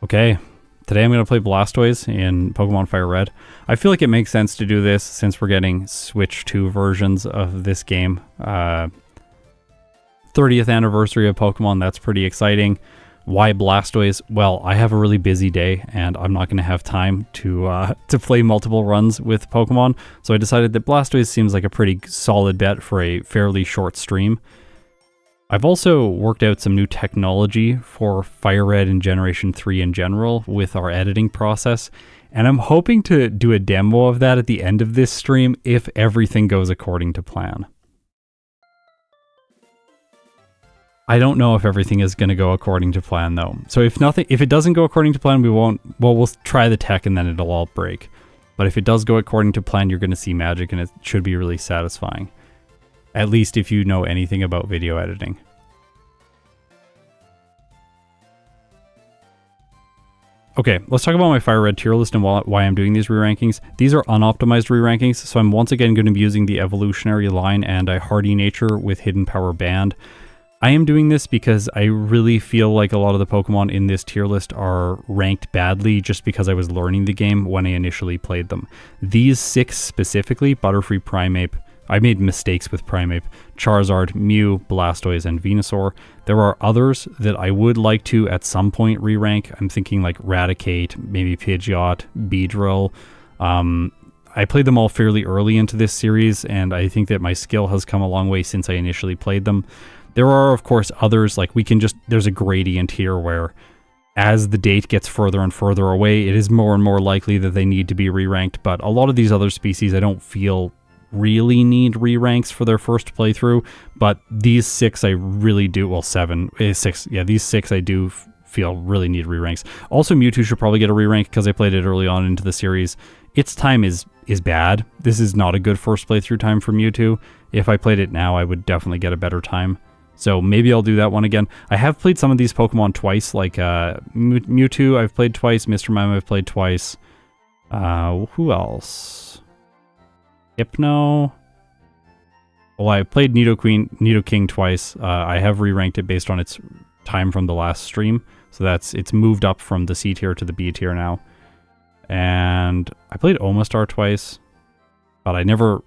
Okay, today I'm going to play Blastoise in Pokemon FireRed. I feel like it makes sense to do this since we're getting Switch 2 versions of this game. 30th anniversary of Pokemon, that's pretty exciting. Why Blastoise? Well, I have a really busy day and I'm not going to have time to play multiple runs with Pokemon, so I decided that Blastoise seems like a pretty solid bet for a fairly short stream. I've also worked out some new technology for FireRed and Generation 3 in general with our editing process, and I'm hoping to do a demo of that at the end of this stream if everything goes according to plan. I don't know if everything is going to go according to plan though. So if it doesn't go according to plan, we'll try the tech and then it'll all break. But if it does go according to plan, you're going to see magic and it should be really satisfying. At least if you know anything about video editing. Okay, let's talk about my FireRed tier list and why I'm doing these re-rankings. These are unoptimized re-rankings, so I'm once again going to be using the evolutionary line and a hardy nature with hidden power band. I am doing this because I really feel like a lot of the Pokemon in this tier list are ranked badly just because I was learning the game when I initially played them. These 6 specifically, Butterfree, Primeape, I made mistakes with Primeape, Charizard, Mew, Blastoise, and Venusaur. There are others that I would like to at some point re-rank. I'm thinking like Raticate, maybe Pidgeot, Beedrill. I played them all fairly early into this series, and I think that my skill has come a long way since I initially played them. There are, of course, others, like there's a gradient here where as the date gets further and further away, it is more and more likely that they need to be re-ranked, but a lot of these other species I don't feel really need re-ranks for their first playthrough, but these 6 I really do, well 6, yeah, these 6 I do feel really need re-ranks. Also Mewtwo should probably get a re-rank because I played it early on into the series. Its time is bad. This is not a good first playthrough time for Mewtwo. If I played it now, I would definitely get a better time. So maybe I'll do that one again. I have played some of these Pokemon twice, like Mewtwo I've played twice, Mr. Mime I've played twice. Who else? Hypno. Well, I played Nidoking twice. I have re-ranked it based on its time from the last stream. So it's moved up from the C tier to the B tier now. And I played Omastar twice, but I never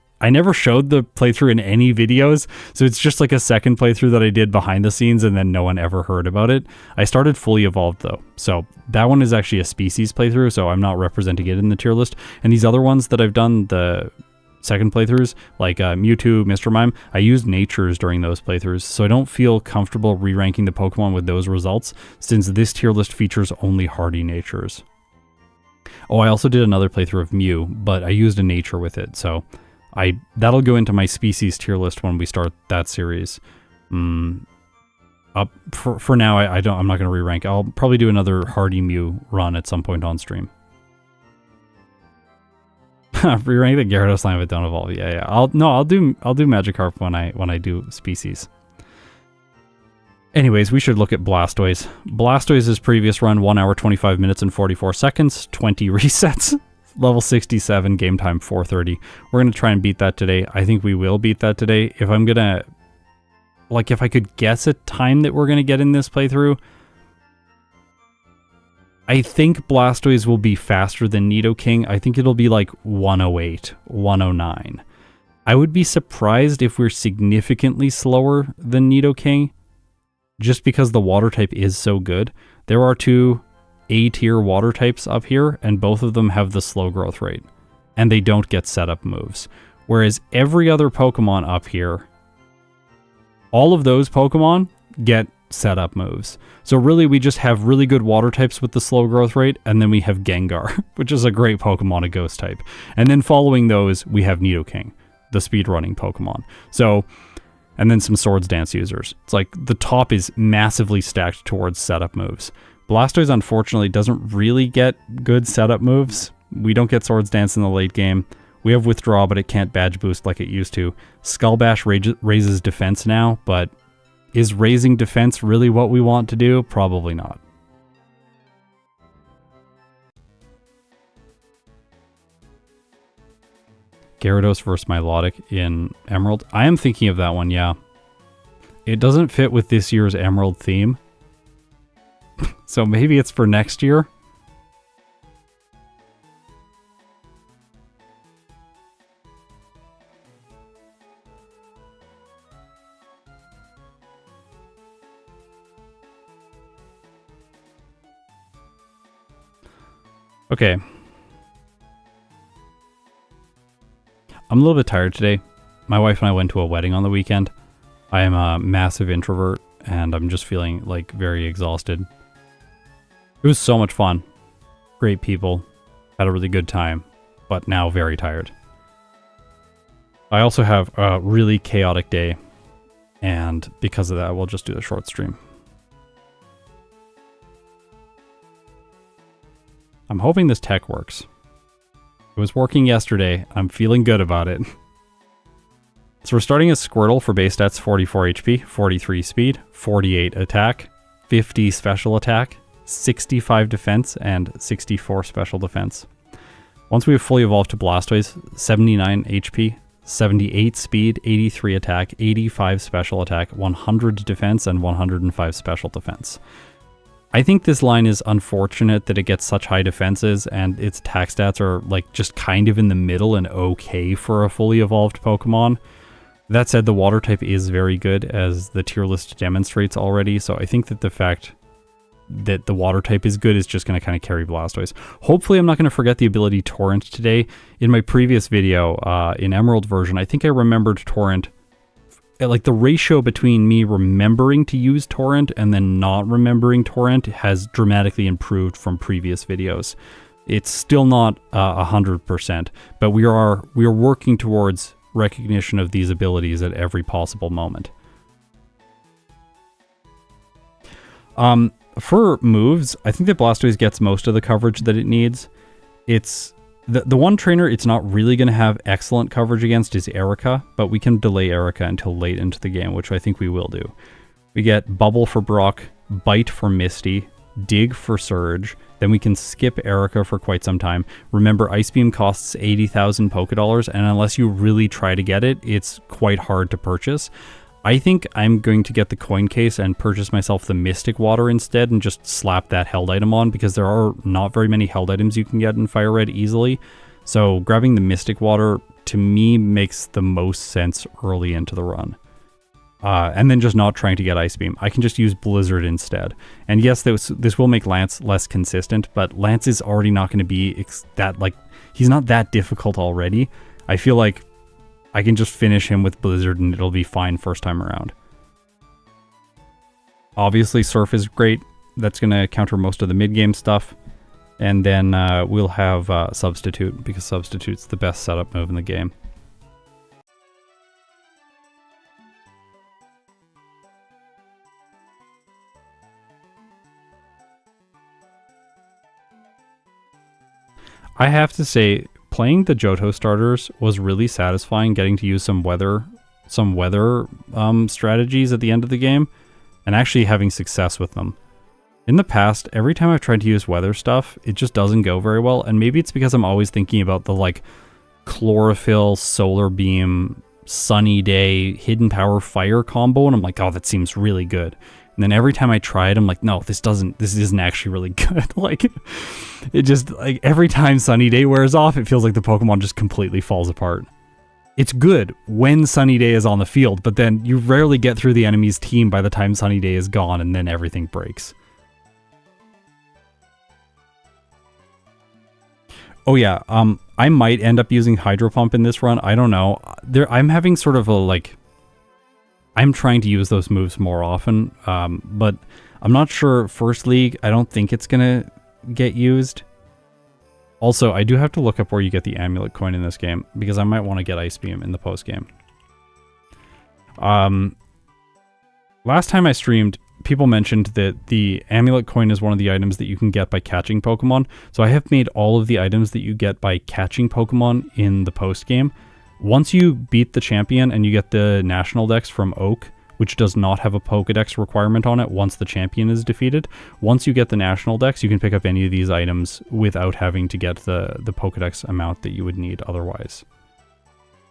showed the playthrough in any videos, so it's just like a second playthrough that I did behind the scenes and then no one ever heard about it. I started Fully Evolved though, so that one is actually a species playthrough, so I'm not representing it in the tier list. And these other ones that I've done, the second playthroughs, like Mewtwo, Mr. Mime, I used natures during those playthroughs, so I don't feel comfortable re-ranking the Pokemon with those results, since this tier list features only hardy natures. Oh, I also did another playthrough of Mew, but I used a nature with it, so that'll go into my species tier list when we start that series. For now, I'm not going to re-rank. I'll probably do another hardy Mew run at some point on stream. Re-rank the Gyarados-line but don't evolve. Yeah. I'll do Magikarp when I do species. Anyways, we should look at Blastoise. Blastoise's previous run, 1 hour, 25 minutes, and 44 seconds, 20 resets. Level 67, game time 4:30. We're going to try and beat that today. I think we will beat that today. If I could guess a time that we're going to get in this playthrough, I think Blastoise will be faster than Nidoking. I think it'll be like 108, 109. I would be surprised if we're significantly slower than Nidoking, just because the water type is so good. There are 2 A-tier water types up here, and both of them have the slow growth rate, and they don't get setup moves. Whereas every other Pokemon up here, all of those Pokemon get setup moves. So really we just have really good water types with the slow growth rate, and then we have Gengar, which is a great Pokemon, a ghost type. And then following those, we have Nidoking, the speedrunning Pokemon. So, and then some Swords Dance users. It's like the top is massively stacked towards setup moves. Blastoise, unfortunately, doesn't really get good setup moves. We don't get Swords Dance in the late game. We have Withdraw, but it can't badge boost like it used to. Skull Bash raises defense now, but is raising defense really what we want to do? Probably not. Gyarados versus Milotic in Emerald. I am thinking of that one, yeah. It doesn't fit with this year's Emerald theme, So maybe it's for next year. Okay. I'm a little bit tired today. My wife and I went to a wedding on the weekend. I am a massive introvert, and I'm just feeling like very exhausted. It was so much fun. Great people. Had a really good time, but now very tired. I also have a really chaotic day, and because of that, we'll just do the short stream. I'm hoping this tech works. It was working yesterday. I'm feeling good about it. So we're starting as Squirtle for base stats 44 HP, 43 speed, 48 attack, 50 special attack, 65 defense, and 64 special defense. Once we have fully evolved to Blastoise, 79 HP, 78 speed, 83 attack, 85 special attack, 100 defense, and 105 special defense. I think this line is unfortunate that it gets such high defenses and its attack stats are like just kind of in the middle and okay for a fully evolved Pokemon. That said, the water type is very good, as the tier list demonstrates already, so I think that the fact that the water type is good is just going to kind of carry Blastoise. Hopefully I'm not going to forget the ability Torrent today. In my previous video, in Emerald version, I think I remembered Torrent. Like, the ratio between me remembering to use Torrent and then not remembering Torrent has dramatically improved from previous videos. It's still not 100%, but we are working towards recognition of these abilities at every possible moment. For moves, I think that Blastoise gets most of the coverage that it needs. It's the one trainer it's not really going to have excellent coverage against is Erica, but we can delay Erica until late into the game, which I think we will do. We get Bubble for Brock, Bite for Misty, Dig for Surge, then we can skip Erica for quite some time. Remember, Ice Beam costs 80,000 Pokédollars, and unless you really try to get it, it's quite hard to purchase. I think I'm going to get the coin case and purchase myself the Mystic Water instead and just slap that held item on, because there are not very many held items you can get in FireRed easily. So grabbing the Mystic Water, to me, makes the most sense early into the run. And then just not trying to get Ice Beam. I can just use Blizzard instead. And yes, this will make Lance less consistent, but Lance is already not going to be he's not that difficult already. I feel like I can just finish him with Blizzard and it'll be fine first time around. Obviously, Surf is great. That's going to counter most of the mid-game stuff. And then we'll have Substitute, because Substitute's the best setup move in the game. I have to say, playing the Johto starters was really satisfying, getting to use some weather strategies at the end of the game, and actually having success with them. In the past, every time I've tried to use weather stuff, it just doesn't go very well, and maybe it's because I'm always thinking about the like chlorophyll, solar beam, sunny day, hidden power, fire combo, and I'm like, oh, that seems really good. And then every time I try it, I'm like, no, this isn't actually really good. Like, it just, like, every time Sunny Day wears off, it feels like the Pokemon just completely falls apart. It's good when Sunny Day is on the field, but then you rarely get through the enemy's team by the time Sunny Day is gone, and then everything breaks. Oh yeah, I might end up using Hydro Pump in this run. I don't know. I'm having sort of a, like, I'm trying to use those moves more often, but I'm not sure First League, I don't think it's going to get used. Also, I do have to look up where you get the Amulet Coin in this game, because I might want to get Ice Beam in the post-game. Last time I streamed, people mentioned that the Amulet Coin is one of the items that you can get by catching Pokemon, so I have made all of the items that you get by catching Pokemon in the post-game. Once you beat the champion and you get the National Dex from Oak, which does not have a Pokedex requirement on it once the champion is defeated, once you get the National Dex, you can pick up any of these items without having to get the Pokedex amount that you would need otherwise.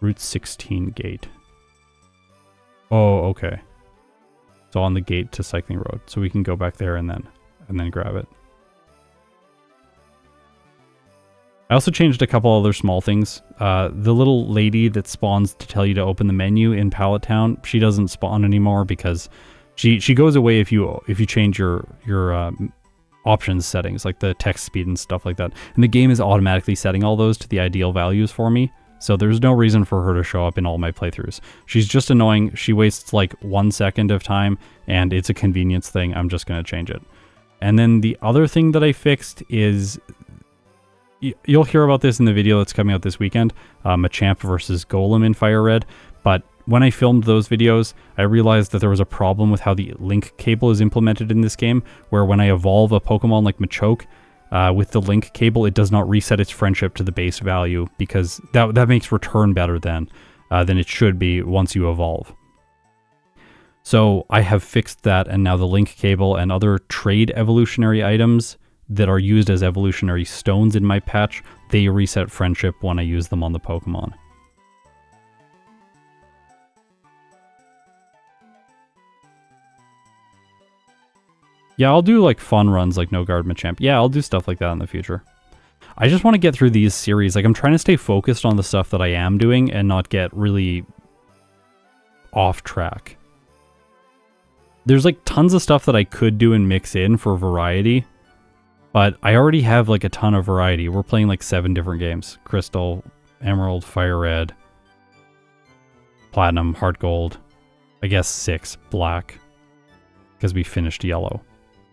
Route 16 gate. Oh, okay. So on the gate to Cycling Road. So we can go back there and then and then grab it. I also changed a couple other small things. The little lady that spawns to tell you to open the menu in Pallet Town, she doesn't spawn anymore because she goes away if you change your options settings, like the text speed and stuff like that. And the game is automatically setting all those to the ideal values for me. So there's no reason for her to show up in all my playthroughs. She's just annoying. She wastes like 1 second of time, and it's a convenience thing. I'm just going to change it. And then the other thing that I fixed is, you'll hear about this in the video that's coming out this weekend, Machamp versus Golem in FireRed. But when I filmed those videos, I realized that there was a problem with how the link cable is implemented in this game, where when I evolve a Pokemon like Machoke, with the link cable, it does not reset its friendship to the base value, because that makes return better than it should be once you evolve. So I have fixed that, and now the link cable and other trade evolutionary items that are used as evolutionary stones in my patch, they reset friendship when I use them on the Pokemon. Yeah, I'll do like fun runs like No Guard Machamp. Yeah, I'll do stuff like that in the future. I just want to get through these series. Like, I'm trying to stay focused on the stuff that I am doing and not get really off track. There's like tons of stuff that I could do and mix in for variety, but I already have like a ton of variety. We're playing like 7 different games. Crystal, Emerald, Fire Red, Platinum, Heart Gold, I guess 6, Black, because we finished Yellow.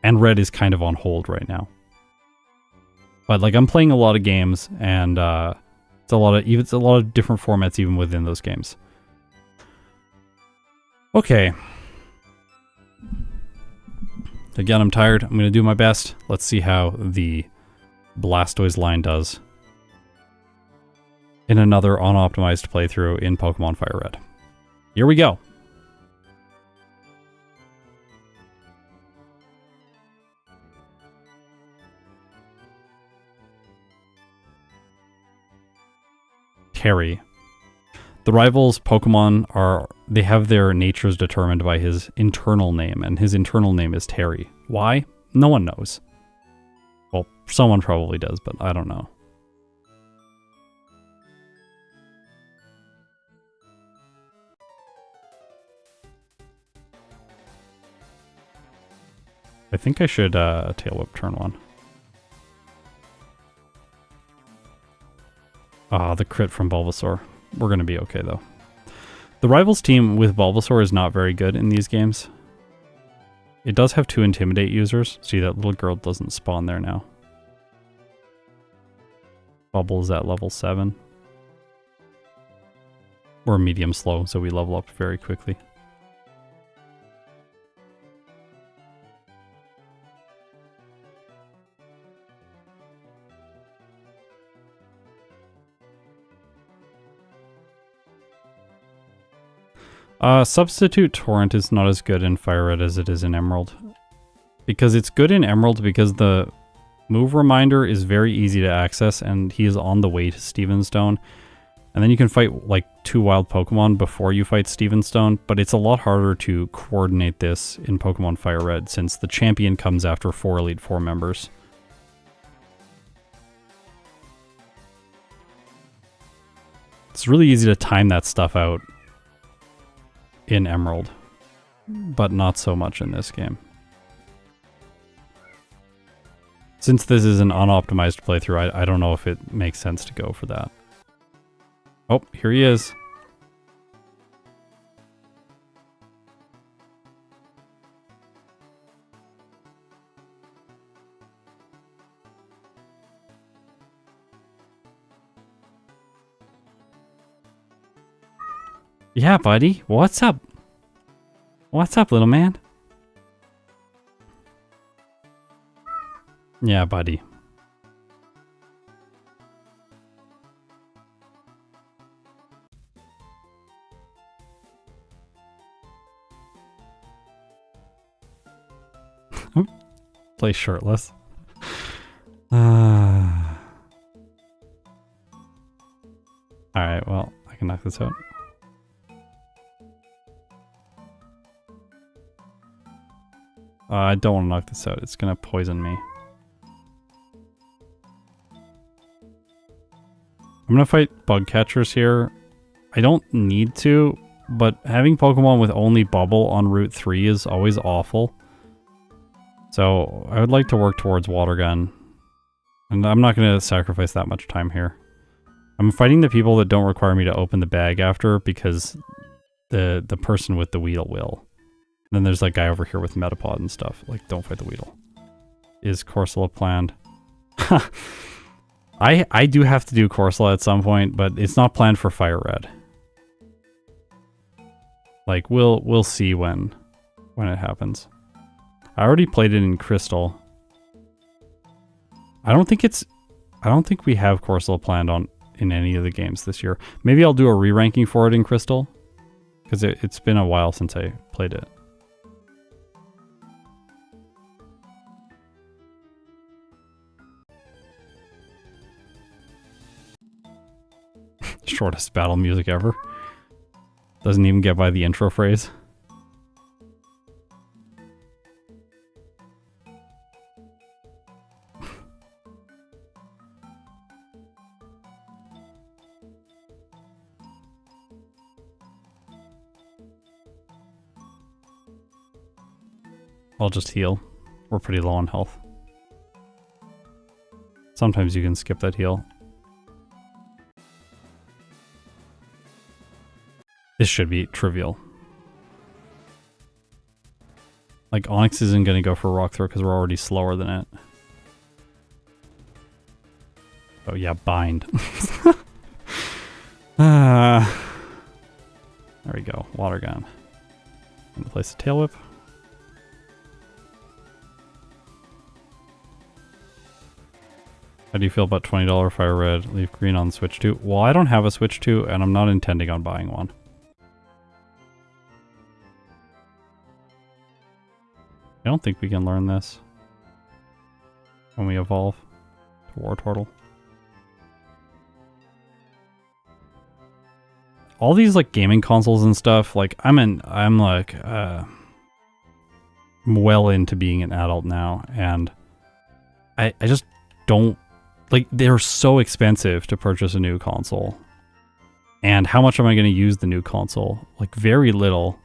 And Red is kind of on hold right now. But like, I'm playing a lot of games, and it's a lot of different formats even within those games. Okay. Again, I'm tired. I'm going to do my best. Let's see how the Blastoise-line does in another unoptimized playthrough in Pokemon FireRed. Here we go. Terry. The rival's Pokemon they have their natures determined by his internal name, and his internal name is Terry. Why? No one knows. Well, someone probably does, but I don't know. I think I should Tail Whip turn 1. Ah, the crit from Bulbasaur. We're going to be okay, though. The Rivals team with Bulbasaur is not very good in these games. It does have 2 Intimidate users. See, that little girl doesn't spawn there now. Bubble's at level 7. We're medium slow, so we level up very quickly. Substitute Torrent is not as good in FireRed as it is in Emerald. Because it's good in Emerald because the move reminder is very easy to access, and he is on the way to Stevenstone. And then you can fight like 2 wild Pokemon before you fight Stevenstone, but it's a lot harder to coordinate this in Pokemon FireRed since the champion comes after 4 Elite Four members. It's really easy to time that stuff out in Emerald, but not so much in this game. Since this is an unoptimized playthrough, I don't know if it makes sense to go for that. Oh, here he is. Yeah, buddy. What's up? What's up, little man? Yeah, buddy. Play shirtless. Alright, well, I can knock this out. I don't want to knock this out. It's going to poison me. I'm going to fight bug catchers here. I don't need to, but having Pokemon with only Bubble on Route 3 is always awful. So I would like to work towards Water Gun. And I'm not going to sacrifice that much time here. I'm fighting the people that don't require me to open the bag after because the person with the Weedle will. And then there's that guy over here with Metapod and stuff. Like, don't fight the Weedle. Is Corsola planned? I do have to do Corsola at some point, but it's not planned for FireRed. Like, we'll see when it happens. I already played it in Crystal. I don't think we have Corsola planned in any of the games this year. Maybe I'll do a re-ranking for it in Crystal, because it's been a while since I played it. Shortest battle music ever. Doesn't even get by the intro phrase. I'll just heal. We're pretty low on health. Sometimes you can skip that heal. This should be trivial. Like, Onyx isn't going to go for Rock Throw because we're already slower than it. Oh yeah, Bind. There we go. Water Gun. I'm going to place the Tail Whip. How do you feel about $20 FireRed? Leaf Green on Switch 2? Well, I don't have a Switch 2, and I'm not intending on buying one. I don't think we can learn this when we evolve to Wartortle. All these like gaming consoles and stuff, like I'm well into being an adult now, and I just don't like, they're so expensive to purchase a new console. And how much am I going to use the new console? Like, very little.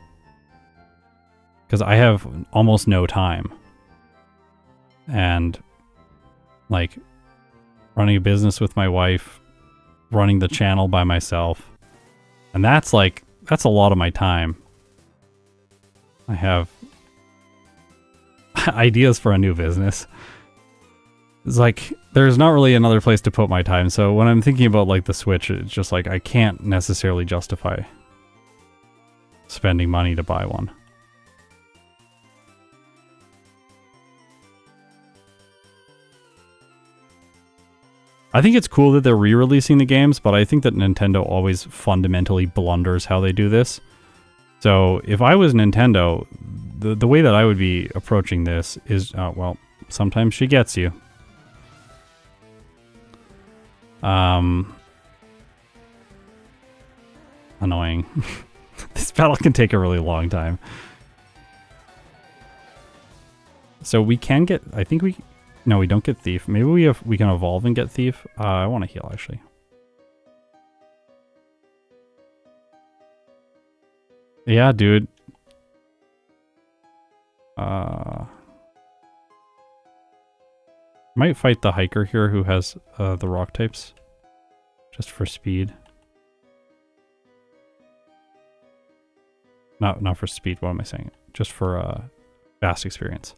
Because I have almost no time. And, like, running a business with my wife, running the channel by myself. And that's a lot of my time. I have ideas for a new business. It's like, there's not really another place to put my time. So when I'm thinking about like the Switch, it's just like I can't necessarily justify spending money to buy one. I think it's cool that they're re-releasing the games, but I think that Nintendo always fundamentally blunders how they do this. So if I was Nintendo, the way that I would be approaching this is, well, sometimes she gets you. Annoying. This battle can take a really long time. So we can get, I think we, no, we don't get Thief. Maybe we can evolve and get Thief. I want to heal actually. Yeah, dude. Might fight the hiker here who has the rock types. Just for speed. Not for speed, what am I saying? Just for fast experience.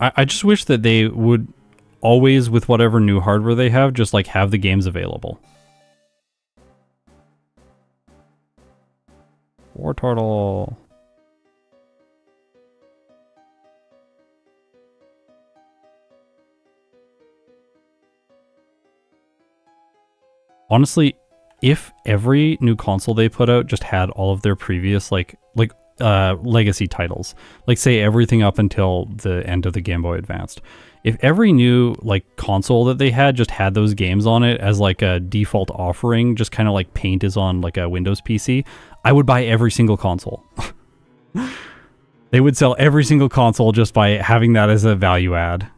I just wish that they would always, with whatever new hardware they have, just like have the games available. Wartortle. Honestly, if every new console they put out just had all of their previous, like legacy titles. Like say everything up until the end of the Game Boy Advanced. If every new like console that they had just had those games on it as like a default offering, just kind of like Paint is on like a Windows PC, I would buy every single console. They would sell every single console just by having that as a value add.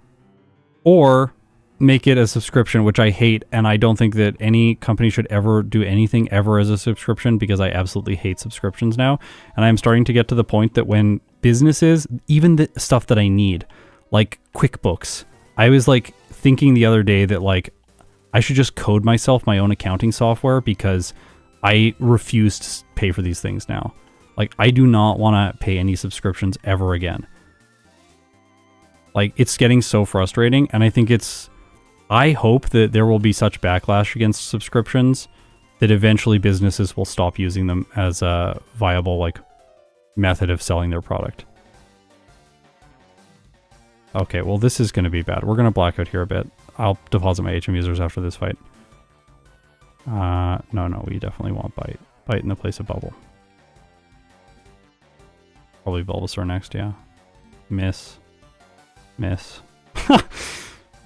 Or make it a subscription, which I hate, and I don't think that any company should ever do anything ever as a subscription, because I absolutely hate subscriptions now. And I'm starting to get to the point that when businesses, even the stuff that I need, like QuickBooks, I was like thinking the other day that like I should just code myself my own accounting software, because I refuse to pay for these things now. Like I do not want to pay any subscriptions ever again. Like it's getting so frustrating, and I hope that there will be such backlash against subscriptions that eventually businesses will stop using them as a viable like method of selling their product. Okay, well this is going to be bad. We're going to black out here a bit. I'll deposit my HM users after this fight. No, we definitely want Bite. Bite in the place of Bubble. Probably Bulbasaur next, yeah. Miss.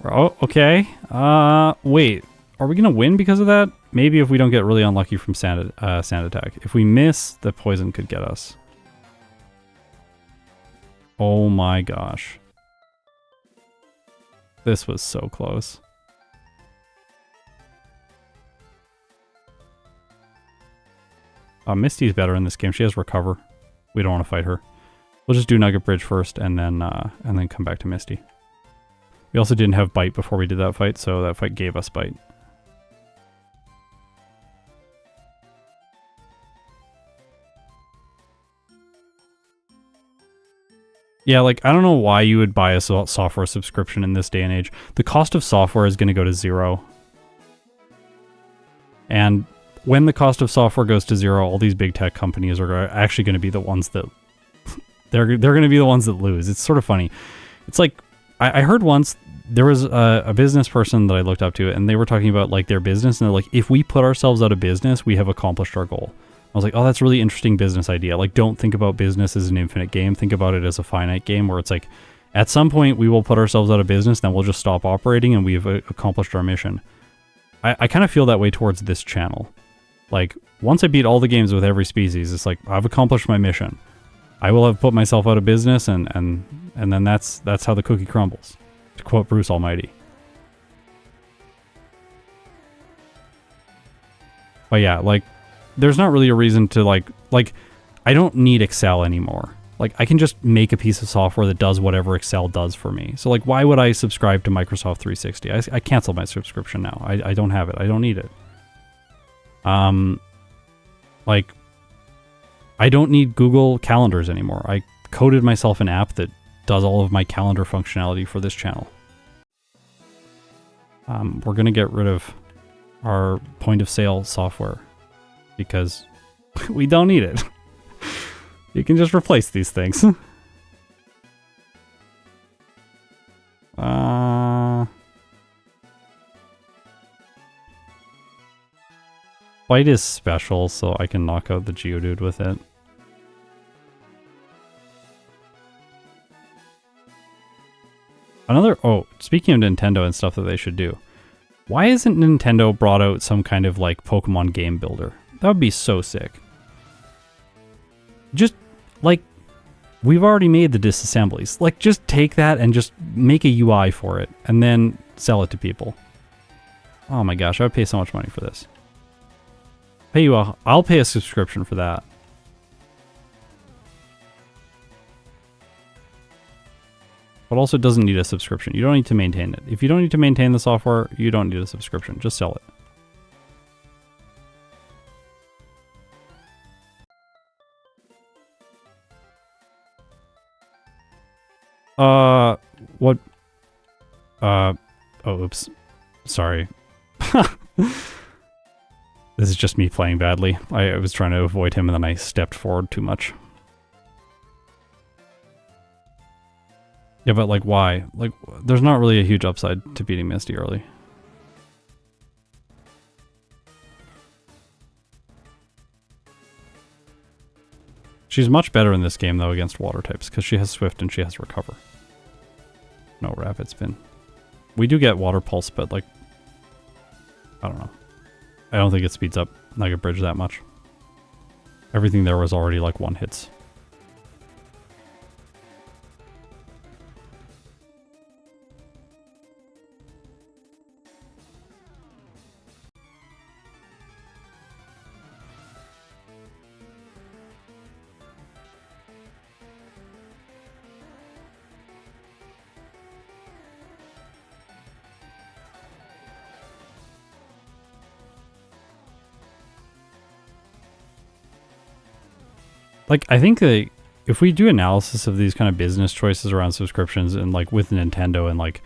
Oh, okay. Wait. Are we gonna win because of that? Maybe if we don't get really unlucky from sand attack. If we miss, the poison could get us. Oh my gosh. This was so close. Misty's better in this game. She has Recover. We don't want to fight her. We'll just do Nugget Bridge first, and then come back to Misty. We also didn't have Bite before we did that fight, so that fight gave us Bite. Yeah, like, I don't know why you would buy a software subscription in this day and age. The cost of software is going to go to zero. And when the cost of software goes to zero, all these big tech companies are actually going to be the ones that... they're going to be the ones that lose. It's sort of funny. It's like... I heard once there was a business person that I looked up to, and they were talking about like their business, and they're like, if we put ourselves out of business, we have accomplished our goal. I was like, oh, that's a really interesting business idea. Like, don't think about business as an infinite game. Think about it as a finite game where it's like, at some point we will put ourselves out of business, then we'll just stop operating and we've accomplished our mission. I kind of feel that way towards this channel. Like, once I beat all the games with every species, it's like, I've accomplished my mission. I will have put myself out of business, and then that's how the cookie crumbles, to quote Bruce Almighty. But yeah, like, there's not really a reason to like I don't need Excel anymore. Like, I can just make a piece of software that does whatever Excel does for me. So like, why would I subscribe to Microsoft 360? I canceled my subscription now. I don't have it. I don't need it. Like, I don't need Google Calendars anymore. I coded myself an app that does all of my calendar functionality for this channel. We're going to get rid of our point of sale software because we don't need it. You can just replace these things. Bite is special, so I can knock out the Geodude with it. Oh, speaking of Nintendo and stuff that they should do, why isn't Nintendo brought out some kind of like Pokemon game builder? That would be so sick. Just like, we've already made the disassemblies. Like, just take that and just make a UI for it and then sell it to people. Oh my gosh, I would pay so much money for this. I'll pay a subscription for that. But also it doesn't need a subscription. You don't need to maintain it. If you don't need to maintain the software, you don't need a subscription. Just sell it. What? Oh, oops. Sorry. This is just me playing badly. I was trying to avoid him and then I stepped forward too much. Yeah, but like, why? Like, there's not really a huge upside to beating Misty early. She's much better in this game, though, against water types, because she has Swift and she has Recover. No Rapid Spin. We do get Water Pulse, but, like, I don't know. I don't think it speeds up like a bridge that much. Everything there was already, like, one hits. Like, I think that if we do analysis of these kind of business choices around subscriptions and, like, with Nintendo and, like,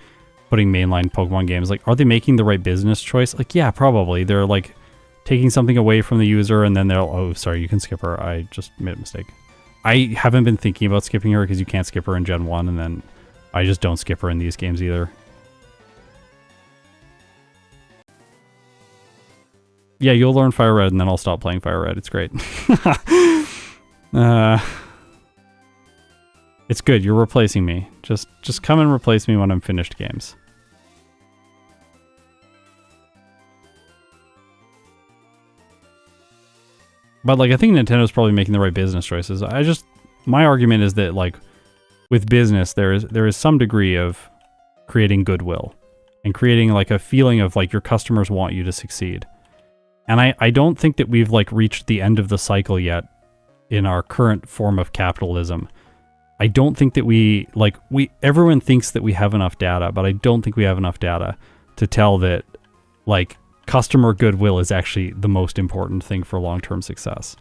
putting mainline Pokemon games, like, are they making the right business choice? Like, yeah, probably. They're, like, taking something away from the user and then they'll, oh, sorry, you can skip her. I just made a mistake. I haven't been thinking about skipping her because you can't skip her in Gen 1, and then I just don't skip her in these games either. Yeah, you'll learn FireRed and then I'll stop playing FireRed. It's great. It's good. You're replacing me. Just come and replace me when I'm finished games. But, like, I think Nintendo's probably making the right business choices. My argument is that, like, with business, there is some degree of creating goodwill and creating, like, a feeling of, like, your customers want you to succeed. And I don't think that we've, like, reached the end of the cycle yet in our current form of capitalism. I don't think that everyone thinks that we have enough data, but I don't think we have enough data to tell that, like, customer goodwill is actually the most important thing for long-term success.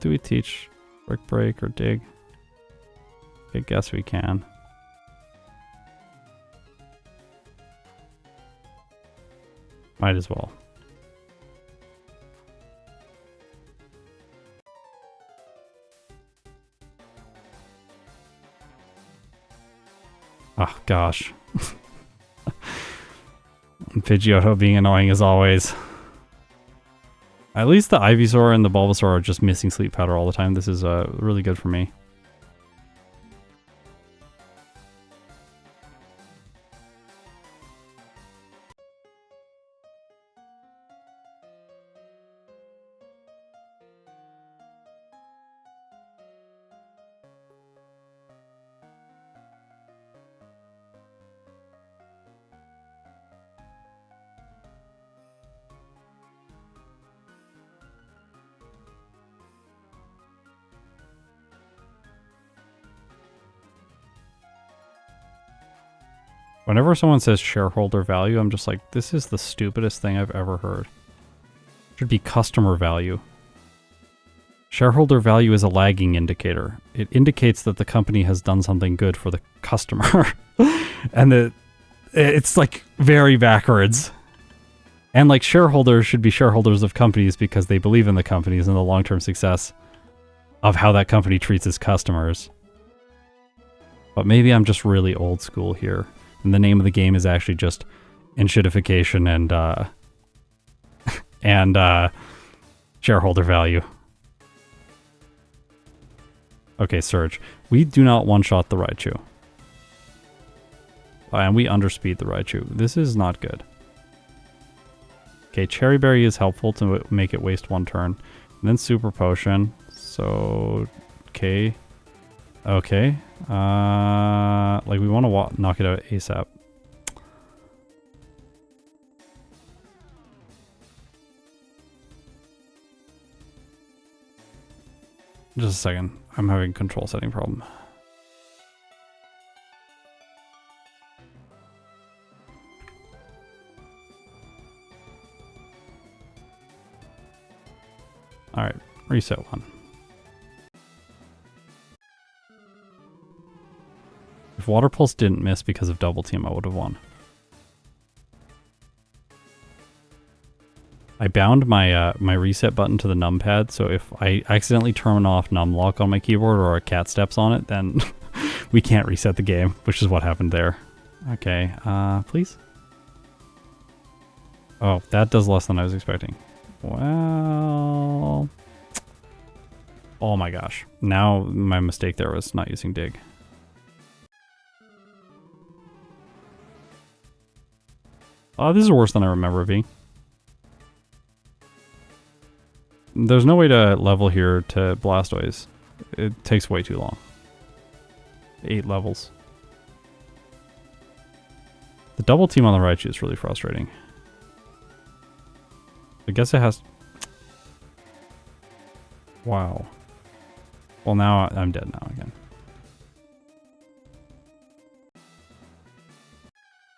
Do we teach Brick Break or Dig? I guess we can. Might as well. Oh, gosh. Pidgeotto being annoying as always. At least the Ivysaur and the Bulbasaur are just missing Sleep Powder all the time. This is really good for me. Whenever someone says shareholder value, I'm just like, this is the stupidest thing I've ever heard. It should be customer value. Shareholder value is a lagging indicator. It indicates that the company has done something good for the customer. And it's like very backwards. And like shareholders should be shareholders of companies because they believe in the companies and the long-term success of how that company treats its customers. But maybe I'm just really old school here. And the name of the game is actually just enshittification and shareholder value. Okay, Surge. We do not one-shot the Raichu. And we underspeed the Raichu. This is not good. Okay, Cherry Berry is helpful to make it waste one turn. And then Super Potion. So, okay. Okay. Like we want to knock it out ASAP. Just a second. I'm having a control setting problem. Alright, reset one. If Water Pulse didn't miss because of Double Team, I would have won. I bound my my reset button to the numpad, so if I accidentally turn off numlock on my keyboard or a cat steps on it, then we can't reset the game, which is what happened there. Okay, please? Oh, that does less than I was expecting. Well... Oh my gosh. Now my mistake there was not using dig. Oh, this is worse than I remember it being. There's no way to level here to Blastoise. It takes way too long. 8 levels. The double team on the right is really frustrating. I guess it has... Wow. Well, now I'm dead now again.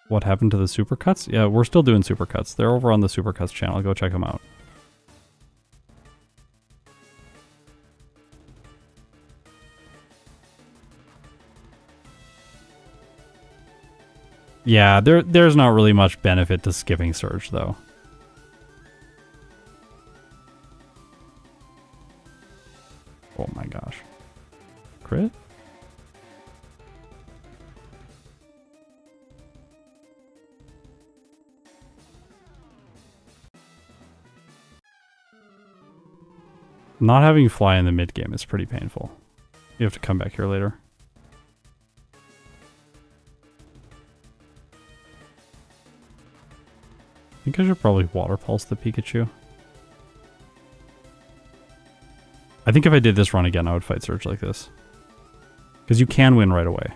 What happened to the supercuts? Yeah, we're still doing supercuts. They're over on the supercuts channel. Go check them out. Yeah, there's not really much benefit to skipping Surge, though. Oh my gosh. Crit? Not having fly in the mid game is pretty painful. You have to come back here later. I think I should probably water pulse the Pikachu. I think if I did this run again, I would fight Surge like this. Because you can win right away.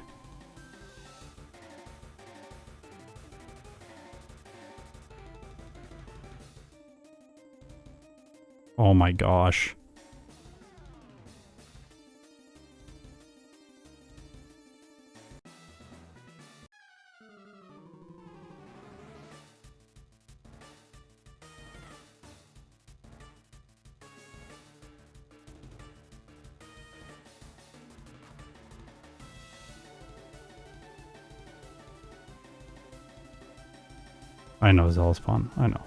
Oh my gosh. I know Zealous Spawn. I know.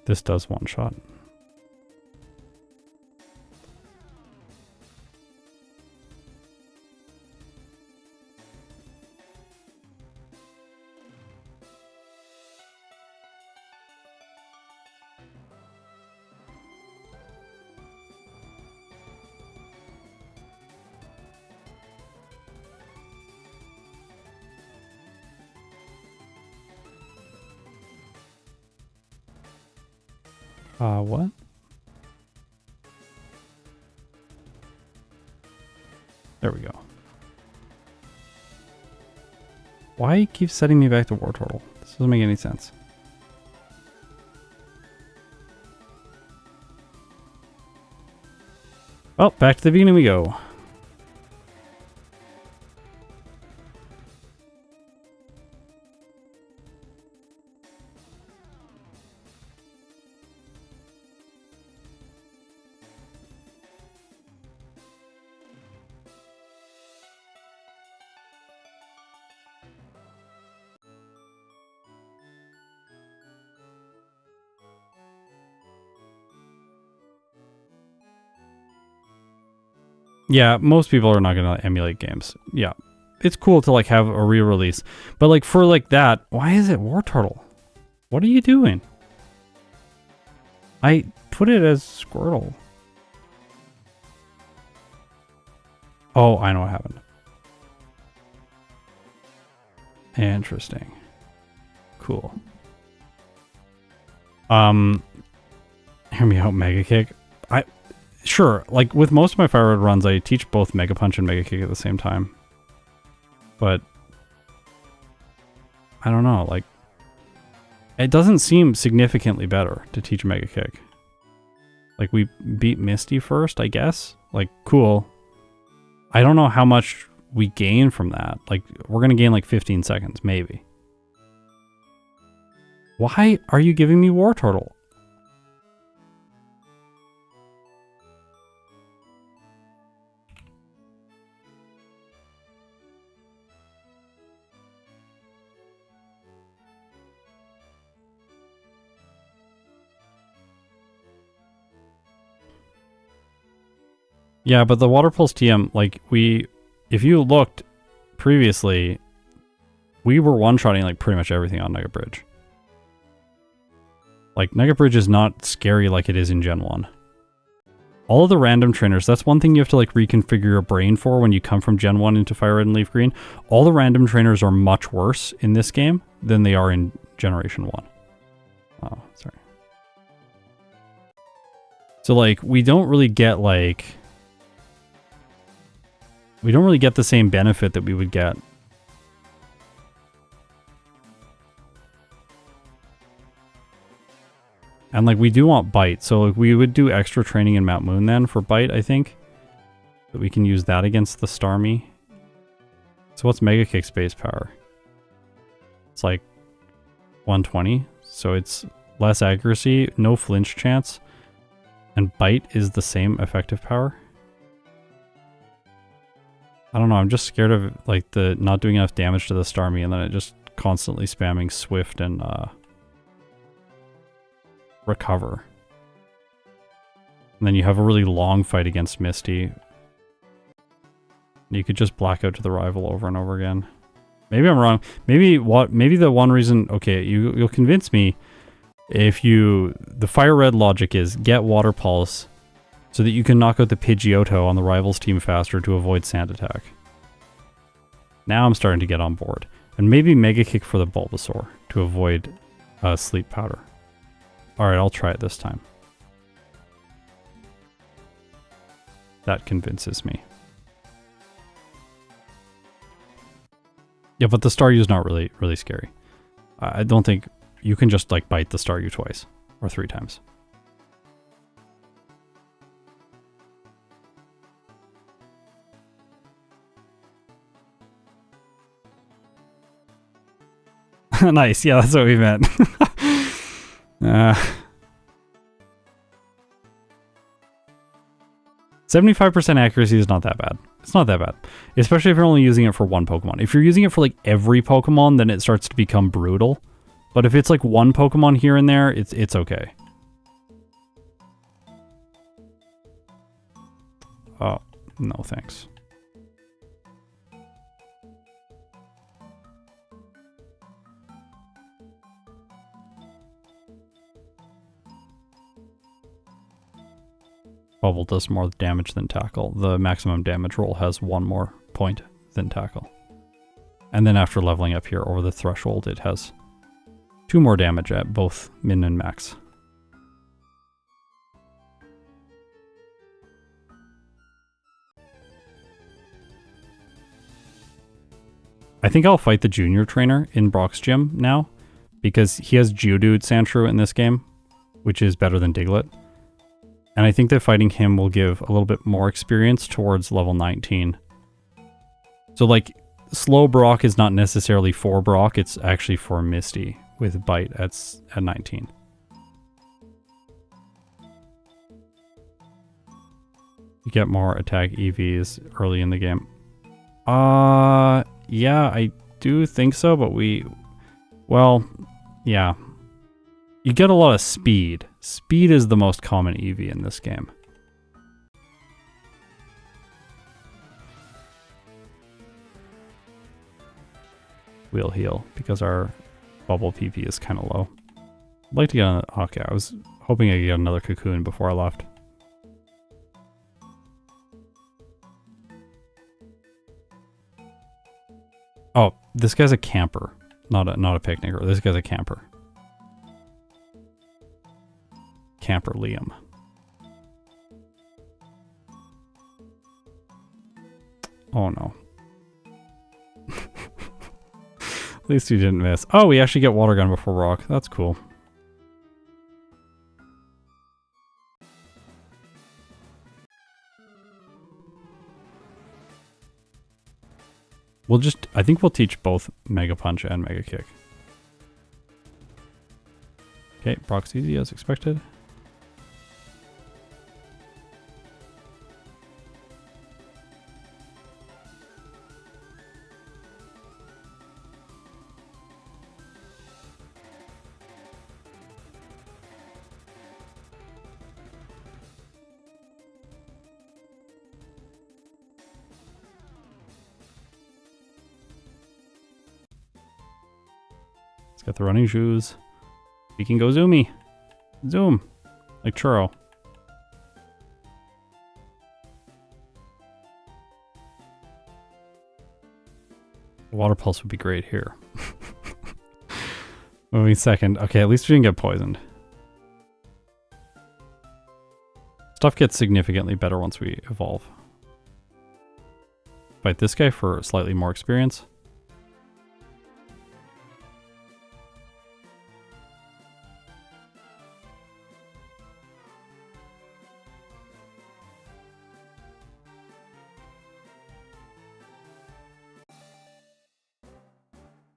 This does one shot. What? There we go. Why keep setting me back to War Turtle? This doesn't make any sense. Well, back to the beginning we go. Yeah, most people are not going to emulate games. Yeah. It's cool to like have a re-release. But like for like that, why is it War Turtle? What are you doing? I put it as Squirtle. Oh, I know what happened. Interesting. Cool. Hear me out, Mega Kick. Sure, like with most of my FireRed runs, I teach both Mega Punch and Mega Kick at the same time. But I don't know, like it doesn't seem significantly better to teach Mega Kick. Like we beat Misty first, I guess. Like cool. I don't know how much we gain from that. Like we're gonna gain like 15 seconds, maybe. Why are you giving me War Turtle? Yeah, but the Water Pulse TM, like, if you looked previously, we were one-shotting, like, pretty much everything on Nugget Bridge. Like, Nugget Bridge is not scary like it is in Gen 1. All of the random trainers, that's one thing you have to, like, reconfigure your brain for when you come from Gen 1 into Fire Red and Leaf Green. All the random trainers are much worse in this game than they are in Generation 1. Oh, sorry. So, like, we don't really get, like... We don't really get the same benefit that we would get. And, like, we do want Bite, so like, we would do extra training in Mount Moon then for Bite, I think. But we can use that against the Starmie. So what's Mega Kick's base power? It's like 120, so it's less accuracy, no flinch chance, and Bite is the same effective power. I don't know, I'm just scared of, like, the not doing enough damage to the Starmie and then it just constantly spamming Swift and Recover. And then you have a really long fight against Misty. You could just black out to the rival over and over again. Maybe I'm wrong. Maybe the one reason, okay, you'll convince me if the Fire Red logic is get Water Pulse so that you can knock out the Pidgeotto on the rival's team faster to avoid Sand Attack. Now I'm starting to get on board. And maybe Mega Kick for the Bulbasaur to avoid Sleep Powder. Alright, I'll try it this time. That convinces me. Yeah, but the Staryu is not really scary. I don't think you can just, like, bite the Staryu twice or 3 times. Nice, yeah, that's what we meant. 75% accuracy is not that bad. It's not that bad. Especially if you're only using it for one Pokemon. If you're using it for, like, every Pokemon, then it starts to become brutal. But if it's, like, one Pokemon here and there, it's okay. Oh, no thanks. Bubble does more damage than Tackle. The maximum damage roll has 1 more point than Tackle. And then after leveling up here over the threshold, it has 2 more damage at both min and max. I think I'll fight the junior trainer in Brock's gym now, because he has Geodude Sandshrew in this game, which is better than Diglett. And I think that fighting him will give a little bit more experience towards level 19. So, like, slow Brock is not necessarily for Brock, it's actually for Misty with Bite at 19. You get more attack EVs early in the game. Yeah, I do think so, but well, yeah. You get a lot of speed. Speed is the most common EV in this game. We'll heal, because our bubble PP is kind of low. I'd like to get on... Okay, I was hoping I could get another Cocoon before I left. Oh, this guy's a camper, not a picnicker. This guy's a camper. Camper Liam. Oh no. At least you didn't miss. Oh, we actually get Water Gun before Rock. That's cool. I think we'll teach both Mega Punch and Mega Kick. Okay, Brock's easy as expected. Let's get the running shoes. We can go zoomy. Zoom. Like churro. Water pulse would be great here. Moving second. Okay, at least we didn't get poisoned. Stuff gets significantly better once we evolve. Fight this guy for slightly more experience.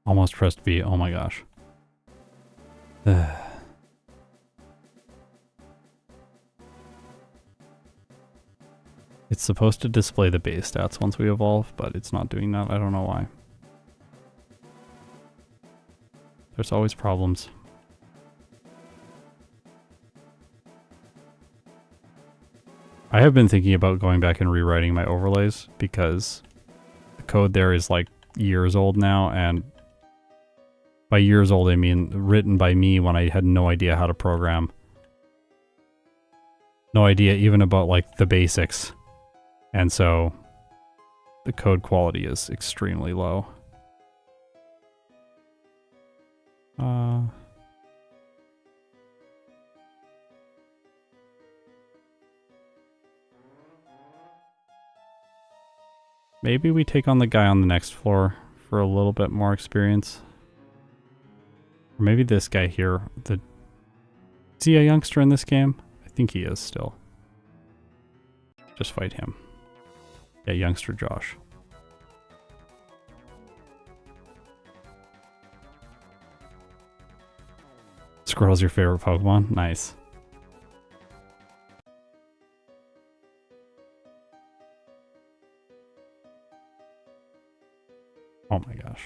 Almost pressed B. Oh my gosh. It's supposed to display the base stats once we evolve, but it's not doing that. I don't know why. There's always problems. I have been thinking about going back and rewriting my overlays because the code there is like years old now, and by years old I mean written by me when I had no idea how to program. No idea even about like the basics. And so the code quality is extremely low. Maybe we take on the guy on the next floor for a little bit more experience. Or maybe this guy here. Is he a youngster in this game? I think he is still. Just fight him. Yeah, youngster Josh. Squirrel's your favorite Pokemon? Nice. Oh my gosh.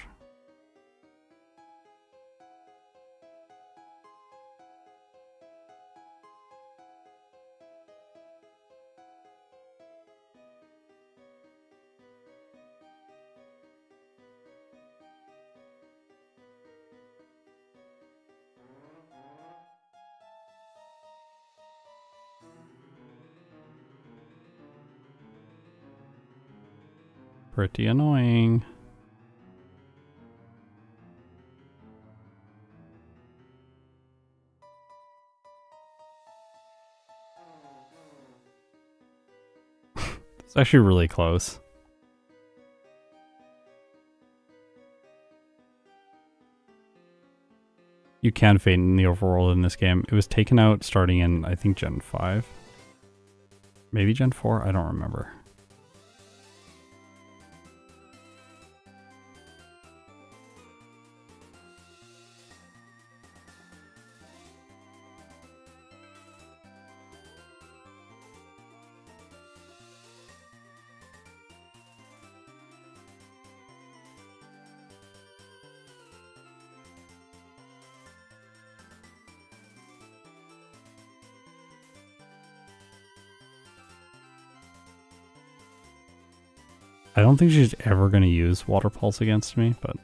Pretty annoying. It's actually really close. You can fade in the overworld in this game. It was taken out starting in, I think, Gen 5. Maybe Gen 4? I don't remember. I don't think she's ever going to use Water Pulse against me, but...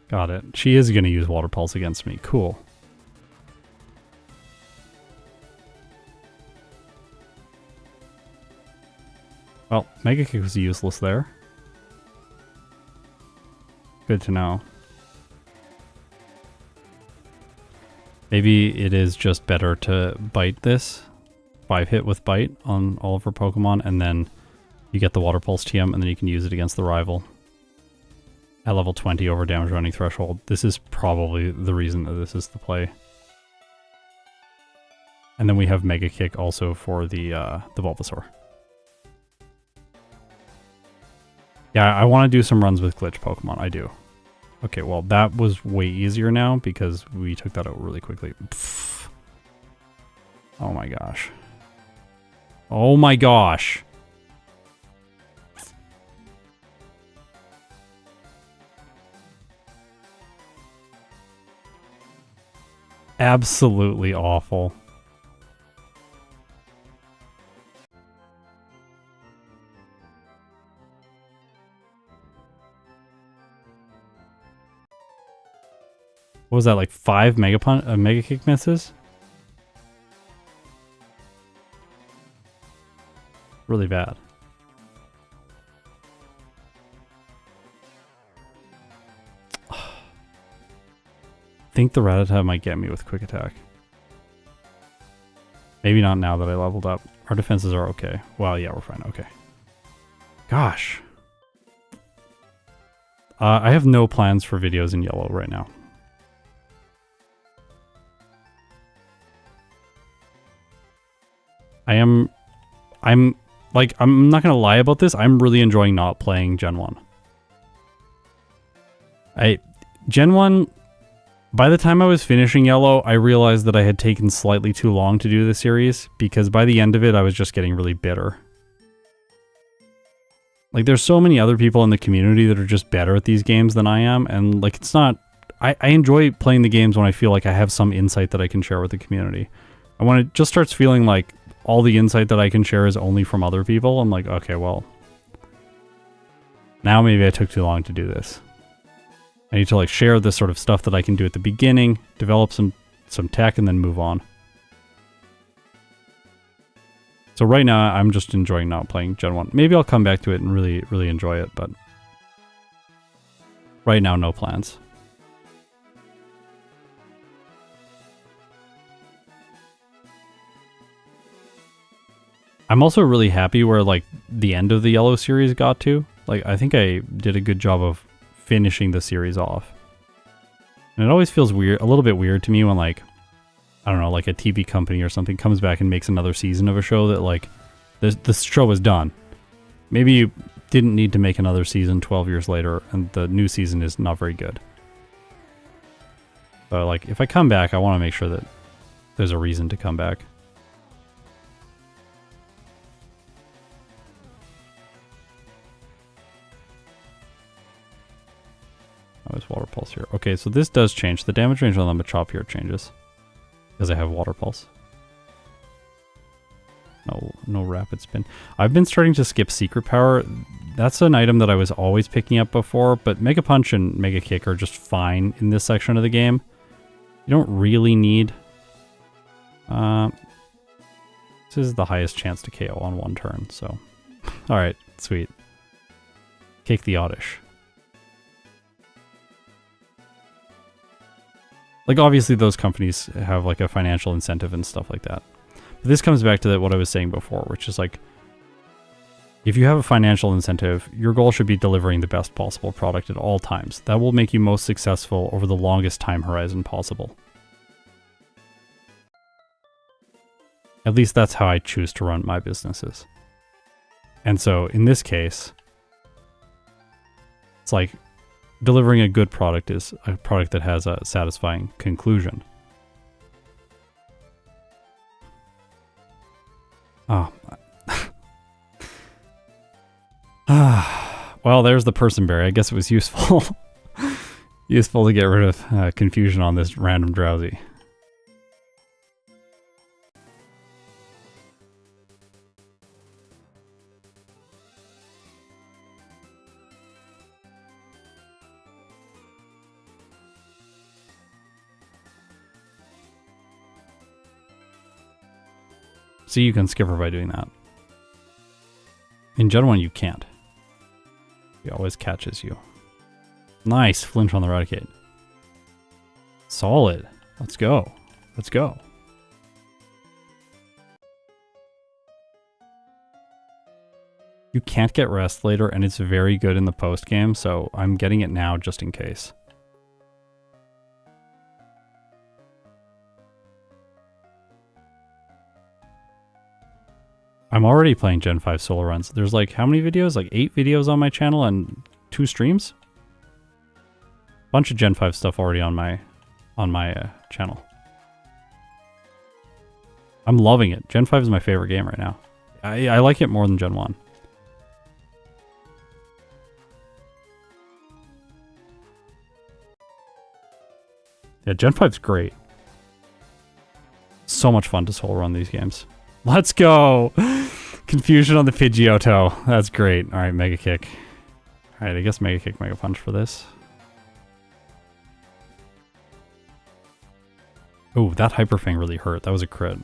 Got it. She is going to use Water Pulse against me. Cool. Well, Mega Kick was useless there. Good to know. Maybe it is just better to bite this. 5-hit with bite on all of her Pokemon, and then you get the Water Pulse TM, and then you can use it against the rival. At level 20 over damage running threshold. This is probably the reason that this is the play. And then we have Mega Kick also for the Bulbasaur. Yeah, I want to do some runs with glitch Pokemon. I do. Okay, well, that was way easier now because we took that out really quickly. Pfft. Oh my gosh. Oh my gosh. Absolutely awful. What was that, like 5 Mega Kick misses? Really bad. I think the Rattata might get me with quick attack. Maybe not now that I leveled up. Our defenses are okay. Well, yeah, we're fine. Okay. Gosh. I have no plans for videos in yellow right now. I'm not gonna lie about this. I'm really enjoying not playing Gen 1. Gen 1, by the time I was finishing yellow, I realized that I had taken slightly too long to do the series, because by the end of it, I was just getting really bitter. Like, there's so many other people in the community that are just better at these games than I am, and like, it's not... I enjoy playing the games when I feel like I have some insight that I can share with the community. And when it just starts feeling like all the insight that I can share is only from other people, I'm like, okay, well, now maybe I took too long to do this. I need to like share this sort of stuff that I can do at the beginning, develop some tech, and then move on. So right now, I'm just enjoying not playing Gen 1. Maybe I'll come back to it and really, really enjoy it, but right now, no plans. I'm also really happy where like the end of the yellow series got to. Like, I think I did a good job of finishing the series off. And it always feels weird, a little bit weird to me when like, I don't know, like a TV company or something comes back and makes another season of a show that like, the show is done. Maybe you didn't need to make another season 12 years later and the new season is not very good. So like, if I come back, I want to make sure that there's a reason to come back. Oh, it's Water Pulse here. Okay, so this does change. The damage range on the Machop here changes. Because I have Water Pulse. No Rapid Spin. I've been starting to skip Secret Power. That's an item that I was always picking up before, but Mega Punch and Mega Kick are just fine in this section of the game. You don't really need... this is the highest chance to KO on one turn, so... Alright, sweet. Kick the Oddish. Like, obviously those companies have like a financial incentive and stuff like that. But this comes back to what I was saying before, which is like, if you have a financial incentive, your goal should be delivering the best possible product at all times. That will make you most successful over the longest time horizon possible. At least that's how I choose to run my businesses. And so in this case, it's like, delivering a good product is a product that has a satisfying conclusion. Oh. Well, there's the person berry. I guess it was useful. Useful to get rid of confusion on this random drowsy. See, you can skip her by doing that. In Gen 1, you can't. He always catches you. Nice, flinch on the Raticate. Solid. Let's go. Let's go. You can't get rest later, and it's very good in the post game, so I'm getting it now just in case. I'm already playing Gen 5 solo runs. There's like, how many videos? Like 8 videos on my channel and 2 streams? Bunch of Gen 5 stuff already on my channel. I'm loving it. Gen 5 is my favorite game right now. I like it more than Gen 1. Yeah, Gen 5's great. So much fun to solo run these games. Let's go! Confusion on the Pidgeotto. That's great. Alright, Mega Kick. Alright, I guess Mega Kick, Mega Punch for this. Oh, that Hyperfang really hurt. That was a crit.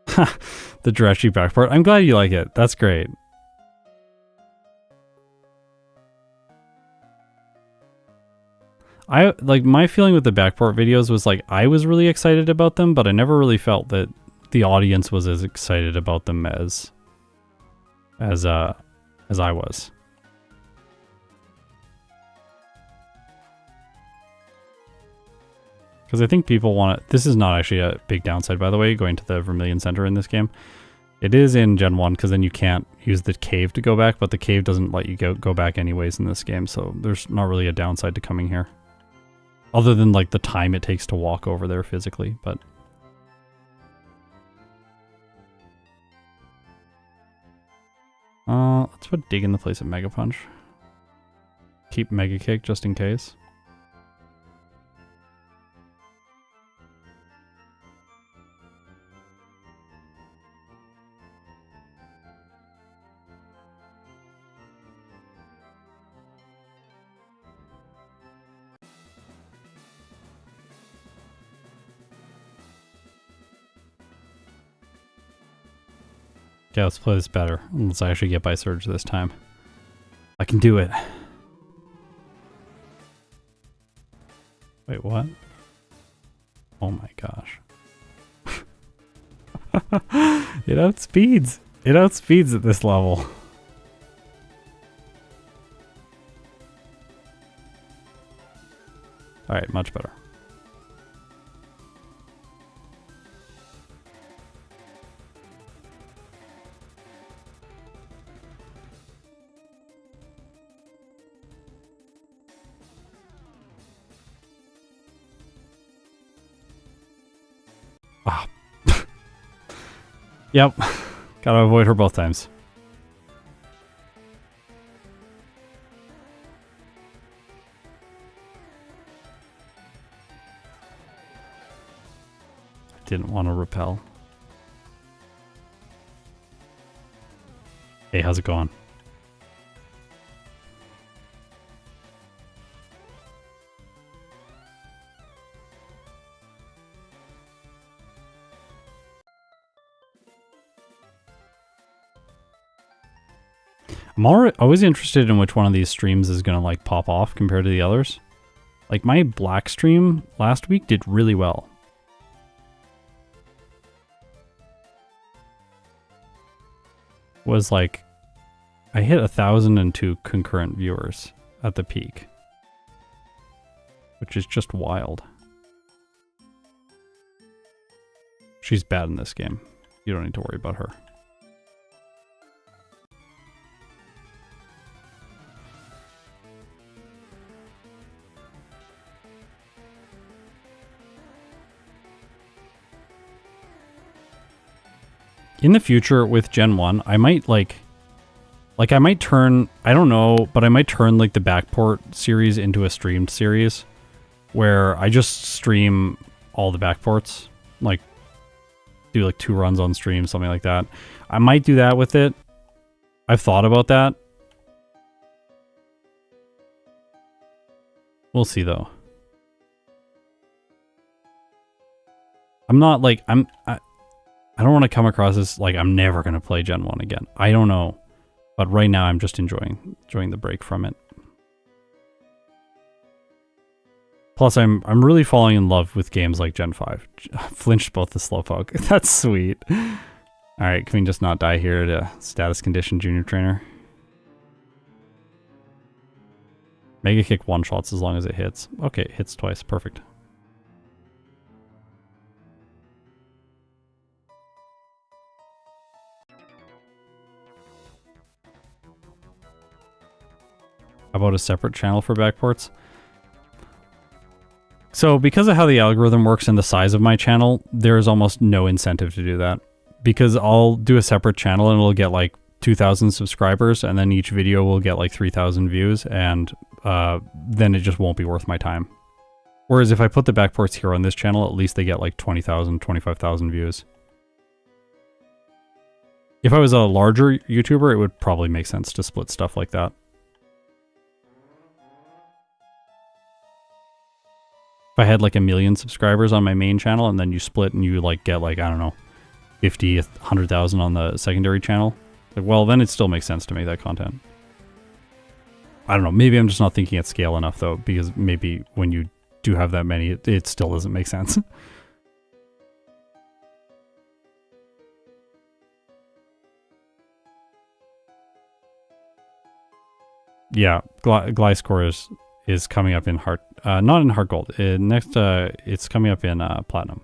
The Jirachi backport. I'm glad you like it. That's great. My feeling with the backport videos was like I was really excited about them, but I never really felt that the audience was as excited about them as I was. Because I think people want to... This is not actually a big downside, by the way, going to the Vermilion Center in this game. It is in Gen 1, because then you can't use the cave to go back, but the cave doesn't let you go back anyways in this game, so there's not really a downside to coming here. Other than, like, the time it takes to walk over there physically, but... let's put Dig in the place of Mega Punch. Keep Mega Kick just in case. Okay, let's play this better. Let's actually get by Surge this time. I can do it. Wait, what? Oh my gosh. It outspeeds. It outspeeds at this level. Alright, much better. Ah. Yep. Gotta avoid her both times. I didn't want to repel. Hey, how's it going? I'm always interested in which one of these streams is going to like pop off compared to the others. Like my black stream last week did really well. Was like, I hit 1,002 concurrent viewers at the peak. Which is just wild. She's bad in this game. You don't need to worry about her. In the future with Gen 1, I might like I might turn, I don't know, but I might turn like the backport series into a streamed series where I just stream all the backports, like do like 2 runs on stream, something like that. I might do that with it. I've thought about that. We'll see though. I'm not like, I don't want to come across as like I'm never going to play Gen 1 again. I don't know. But right now I'm just enjoying the break from it. Plus I'm really falling in love with games like Gen 5. Flinched both the Slowpoke. That's sweet. Alright, can we just not die here to status condition junior trainer? Mega Kick one-shots as long as it hits. Okay, it hits twice. Perfect. About a separate channel for backports. So because of how the algorithm works and the size of my channel, there's almost no incentive to do that. Because I'll do a separate channel and it'll get like 2,000 subscribers and then each video will get like 3,000 views and then it just won't be worth my time. Whereas if I put the backports here on this channel, at least they get like 20,000, 25,000 views. If I was a larger YouTuber, it would probably make sense to split stuff like that. If I had like 1 million subscribers on my main channel and then you split and you like get like, I don't know, 50, 100,000 on the secondary channel, like, well, then it still makes sense to make that content. I don't know. Maybe I'm just not thinking at scale enough though, because maybe when you do have that many, it still doesn't make sense. Yeah, Gliscor is coming up in Heart, not in Heart Gold. Next, it's coming up in Platinum.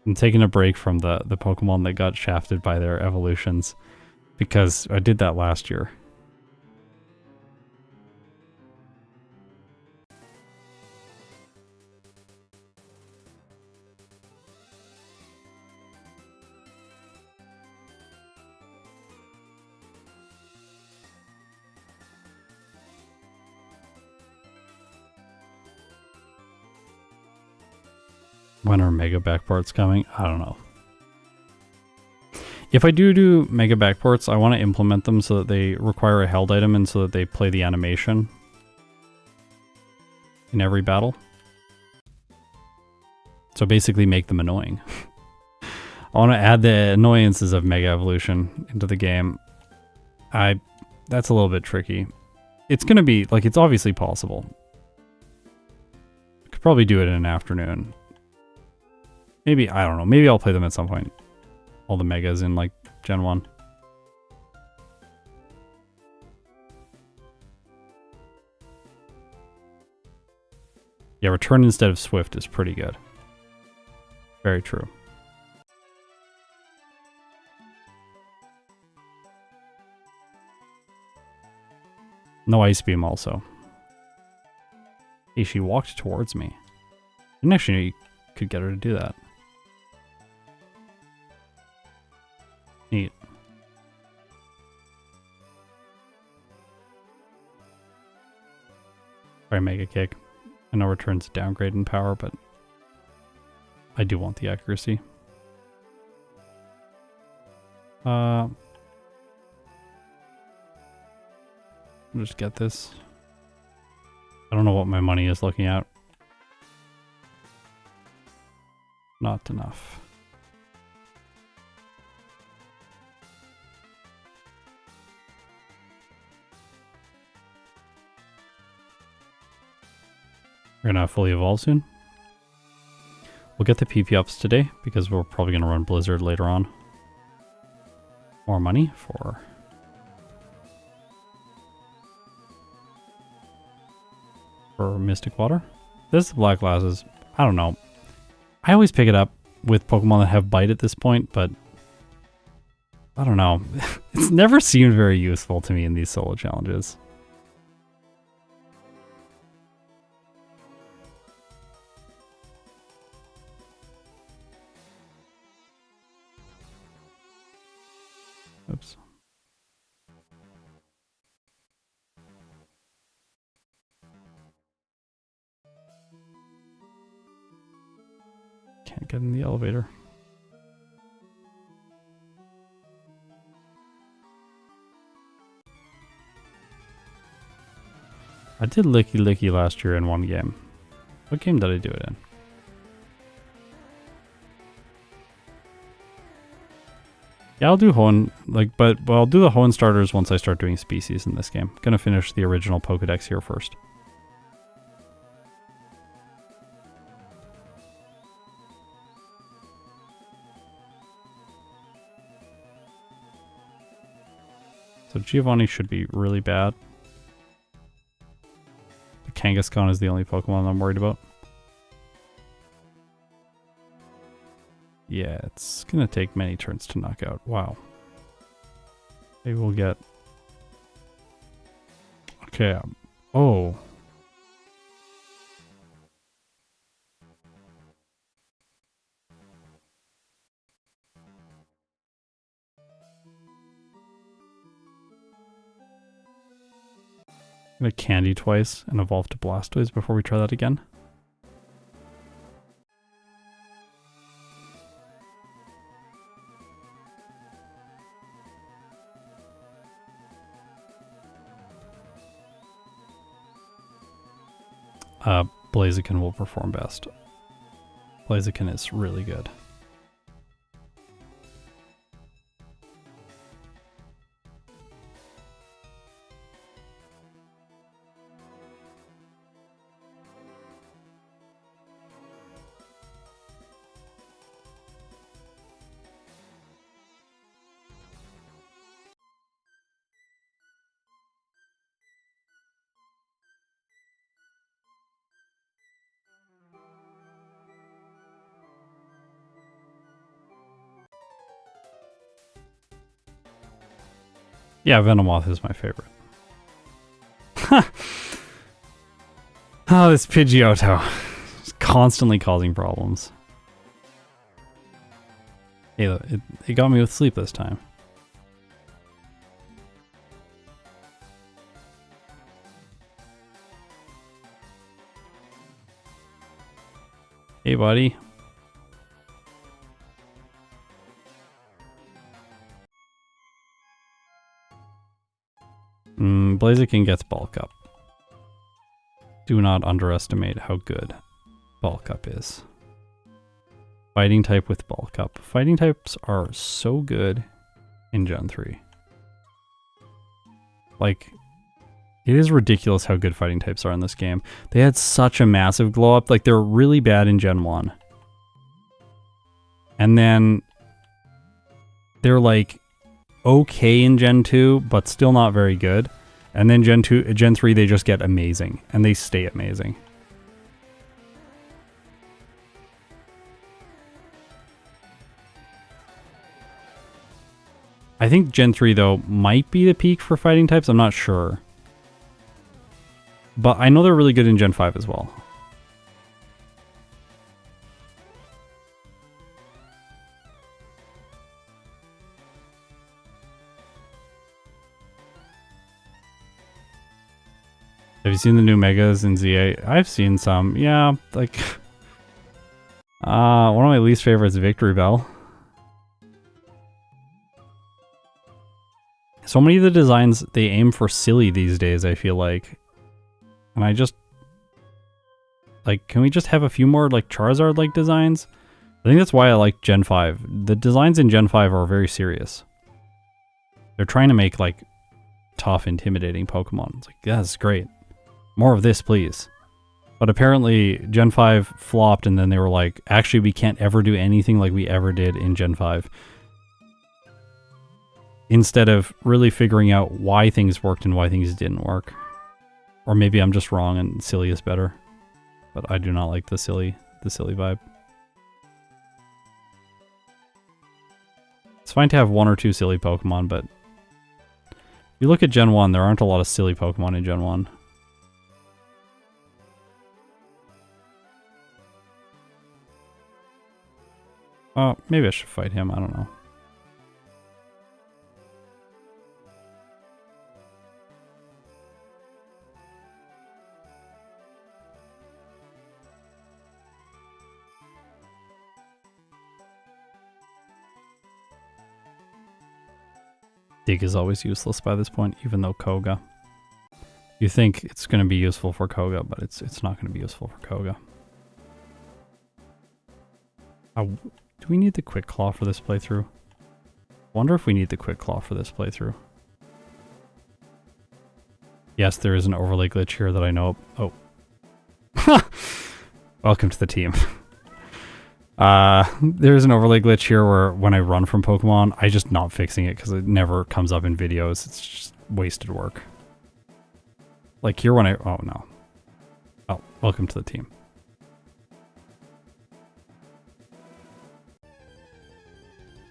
I'm taking a break from the Pokemon that got shafted by their evolutions, because I did that last year. When are Mega Backports coming? I don't know. If I do Mega Backports, I want to implement them so that they require a held item and so that they play the animation in every battle. So basically make them annoying. I want to add the annoyances of Mega Evolution into the game. That's a little bit tricky. It's going to be, like, it's obviously possible. I could probably do it in an afternoon. Maybe, I don't know, maybe I'll play them at some point. All the Megas in, like, Gen 1. Yeah, return instead of Swift is pretty good. Very true. No Ice Beam also. Hey, she walked towards me. I didn't actually know you could get her to do that. Neat. Try Mega Kick. I know return's a downgrade in power, but I do want the accuracy. I'll just get this. I don't know what my money is looking at. Not enough. We're gonna fully evolve soon. We'll get the PP ups today because we're probably gonna run Blizzard later on. More money for Mystic Water. This is Black Glasses. I don't know. I always pick it up with Pokemon that have Bite at this point, but I don't know. It's never seemed very useful to me in these solo challenges. Oops. Can't get in the elevator. I did Licky Licky last year in one game. What game did I do it in? Yeah, I'll do Hoenn, but I'll do the Hoenn starters once I start doing species in this game. Gonna finish the original Pokedex here first. So Giovanni should be really bad. The Kangaskhan is the only Pokemon I'm worried about. Yeah, it's gonna take many turns to knock out. Wow. Maybe we'll get... Okay, oh. I'm gonna Candy twice and evolve to Blastoise before we try that again. Blaziken will perform best. Blaziken is really good. Yeah, Venomoth is my favorite. Oh, this Pidgeotto. It's constantly causing problems. Hey, it got me with sleep this time. Hey, buddy. Blaziken gets bulk up. Do not underestimate how good bulk up is. Fighting type with bulk up. Fighting types are so good in Gen 3. Like, it is ridiculous how good fighting types are in this game. They had such a massive glow up. Like, they were really bad in Gen 1. And then they're like okay in Gen 2, but still not very good. And then Gen 3, they just get amazing. And they stay amazing. I think Gen 3, though, might be the peak for fighting types. I'm not sure. But I know they're really good in Gen 5 as well. Have you seen the new Megas in ZA? I've seen some. Yeah, like... one of my least favorites, Victory Bell. So many of the designs, they aim for silly these days, I feel like. And I just... Like, can we just have a few more, like, Charizard-like designs? I think that's why I like Gen 5. The designs in Gen 5 are very serious. They're trying to make, like, tough, intimidating Pokemon. It's like, yeah, that's great. More of this, please. But apparently, Gen 5 flopped, and then they were like, actually, we can't ever do anything like we ever did in Gen 5. Instead of really figuring out why things worked and why things didn't work. Or maybe I'm just wrong and silly is better. But I do not like the silly vibe. It's fine to have one or two silly Pokemon, but if you look at Gen 1, there aren't a lot of silly Pokemon in Gen 1. Oh, maybe I should fight him, I don't know. Dig is always useless by this point, even though Koga. You think it's going to be useful for Koga, but it's not going to be useful for Koga. Do we need the Quick Claw for this playthrough? Wonder if we need the Quick Claw for this playthrough. Yes, there is an overlay glitch here that I know of. Oh. Welcome to the team. There's an overlay glitch here where when I run from Pokemon, I just not fixing it because it never comes up in videos. It's just wasted work. Like here when oh no. Oh, welcome to the team.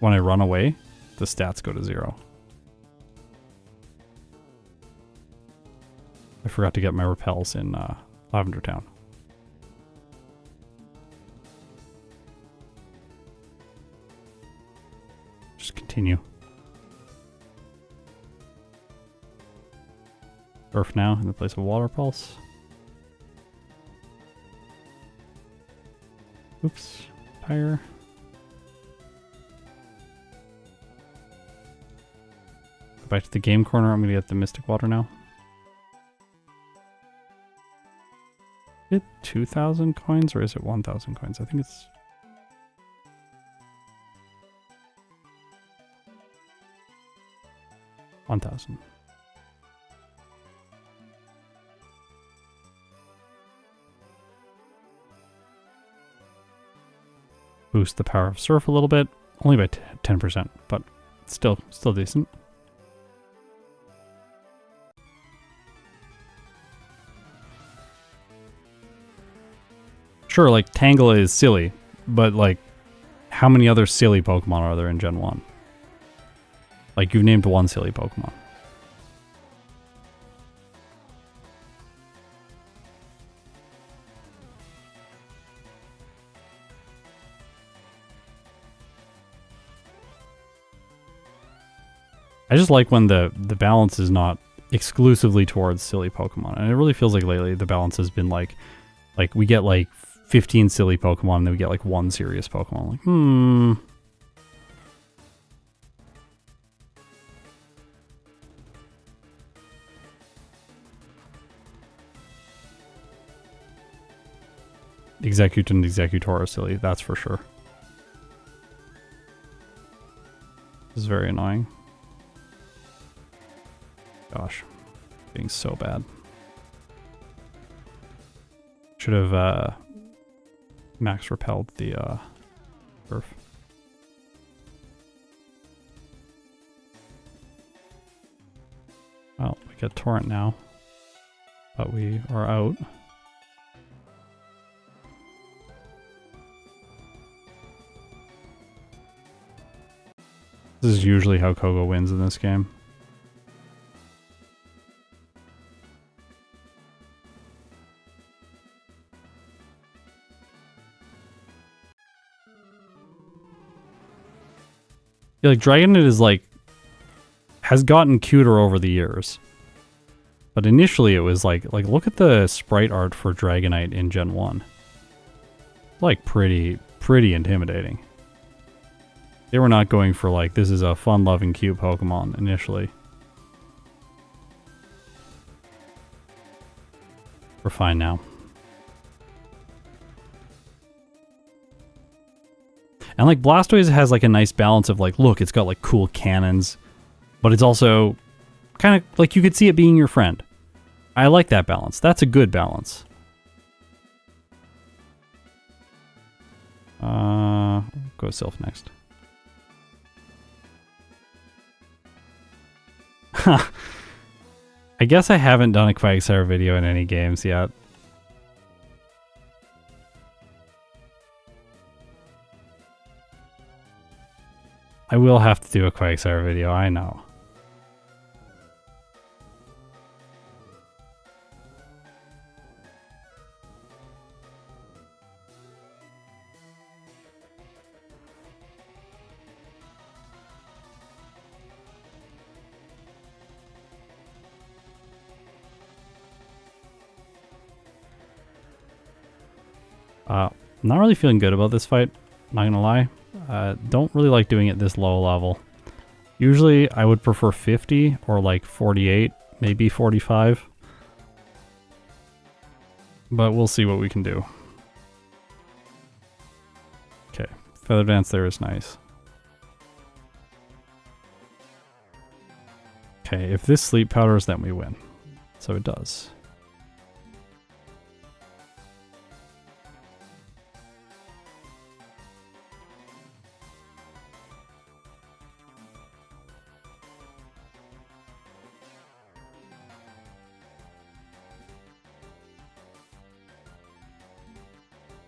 When I run away, the stats go to 0. I forgot to get my repels in Lavender Town. Just continue. Surf now in the place of Water Pulse. Oops. Pyre. Go back to the game corner. I'm going to get the Mystic Water now. it 2,000 coins or is it 1,000 coins? I think it's... $1,000. Boost the power of Surf a little bit, only by 10%, but still decent. Sure, like Tangela is silly, but like, how many other silly Pokemon are there in Gen 1? Like, you've named one silly Pokemon. I just like when the balance is not exclusively towards silly Pokemon. And it really feels like lately the balance has been like we get like 15 silly Pokemon and then we get like one serious Pokemon. Like, Execute and Executor are silly, that's for sure. This is very annoying. Gosh, being so bad. Should have max repelled the Surf. Well, we get Torrent now, but we are out. This is usually how Kogo wins in this game. Yeah, like Dragonite is like has gotten cuter over the years, but initially it was like look at the sprite art for Dragonite in Gen 1. Like pretty intimidating. They were not going for like this is a fun-loving, cute Pokemon initially. We're fine now. And like Blastoise has like a nice balance of like, look, it's got like cool cannons, but it's also kind of like you could see it being your friend. I like that balance. That's a good balance. Go Sylph next. I guess I haven't done a Quagsire video in any games yet. I will have to do a Quagsire video, I know. Not really feeling good about this fight, not gonna lie. Don't really like doing it this low level. Usually I would prefer 50 or like 48, maybe 45. But we'll see what we can do. Okay, Feather Dance there is nice. Okay, if this sleep powders, then we win. So it does.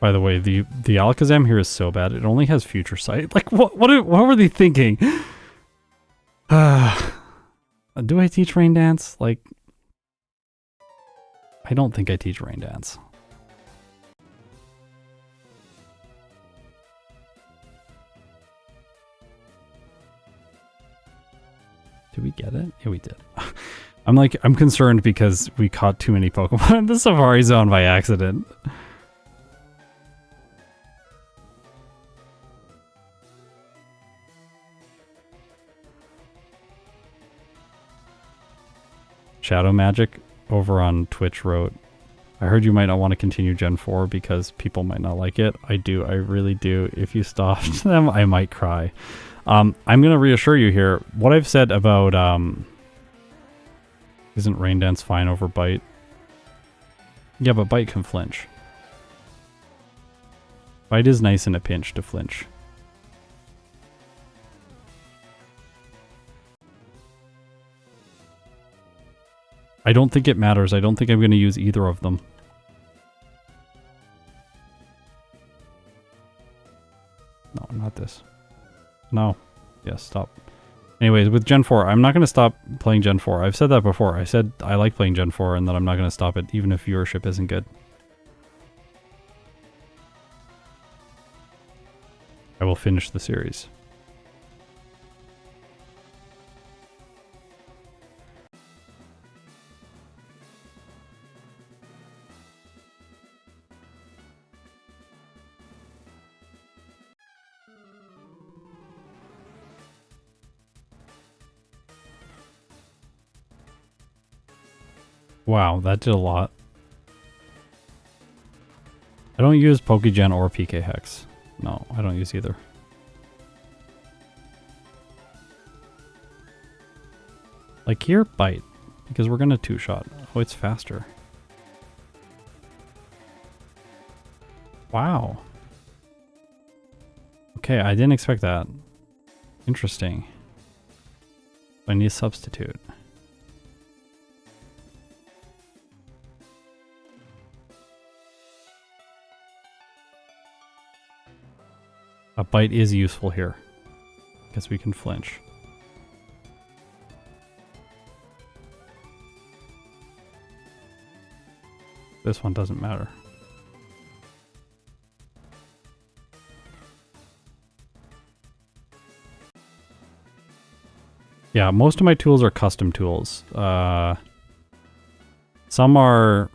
By the way, the Alakazam here is so bad. It only has Future Sight. Like, what were they thinking? Do I teach Rain Dance? Like, I don't think I teach Rain Dance. Did we get it? Yeah, we did. I'm concerned because we caught too many Pokemon in the Safari Zone by accident. Shadow Magic over on Twitch wrote, I heard you might not want to continue Gen 4 because people might not like it. I do. I really do. If you stopped them, I might cry. I'm going to reassure you here. What I've said about... isn't Rain Dance fine over Bite? Yeah, but Bite can flinch. Bite is nice in a pinch to flinch. I don't think it matters. I don't think I'm going to use either of them. No, not this. No. Yes, stop. Anyways, with Gen 4, I'm not going to stop playing Gen 4. I've said that before. I said I like playing Gen 4 and that I'm not going to stop it even if viewership isn't good. I will finish the series. Wow, that did a lot. I don't use Pokegen or PK Hex. No, I don't use either. Like here, Bite. Because we're gonna two-shot. Oh, it's faster. Wow. Okay, I didn't expect that. Interesting. I need a substitute. A Bite is useful here, because we can flinch. This one doesn't matter. Yeah, most of my tools are custom tools. Some are...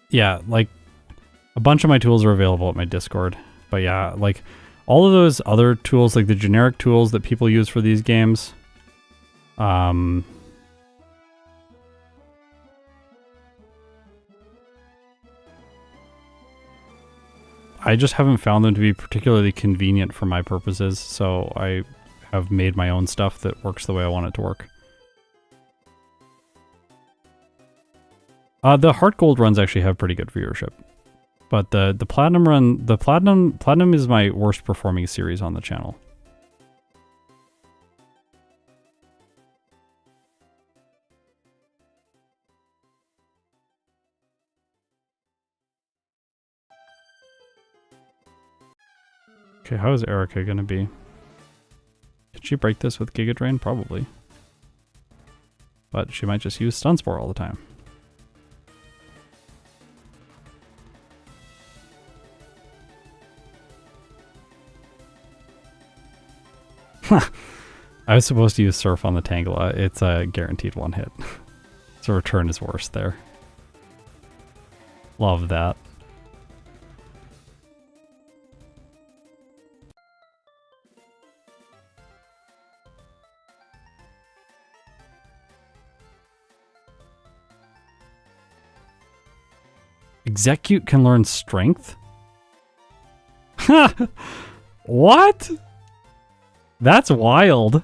Yeah, like, a bunch of my tools are available at my Discord. But yeah, like all of those other tools, like the generic tools that people use for these games, I just haven't found them to be particularly convenient for my purposes, so I have made my own stuff that works the way I want it to work. The Heart Gold runs actually have pretty good viewership. But the Platinum run, the Platinum is my worst performing series on the channel. Okay, how is Erica gonna be? Can she break this with Giga Drain? Probably. But she might just use Stun Spore all the time. I was supposed to use Surf on the Tangela. It's a guaranteed one hit. So return is worse there. Love that. Execute can learn Strength? What? That's wild.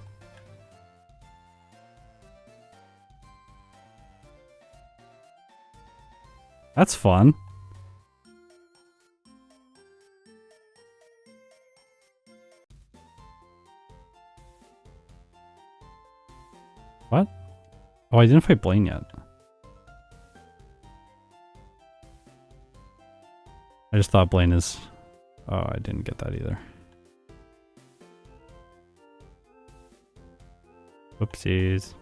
That's fun. What? Oh, I didn't fight Blaine yet. I just thought Blaine is... Oh, I didn't get that either. Whoopsies.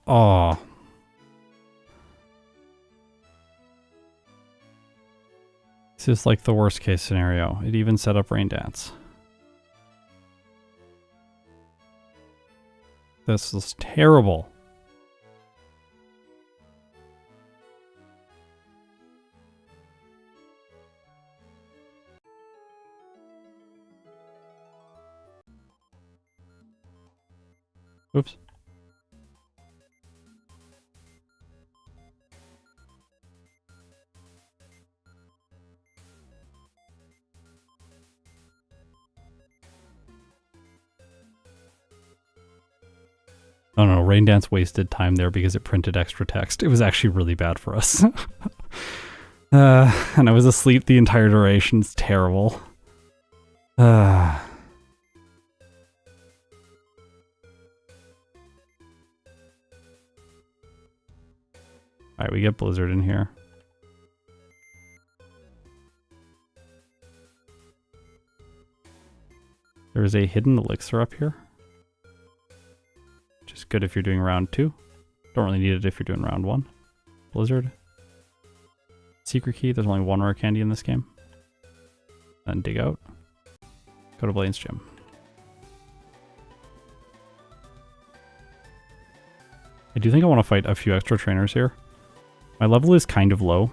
Oh. This is like the worst case scenario. It even set up Rain Dance. This is terrible. Oops. Oh no, Rain Dance wasted time there because it printed extra text. It was actually really bad for us. And I was asleep the entire duration. It's terrible. Alright, we get Blizzard in here. There's a hidden elixir up here. Which is good if you're doing round 2. Don't really need it if you're doing round 1. Blizzard. Secret key, there's only one rare candy in this game. Then dig out. Go to Blaine's gym. I do think I want to fight a few extra trainers here. My level is kind of low.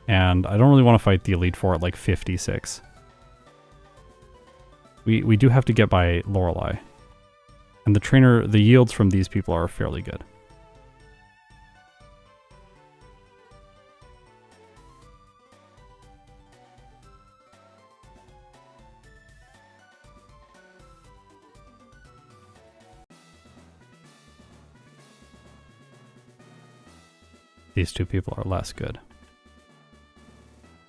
And I don't really want to fight the Elite Four at like 56. We do have to get by Lorelei. And the yields from these people are fairly good. These two people are less good.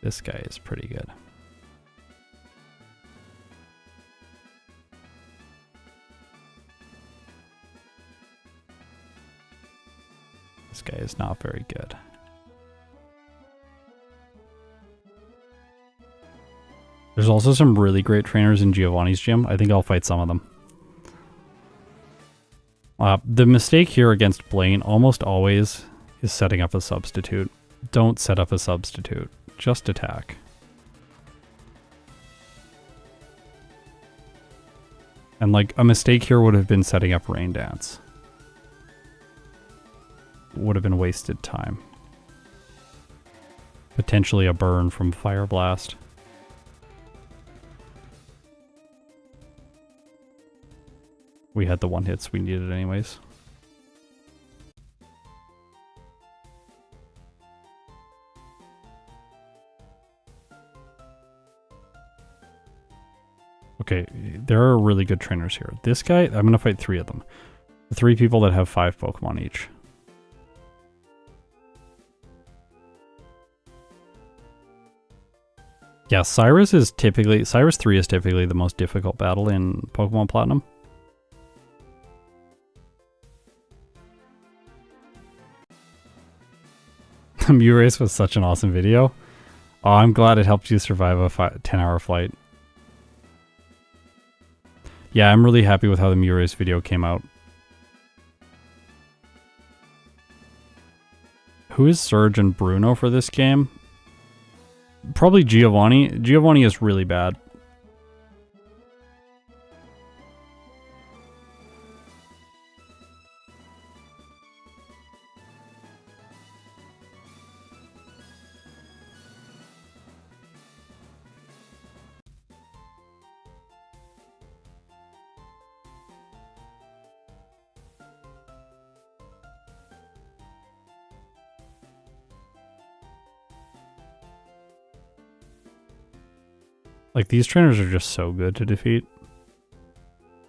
This guy is pretty good. This guy is not very good. There's also some really great trainers in Giovanni's gym. I think I'll fight some of them. The mistake here against Blaine almost always is setting up a substitute. Don't set up a substitute. Just attack. And like a mistake here would have been setting up Rain Dance. Would have been wasted time. Potentially a burn from Fire Blast. We had the one hits we needed anyways. Okay, there are really good trainers here. This guy, I'm going to fight 3 of them. The 3 people that have 5 Pokemon each. Yeah, Cyrus 3 is typically the most difficult battle in Pokemon Platinum. Mew Race was such an awesome video. Oh, I'm glad it helped you survive a 10-hour flight. Yeah, I'm really happy with how the Mew Race video came out. Who is Surge and Bruno for this game? Probably Giovanni. Giovanni is really bad. Like, these trainers are just so good to defeat.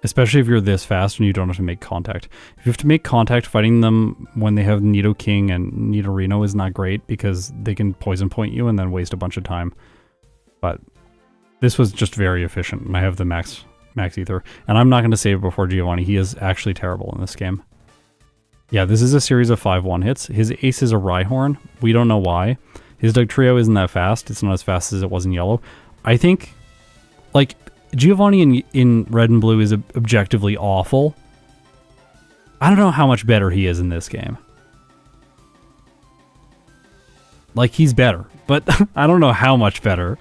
Especially if you're this fast and you don't have to make contact. If you have to make contact, fighting them when they have Nidoking and Nidorino is not great because they can poison point you and then waste a bunch of time. But this was just very efficient, and I have the max ether. And I'm not going to save before Giovanni. He is actually terrible in this game. Yeah, this is a series of 5 one-hits. His ace is a Rhyhorn. We don't know why. His Dugtrio isn't that fast. It's not as fast as it was in yellow. I think, like, Giovanni in red and blue is objectively awful. I don't know how much better he is in this game. Like, he's better, but I don't know how much better.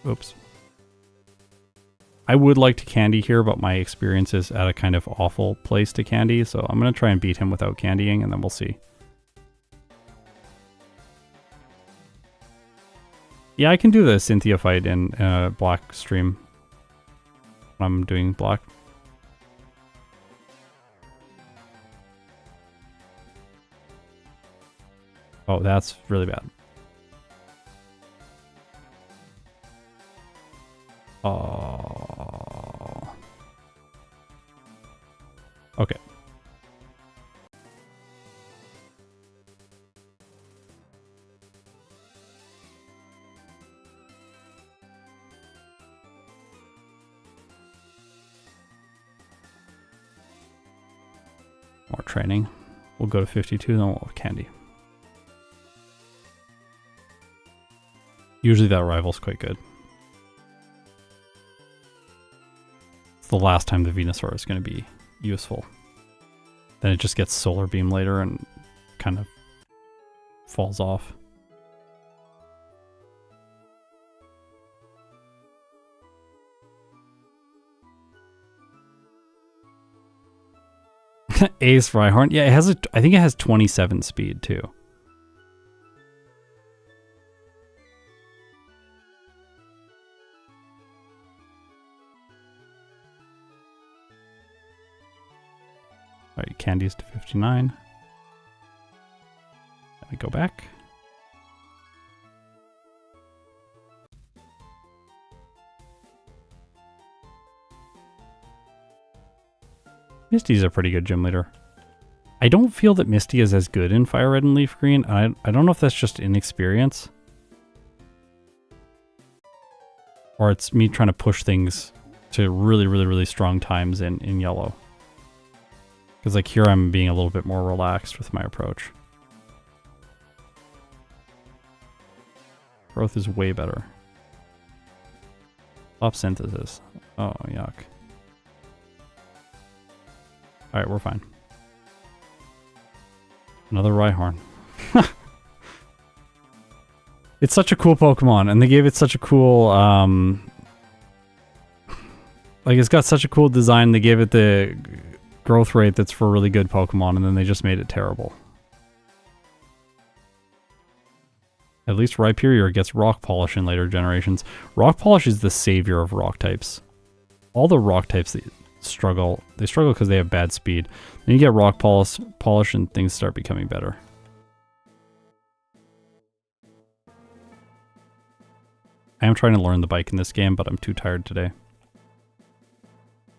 Oops. I would like to candy here, but my experience is at a kind of awful place to candy, so I'm going to try and beat him without candying, and then we'll see. Yeah, I can do the Cynthia fight in black stream when I'm doing black. Oh, that's really bad. Oh. Okay. More training. We'll go to 52, then we'll have candy. Usually that rival's quite good. It's the last time the Venusaur is going to be useful. Then it just gets Solar Beam later and kind of falls off. Ace Rhyhorn. Yeah, it has I think it has 27 speed too. Alright, candies to 59. Let me go back. Misty's a pretty good gym leader. I don't feel that Misty is as good in Fire Red and Leaf Green. I don't know if that's just inexperience. Or it's me trying to push things to really strong times in yellow. Because like here I'm being a little bit more relaxed with my approach. Growth is way better. Stop synthesis. Oh, yuck. Alright, we're fine. Another Rhyhorn. It's such a cool Pokemon, and they gave it such a cool, like, it's got such a cool design, they gave it the growth rate that's for really good Pokemon, and then they just made it terrible. At least Rhyperior gets Rock Polish in later generations. Rock Polish is the savior of Rock types. All the Rock types that struggle, they struggle because they have bad speed. Then you get Rock Polish and things start becoming better. I am trying to learn the bike in this game, but I'm too tired today.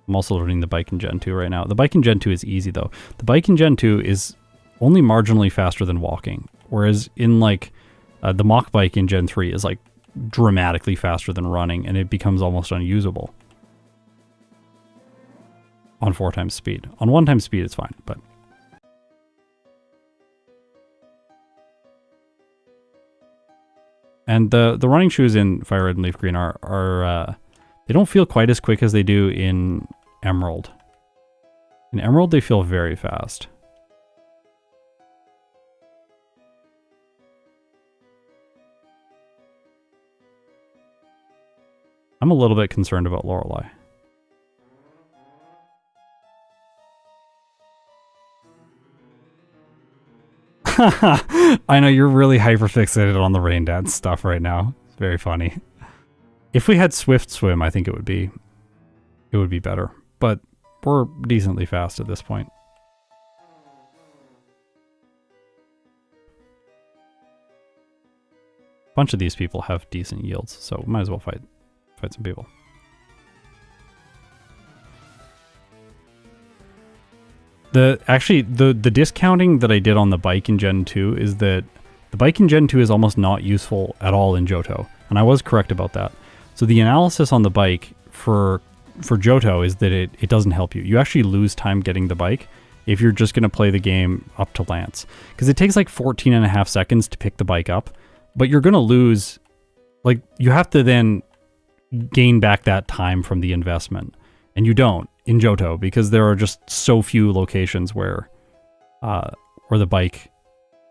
I'm also learning the bike in Gen 2 right now. The bike in Gen 2 is easy though. The bike in Gen 2 is only marginally faster than walking, whereas in like the Mach bike in Gen 3 is like dramatically faster than running, and it becomes almost unusable. On 4 times speed. On 1 time speed it's fine, but... And the running shoes in Fire Red and Leaf Green are they don't feel quite as quick as they do in Emerald. In Emerald they feel very fast. I'm a little bit concerned about Lorelei. I know you're really hyper-fixated on the Rain Dance stuff right now. It's very funny. If we had Swift Swim, I think it would be better. But we're decently fast at this point. A bunch of these people have decent yields, so we might as well fight some people. Actually, the discounting that I did on the bike in Gen 2 is that the bike in Gen 2 is almost not useful at all in Johto, and I was correct about that. So the analysis on the bike for Johto is that it doesn't help you. You actually lose time getting the bike if you're just going to play the game up to Lance. Because it takes like 14.5 seconds to pick the bike up, but you're going to lose, like, you have to then gain back that time from the investment, and you don't. in Johto, because there are just so few locations where the bike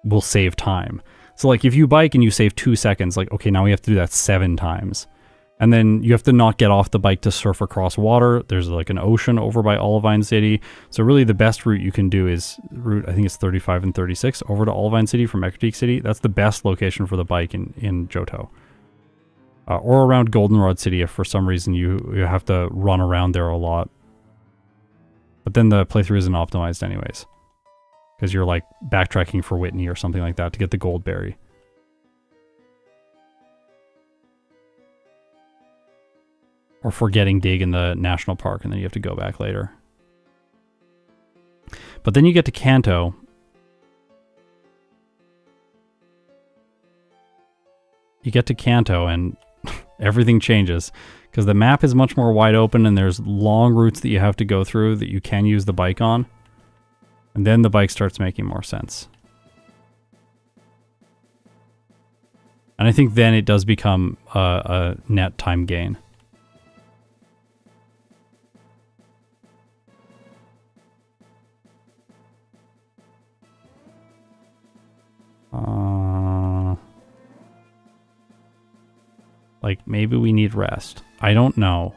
will save time. So like if you bike and you save 2 seconds, like, okay, now we have to do that 7 times. And then you have to not get off the bike to surf across water. There's like an ocean over by Olivine City. So really the best route you can do is route, I think it's 35 and 36 over to Olivine City from Ecruteak City. That's the best location for the bike in Johto. Or around Goldenrod City if for some reason you have to run around there a lot. But then the playthrough isn't optimized anyways. Because you're like backtracking for Whitney or something like that to get the gold berry. Or forgetting dig in the national park and then you have to go back later. But then you get to Kanto. You get to Kanto and everything changes. Because the map is much more wide open and there's long routes that you have to go through that you can use the bike on. And then the bike starts making more sense. And I think then it does become a net time gain. Like, maybe we need rest. I don't know.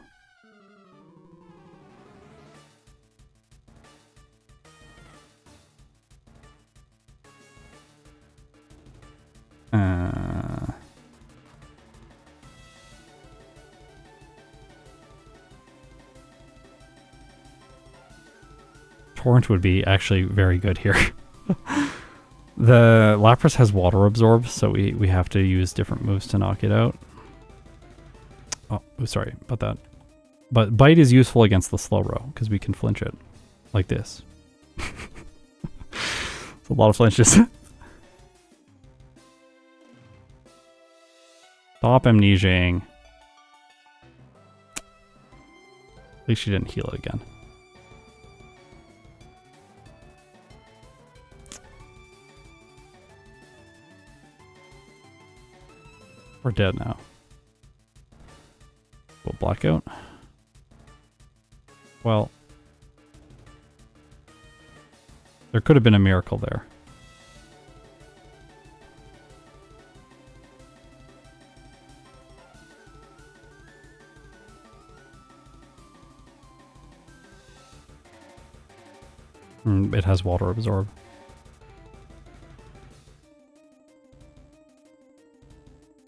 Torrent would be actually very good here. The Lapras has water absorb, so we have to use different moves to knock it out. Oh, sorry about that. But Bite is useful against the Slowbro, because we can flinch it. Like this. It's a lot of flinches. Stop amnesiaing. At least she didn't heal it again. We're dead now. We'll blackout. Well, there could have been a miracle there. It has water absorb.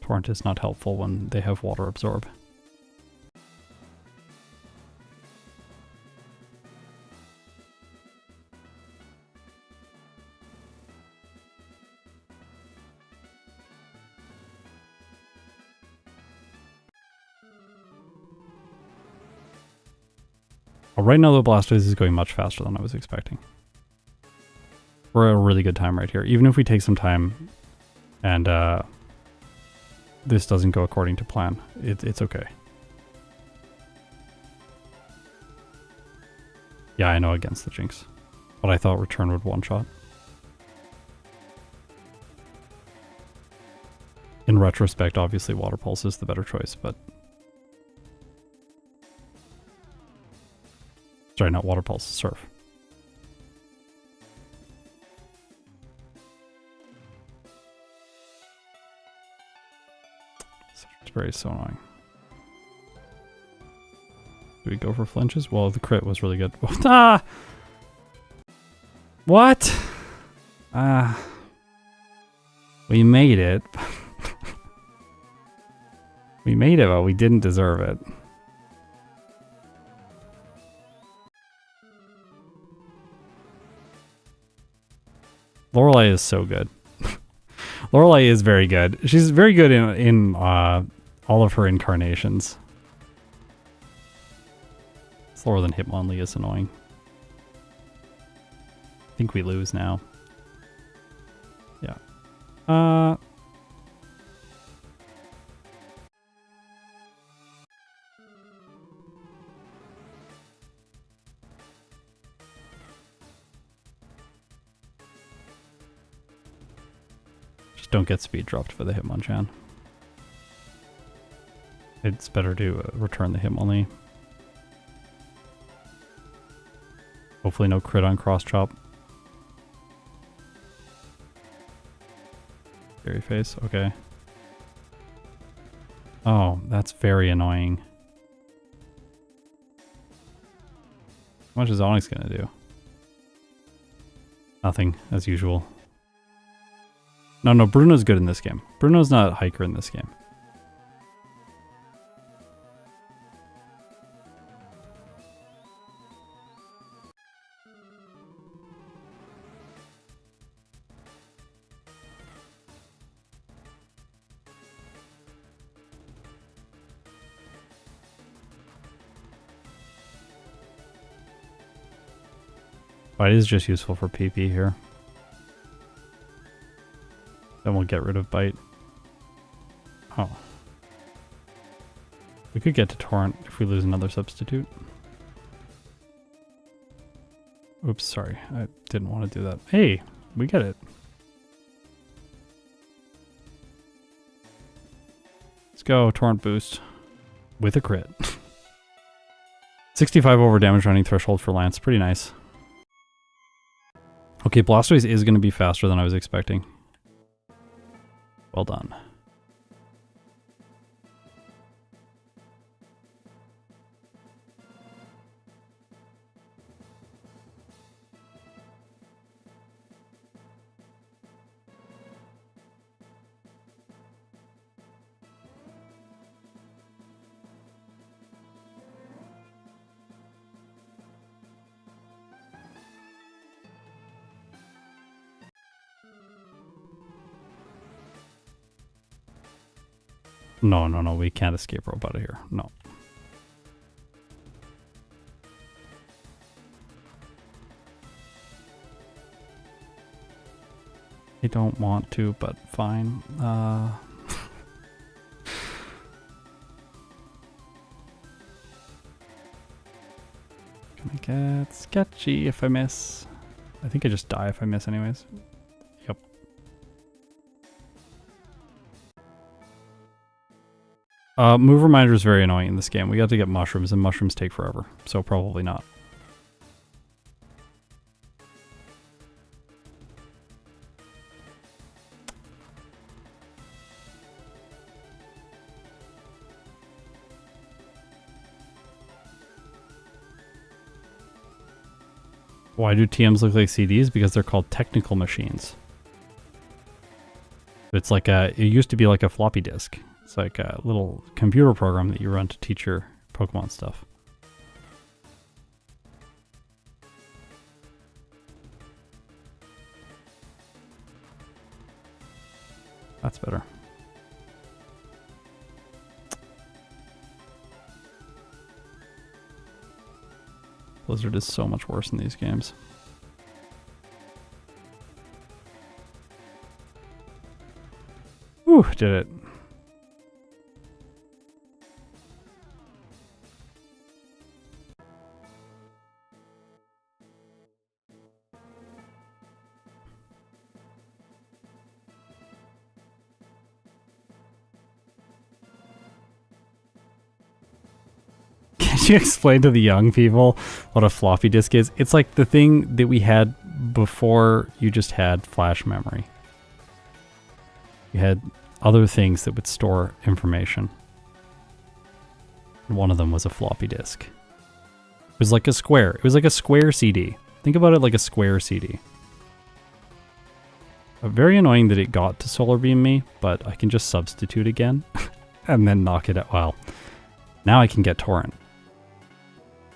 Torrent is not helpful when they have water absorb. Right now the Blastoise is going much faster than I was expecting. We're at a really good time right here. Even if we take some time and this doesn't go according to plan, it's okay. Yeah, I know against the Jinx. But I thought return would one-shot. In retrospect, obviously Water Pulse is the better choice, but... Sorry, not Water Pulse, Surf. It's very so annoying. Do we go for flinches? Well, the crit was really good. Ah! What? We made it. We made it, but we didn't deserve it. Lorelei is so good. Lorelei is very good. She's very good in all of her incarnations. Slower than Hitmonlee is annoying. I think we lose now. Yeah. Don't get speed dropped for the Hitmonchan. It's better to return the Hitmonlee. Hopefully no crit on cross chop. Fairy face, okay. Oh, that's very annoying. How much is Onyx gonna do? Nothing, as usual. No, Bruno's good in this game. Bruno's not hiker in this game. Bite is just useful for PP here. Then we'll get rid of Bite. Oh. We could get to Torrent if we lose another substitute. Oops, sorry. I didn't want to do that. Hey, we get it. Let's go, Torrent boost. With a crit. 65 over damage running threshold for Lance. Pretty nice. Okay, Blastoise is going to be faster than I was expecting. Well done. No, we can't escape rope out of here. No. I don't want to, but fine. Gonna get sketchy if I miss. I think I just die if I miss anyways. Yep. Move reminder is very annoying in this game. We got to get mushrooms, and mushrooms take forever, so probably not. Why do TMs look like CDs? Because they're called technical machines. It's like it used to be like a floppy disk. It's like a little computer program that you run to teach your Pokemon stuff. That's better. Blizzard is so much worse in these games. Whew, did it. Can you explain to the young people what a floppy disk is? It's like the thing that we had before you just had flash memory. You had other things that would store information. One of them was a floppy disk. It was like a square. It was like a square CD. Think about it like a square CD. Very annoying that it got to Solar Beam me, but I can just substitute again and then knock it out. Well, now I can get Torrent.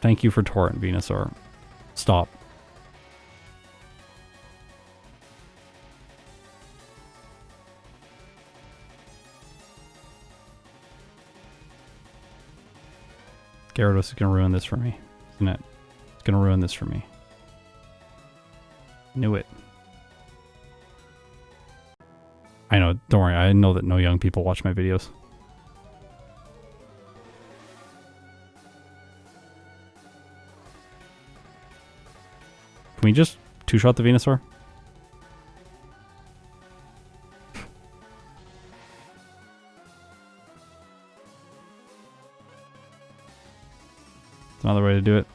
Thank you for Torrent, Venusaur. Stop. Gyarados is going to ruin this for me, isn't it? It's going to ruin this for me. Knew it. I know, don't worry, I know that no young people watch my videos. Can we just two-shot the Venusaur? Another way to do it.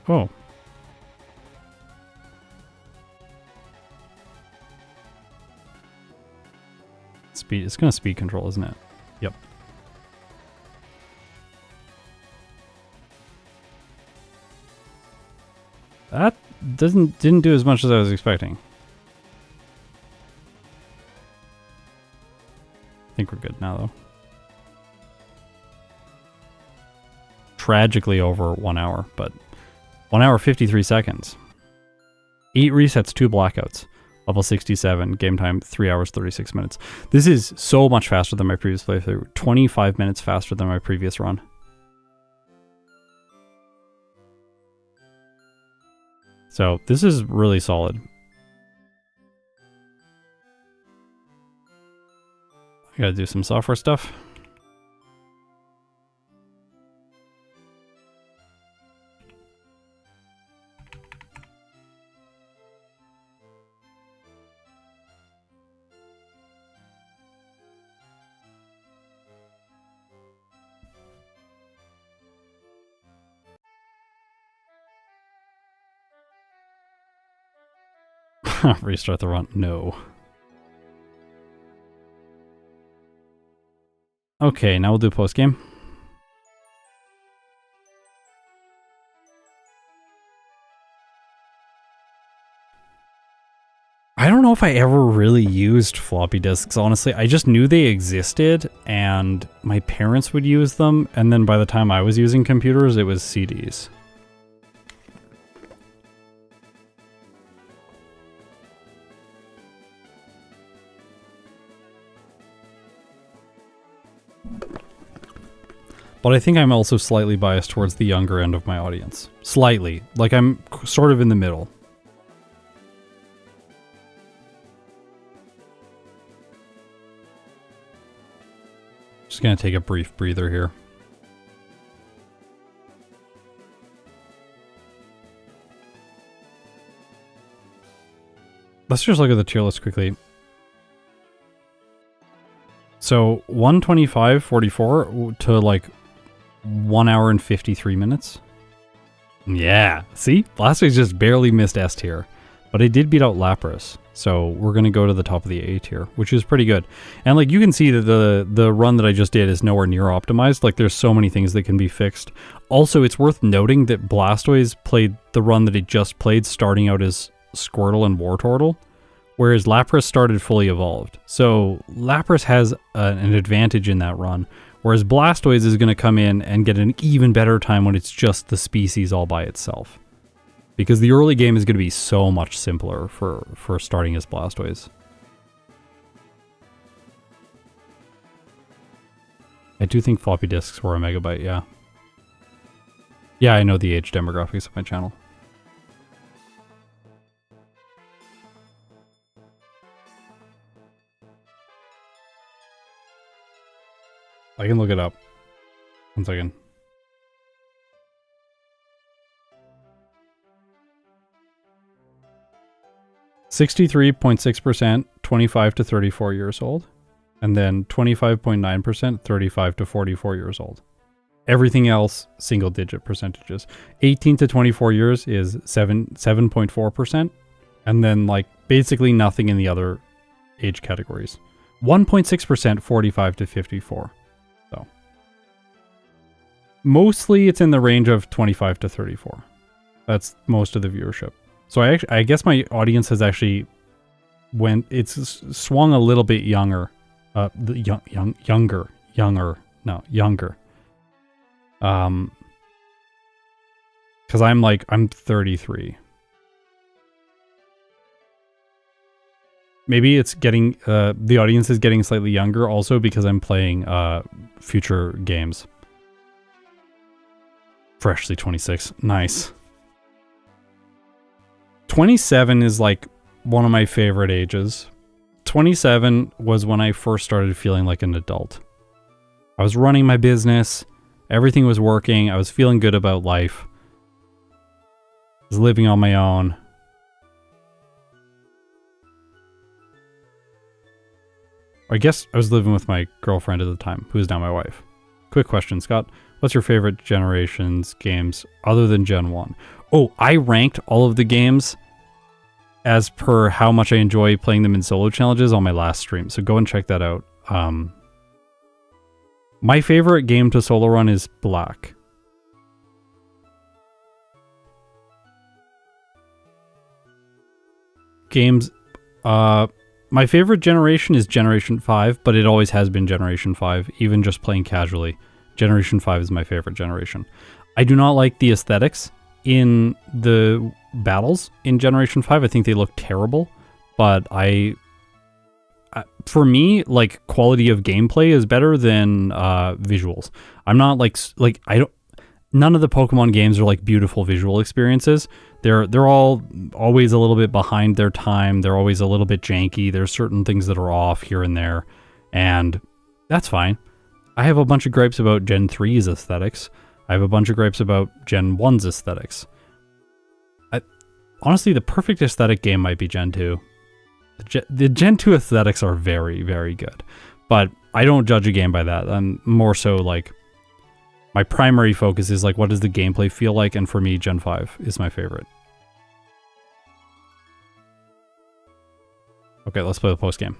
Oh. Speed. It's going to speed control, isn't it? Yep. That didn't do as much as I was expecting. I think we're good now, though. Tragically over 1 hour, but 1 hour 53 seconds. 8 resets, 2 blackouts. Level 67, game time 3 hours 36 minutes. This is so much faster than my previous playthrough. 25 minutes faster than my previous run. So this is really solid. I gotta do some software stuff. Restart the run. No. Okay, now we'll do post game. I don't know if I ever really used floppy disks, honestly. I just knew they existed and my parents would use them, and then by the time I was using computers, it was CDs. But I think I'm also slightly biased towards the younger end of my audience. Slightly. Like, I'm sort of in the middle. Just gonna take a brief breather here. Let's just look at the tier list quickly. So 125.44 to like 1 hour and 53 minutes. Yeah, see? Blastoise just barely missed S tier, but it did beat out Lapras. So we're going to go to the top of the A tier, which is pretty good. And like you can see that the run that I just did is nowhere near optimized. Like there's so many things that can be fixed. Also, it's worth noting that Blastoise played the run that it just played starting out as Squirtle and Wartortle, whereas Lapras started fully evolved. So Lapras has an advantage in that run, whereas Blastoise is going to come in and get an even better time when it's just the species all by itself. Because the early game is going to be so much simpler for starting as Blastoise. I do think floppy disks were a megabyte, yeah. Yeah, I know the age demographics of my channel. I can look it up. 1 second. (63.6%) 25 to 34 years old, and then 25.9% 35 to 44 years old. Everything else single digit percentages. 18 to 24 years is 7.4%, and then like basically nothing in the other age categories. 1.6% 45 to 54. So mostly it's in the range of 25 to 34. That's most of the viewership. So I guess my audience has actually swung a little bit younger. Younger. Because I'm 33. Maybe it's getting, the audience is getting slightly younger also because I'm playing future games. Freshly 26. Nice. 27 is like one of my favorite ages. 27 was when I first started feeling like an adult. I was running my business. Everything was working. I was feeling good about life. I was living on my own. I guess I was living with my girlfriend at the time, who is now my wife. Quick question, Scott. What's your favorite Generations games other than Gen 1? Oh, I ranked all of the games as per how much I enjoy playing them in solo challenges on my last stream. So go and check that out. My favorite game to solo run is Black. Games, my favorite generation is Generation 5, but it always has been Generation 5, even just playing casually. Generation 5 is my favorite generation. I do not like the aesthetics in the battles in Generation 5. I think they look terrible, but for me, like, quality of gameplay is better than visuals. I'm not none of the Pokemon games are like beautiful visual experiences. They're all always a little bit behind their time. They're always a little bit janky. There's certain things that are off here and there, and that's fine. I have a bunch of gripes about Gen 3's aesthetics. I have a bunch of gripes about Gen 1's aesthetics. Honestly, the perfect aesthetic game might be Gen 2. The Gen 2 aesthetics are very, very good, but I don't judge a game by that. I'm more so like, my primary focus is like, what does the gameplay feel like? And for me, Gen 5 is my favorite. Okay, let's play the post game.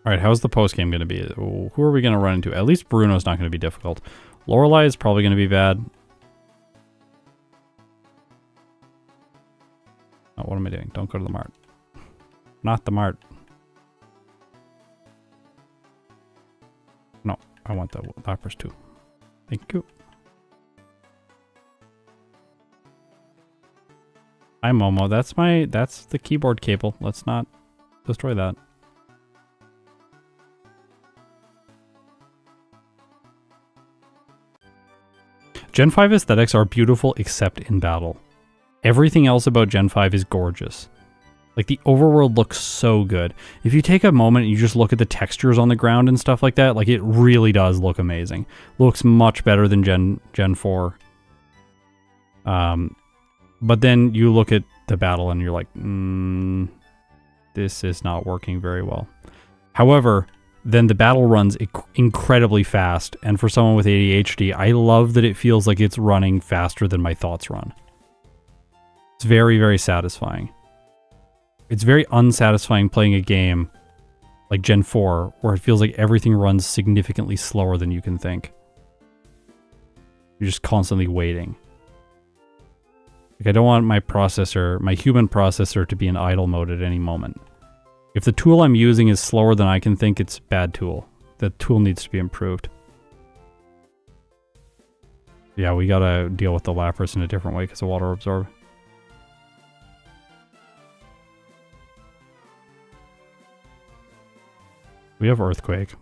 All right, how's the post game going to be? Who are we going to run into? At least Bruno's not going to be difficult. Lorelei is probably going to be bad. Oh, what am I doing? Don't go to the mart. Not the mart. No, I want the Lapras too. Thank you. Hi, Momo. That's the keyboard cable. Let's not destroy that. Gen 5 aesthetics are beautiful except in battle. Everything else about Gen 5 is gorgeous. Like, the overworld looks so good. If you take a moment and you just look at the textures on the ground and stuff like that, like, it really does look amazing. Looks much better than Gen 4. But then you look at the battle and you're like, this is not working very well. However, then the battle runs incredibly fast, and for someone with ADHD, I love that it feels like it's running faster than my thoughts run. It's very, very satisfying. It's very unsatisfying playing a game like Gen 4, where it feels like everything runs significantly slower than you can think. You're just constantly waiting. Like, I don't want my processor, my human processor, to be in idle mode at any moment. If the tool I'm using is slower than I can think, it's a bad tool. The tool needs to be improved. Yeah, we gotta deal with the Lapras in a different way because of water absorb. We have Earthquake.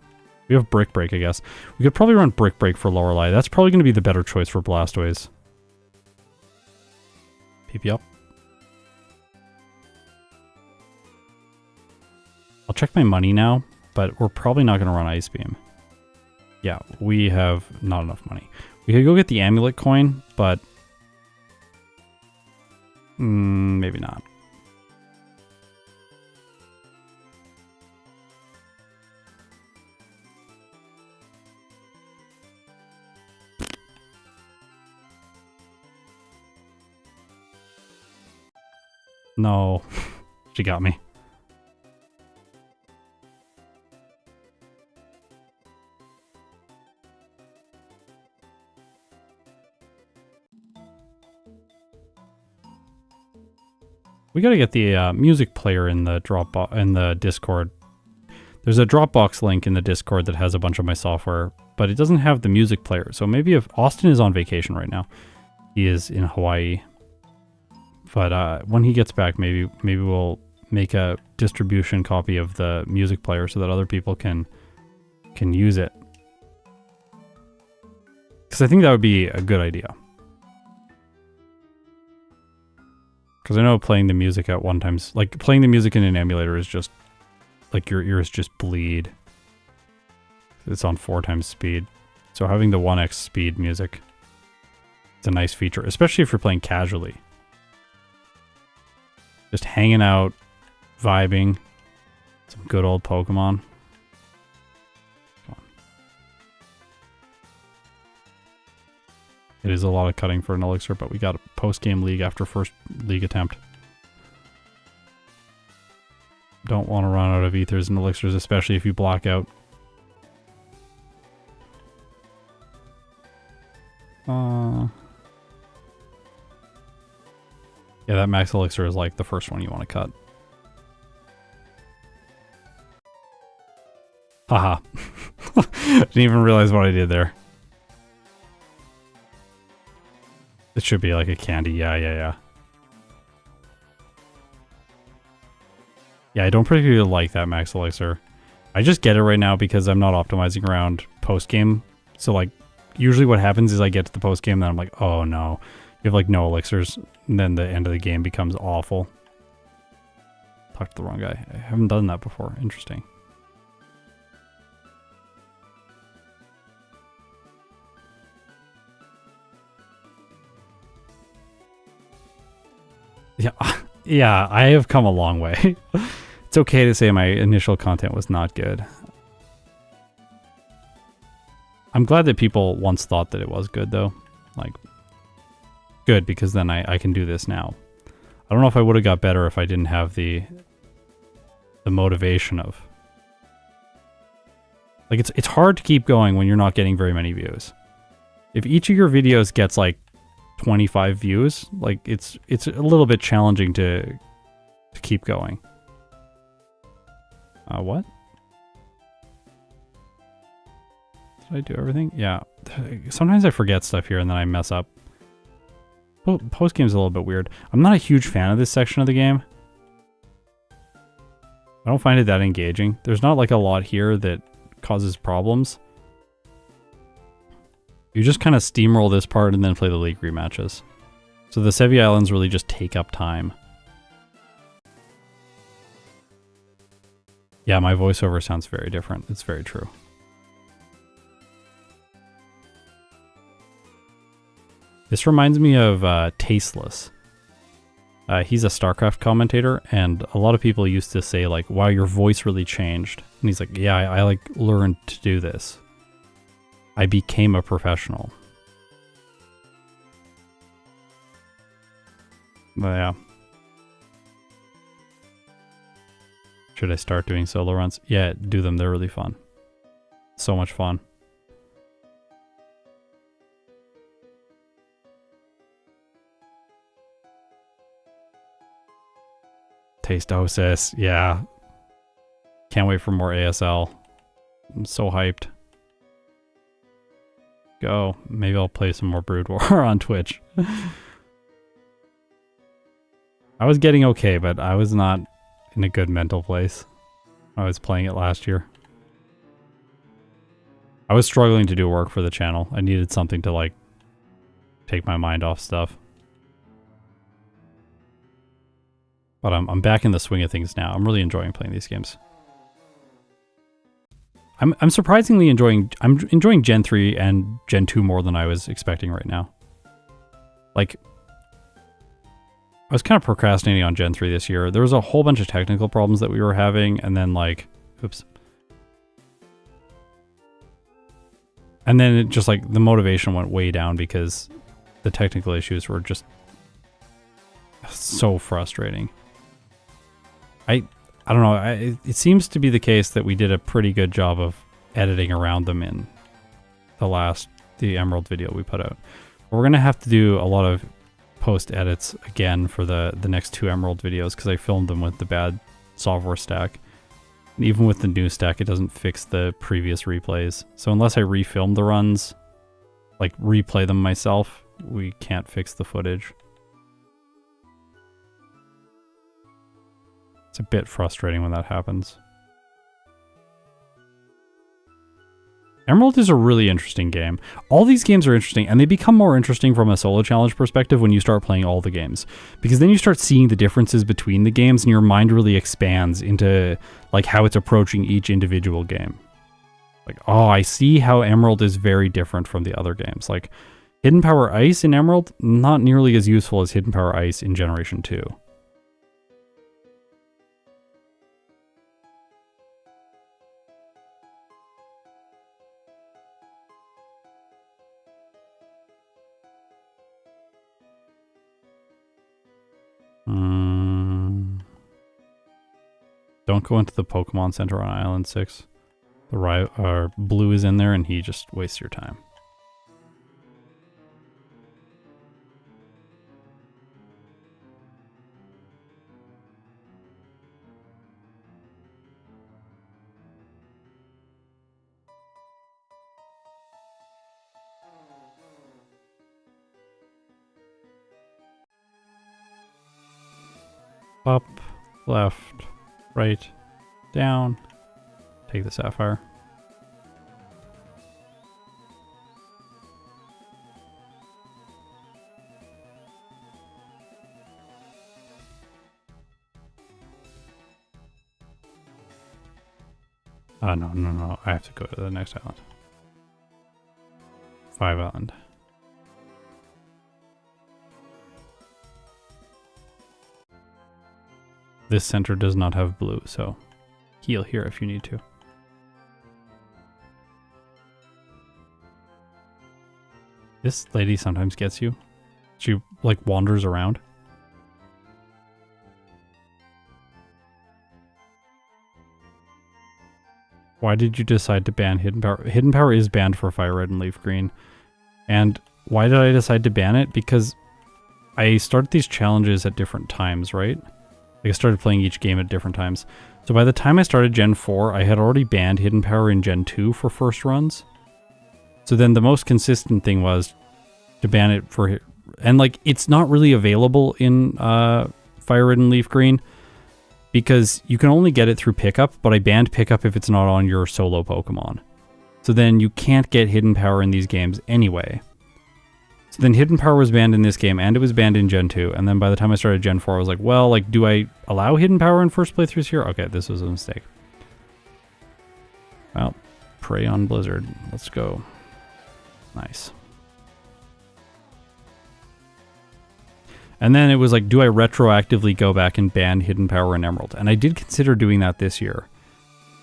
We have Brick Break, I guess. We could probably run Brick Break for Lorelei. That's probably going to be the better choice for Blastoise. PP up. I'll check my money now, but we're probably not going to run Ice Beam. Yeah, we have not enough money. We could go get the Amulet coin, but maybe not. No, she got me. We gotta get the music player in the Discord. There's a Dropbox link in the Discord that has a bunch of my software, but it doesn't have the music player. So maybe if Austin is on vacation right now, he is in Hawaii. But when he gets back, maybe we'll make a distribution copy of the music player so that other people can use it. Because I think that would be a good idea. Because I know playing the music at one times, like playing the music in an emulator is just, like your ears just bleed. It's on 4 times speed. So having the 1x speed music, it's a nice feature, especially if you're playing casually. Just hanging out, vibing. Some good old Pokemon. It is a lot of cutting for an elixir, but we got a post-game league after first league attempt. Don't want to run out of ethers and elixirs, especially if you block out. Yeah, that max elixir is like the first one you want to cut. Haha. Didn't even realize what I did there. It should be like a candy. Yeah. Yeah, I don't particularly like that max elixir. I just get it right now because I'm not optimizing around post-game. So like, usually what happens is I get to the post-game and then I'm like, oh no. You have like no elixirs, and then the end of the game becomes awful. Talked to the wrong guy. I haven't done that before. Interesting. Yeah, I have come a long way. It's okay to say my initial content was not good. I'm glad that people once thought that it was good, though. Like, good, because then I can do this now. I don't know if I would have got better if I didn't have the motivation of... Like, it's hard to keep going when you're not getting very many views. If each of your videos gets, like, 25 views, like, it's a little bit challenging to keep going. What? Did I do everything? Yeah. Sometimes I forget stuff here and then I mess up. Post-game's a little bit weird. I'm not a huge fan of this section of the game. I don't find it that engaging. There's not like a lot here that causes problems. You just kind of steamroll this part and then play the league rematches. So the Sevi Islands really just take up time. Yeah, my voiceover sounds very different. It's very true. This reminds me of Tasteless. He's a StarCraft commentator, and a lot of people used to say, like, wow, your voice really changed. And he's like, yeah, I like learned to do this. I became a professional. But yeah. Should I start doing solo runs? Yeah, do them. They're really fun. So much fun. Tasteosis, yeah. Can't wait for more ASL. I'm so hyped. Go. Maybe I'll play some more Brood War on Twitch. I was getting okay, but I was not in a good mental place. I was playing it last year. I was struggling to do work for the channel. I needed something to, like, take my mind off stuff. But I'm back in the swing of things now. I'm really enjoying playing these games. I'm surprisingly enjoying Gen 3 and Gen 2 more than I was expecting right now. Like, I was kind of procrastinating on Gen 3 this year. There was a whole bunch of technical problems that we were having, and then like, oops. And then it just like, the motivation went way down because the technical issues were just so frustrating. I don't know, it seems to be the case that we did a pretty good job of editing around them in the Emerald video we put out. We're going to have to do a lot of post edits again for the next 2 Emerald videos because I filmed them with the bad software stack. And even with the new stack, it doesn't fix the previous replays. So unless I refilm the runs, like replay them myself, we can't fix the footage. It's a bit frustrating when that happens. Emerald is a really interesting game. All these games are interesting, and they become more interesting from a solo challenge perspective when you start playing all the games. Because then you start seeing the differences between the games, and your mind really expands into like how it's approaching each individual game. Like, oh, I see how Emerald is very different from the other games. Like, Hidden Power Ice in Emerald, not nearly as useful as Hidden Power Ice in Generation 2. Don't go into the Pokemon Center on Island 6. The Blue is in there and he just wastes your time. Up, left, right, down. Take the Sapphire. No. I have to go to the next island. 5 island. This center does not have blue, so heal here if you need to. This lady sometimes gets you. She like wanders around. Why did you decide to ban Hidden Power? Hidden Power is banned for FireRed and Leaf Green. And why did I decide to ban it? Because I started these challenges at different times, right? Like I started playing each game at different times. So by the time I started Gen 4, I had already banned Hidden Power in Gen 2 for first runs. So then the most consistent thing was to ban it for... And like, it's not really available in FireRed and Leaf Green because you can only get it through pickup, but I banned pickup if it's not on your solo Pokemon. So then you can't get Hidden Power in these games anyway. So then Hidden Power was banned in this game, and it was banned in Gen 2. And then by the time I started Gen 4, I was like, well, like, do I allow Hidden Power in first playthroughs here? Okay, this was a mistake. Well, prey on Blizzard. Let's go. Nice. And then it was like, do I retroactively go back and ban Hidden Power and Emerald? And I did consider doing that this year.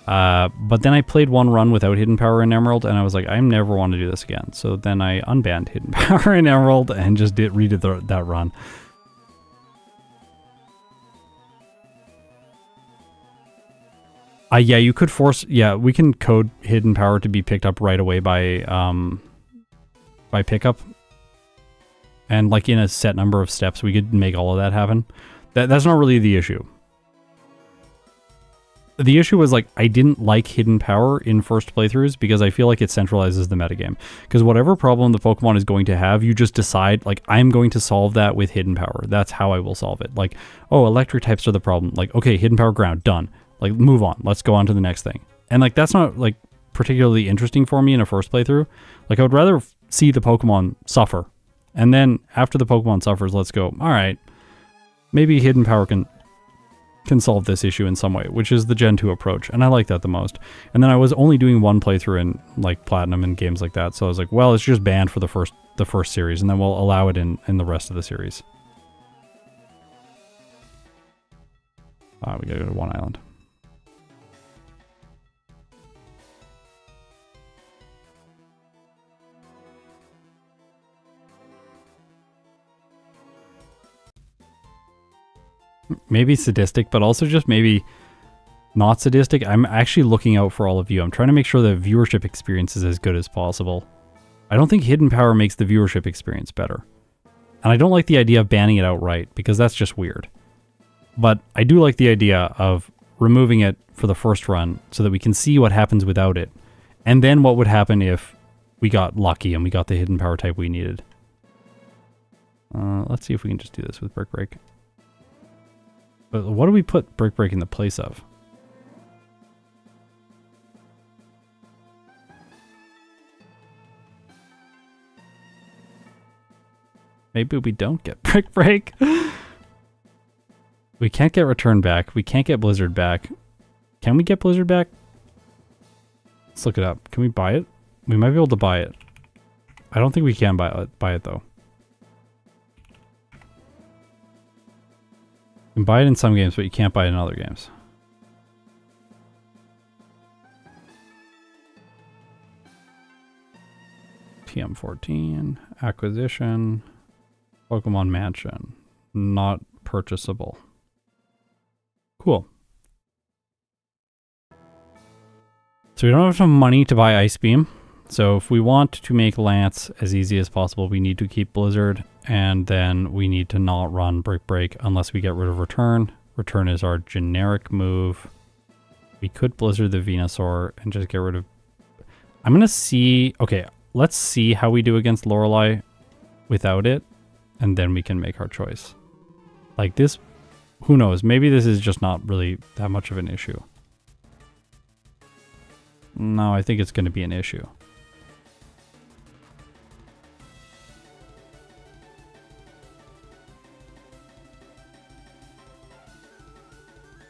But then I played one run without Hidden Power and Emerald, and I was like, I never want to do this again. So then I unbanned Hidden Power and Emerald and just redid that run. Yeah, you could force... Yeah, we can code Hidden Power to be picked up right away by pickup. And like in a set number of steps, we could make all of that happen. That's not really the issue. The issue was like, I didn't like Hidden Power in first playthroughs because I feel like it centralizes the metagame. Because whatever problem the Pokemon is going to have, you just decide, like, I'm going to solve that with Hidden Power. That's how I will solve it. Like, oh, electric types are the problem. Like, okay, Hidden Power ground, done. Like, move on. Let's go on to the next thing. And like, that's not like particularly interesting for me in a first playthrough. Like, I would rather see the Pokemon suffer. And then after the Pokemon suffers, let's go, all right, maybe Hidden Power can solve this issue in some way, which is the Gen 2 approach, and I like that the most. And then I was only doing one playthrough in like Platinum and games like that, so I was like, well, it's just banned for the first series, and then we'll allow it in the rest of the series. We gotta go to one island. Maybe sadistic, but also just maybe not sadistic. I'm actually looking out for all of you. I'm trying to make sure the viewership experience is as good as possible. I don't think Hidden Power makes the viewership experience better. And I don't like the idea of banning it outright, because that's just weird. But I do like the idea of removing it for the first run so that we can see what happens without it. And then what would happen if we got lucky and we got the Hidden Power type we needed. Let's see if we can just do this with Brick Break. But what do we put Brick Break in the place of? Maybe we don't get Brick Break. We can't get Return back. We can't get Blizzard back. Can we get Blizzard back? Let's look it up. Can we buy it? We might be able to buy it. I don't think we can buy it though. You can buy it in some games, but you can't buy it in other games. TM14, Acquisition, Pokemon Mansion. Not purchasable. Cool. So we don't have enough money to buy Ice Beam. So if we want to make Lance as easy as possible, we need to keep Blizzard, and then we need to not run Brick Break unless we get rid of Return. Return is our generic move. We could Blizzard the Venusaur and just get rid of... I'm going to see... Okay, let's see how we do against Lorelei without it, and then we can make our choice. Like this, who knows? Maybe this is just not really that much of an issue. No, I think it's going to be an issue.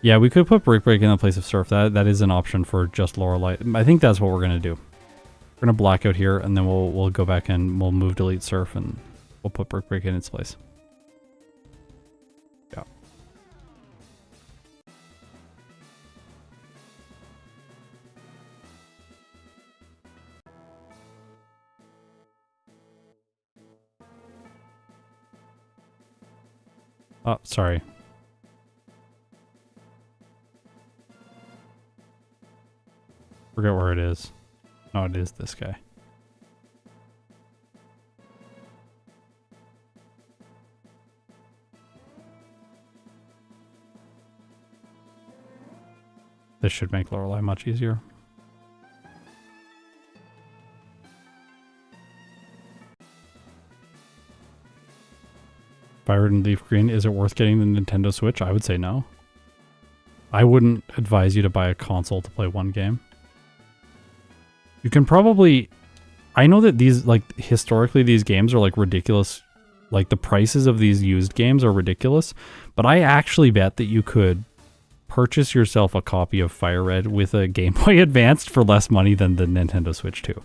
Yeah, we could put Brick Break in the place of Surf. That is an option for just Lorelei. I think that's what we're gonna do. We're gonna black out here, and then we'll go back and we'll move Delete Surf, and we'll put Brick Break in its place. Yeah. Oh, sorry. Forget where it is. No, it is this guy. This should make Lorelei much easier. FireRed and Leaf Green, is it worth getting the Nintendo Switch? I would say no. I wouldn't advise you to buy a console to play one game. You can probably... I know that these, like, historically these games are, like, ridiculous. Like, the prices of these used games are ridiculous. But I actually bet that you could purchase yourself a copy of FireRed with a Game Boy Advance for less money than the Nintendo Switch 2.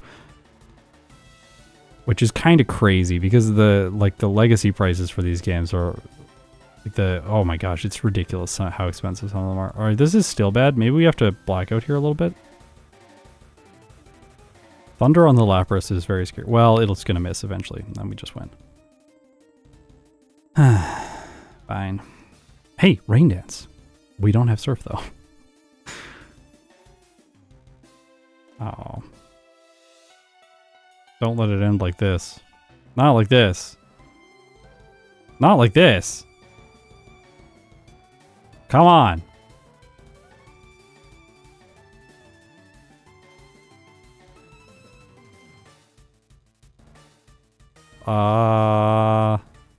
Which is kind of crazy, because the legacy prices for these games are... Like oh my gosh, it's ridiculous how expensive some of them are. Alright, this is still bad. Maybe we have to black out here a little bit. Thunder on the Lapras is very scary. Well, it's going to miss eventually, and then we just win. Fine. Hey, Rain Dance. We don't have Surf, though. Oh. Don't let it end like this. Not like this. Not like this. Come on.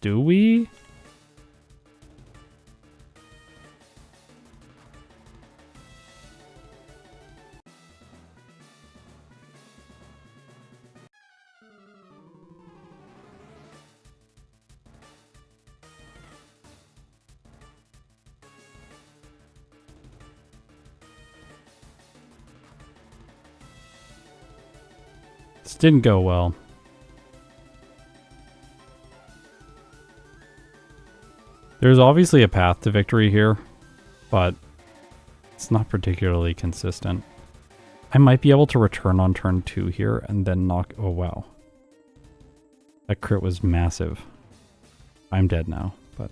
Do we? This didn't go well. There's obviously a path to victory here, but it's not particularly consistent. I might be able to return on turn 2 here and then knock... Oh, wow. That crit was massive. I'm dead now, but...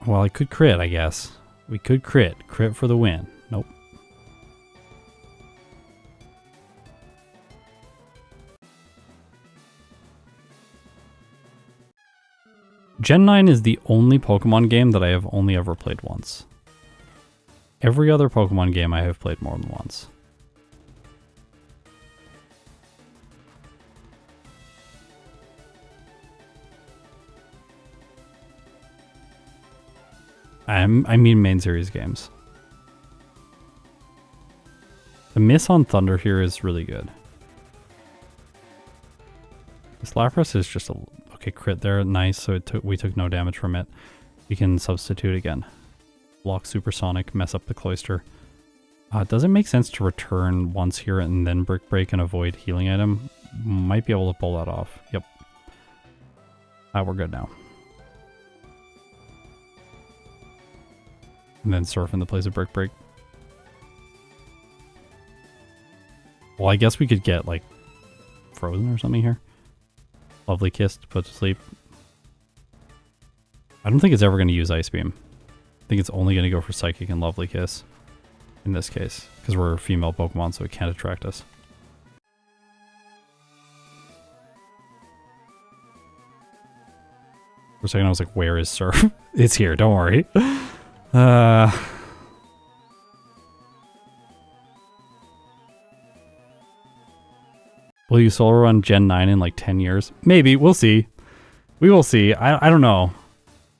Well, I could crit, I guess. We could crit. Crit for the win. Nope. Gen 9 is the only Pokemon game that I have only ever played once. Every other Pokemon game I have played more than once. I mean main series games. The miss on Thunder here is really good. This Lapras is just a... Okay, crit there, nice. So we took no damage from it. We can substitute again. Block Supersonic, mess up the Cloister. Does it make sense to return once here and then Brick Break and avoid healing item? Might be able to pull that off. Yep. We're good now. And then Surf in the place of Brick Break. Well, I guess we could get, like, frozen or something here. Lovely Kiss to put to sleep. I don't think it's ever going to use Ice Beam. I think it's only going to go for Psychic and Lovely Kiss in this case, because we're a female Pokemon, so it can't attract us. For a second I was like, where is Surf? It's here, don't worry. Will you solo run Gen 9 in like 10 years? Maybe, we'll see. We will see. I don't know.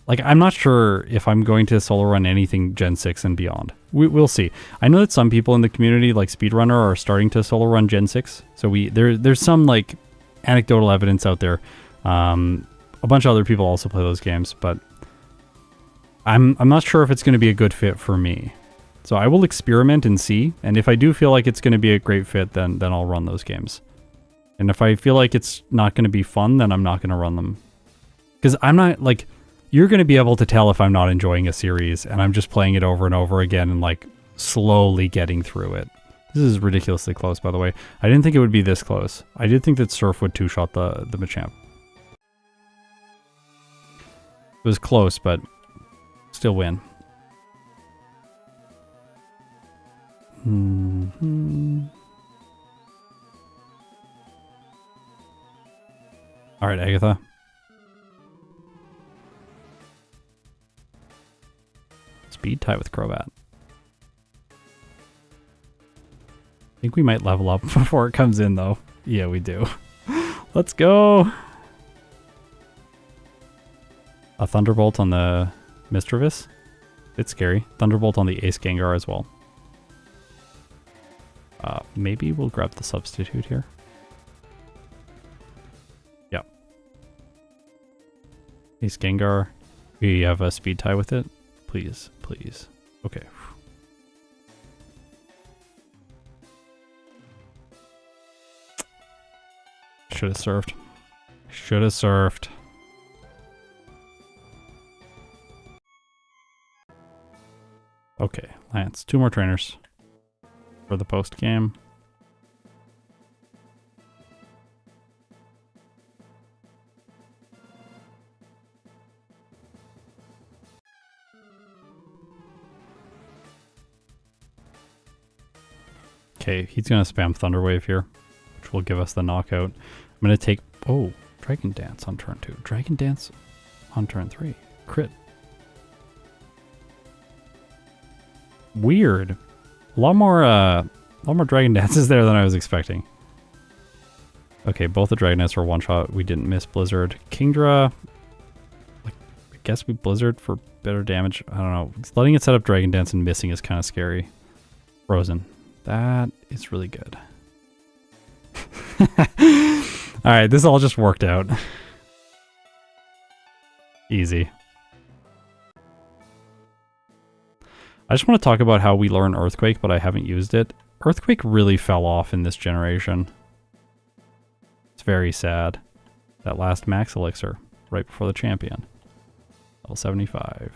Like, I'm not sure if I'm going to solo run anything Gen 6 and beyond. We'll see. I know that some people in the community, like Speedrunner, are starting to solo run Gen 6. So there's some like anecdotal evidence out there. A bunch of other people also play those games, but I'm not sure if it's going to be a good fit for me. So I will experiment and see, and if I do feel like it's going to be a great fit, then I'll run those games. And if I feel like it's not going to be fun, then I'm not going to run them. Because I'm not, like, you're going to be able to tell if I'm not enjoying a series, and I'm just playing it over and over again and, like, slowly getting through it. This is ridiculously close, by the way. I didn't think it would be this close. I did think that Surf would two-shot the Machamp. It was close, but still win. All right, Agatha. Speed tie with Crobat. I think we might level up before it comes in, though. Yeah, we do. Let's go. A Thunderbolt on the Mischievous. It's scary. Thunderbolt on the Ace Gengar as well. Maybe we'll grab the substitute here. Yep. Ace Gengar. We have a speed tie with it. Please, please. Okay. Should have surfed. Should have surfed. Okay, Lance. 2 more trainers for the post game. Okay, he's going to spam Thunder Wave here, which will give us the knockout. I'm going to take... Oh, Dragon Dance on turn 2. Dragon Dance on turn 3. Crit. Weird. A lot more Dragon Dances there than I was expecting. Okay, both the Dragon Dance were one-shot. We didn't miss Blizzard. Kingdra... Like, I guess we Blizzard for better damage. I don't know. Letting it set up Dragon Dance and missing is kind of scary. Frozen. That is really good. Alright, this all just worked out. Easy. I just want to talk about how we learn Earthquake, but I haven't used it. Earthquake really fell off in this generation. It's very sad. That last Max Elixir, right before the champion. Level 75.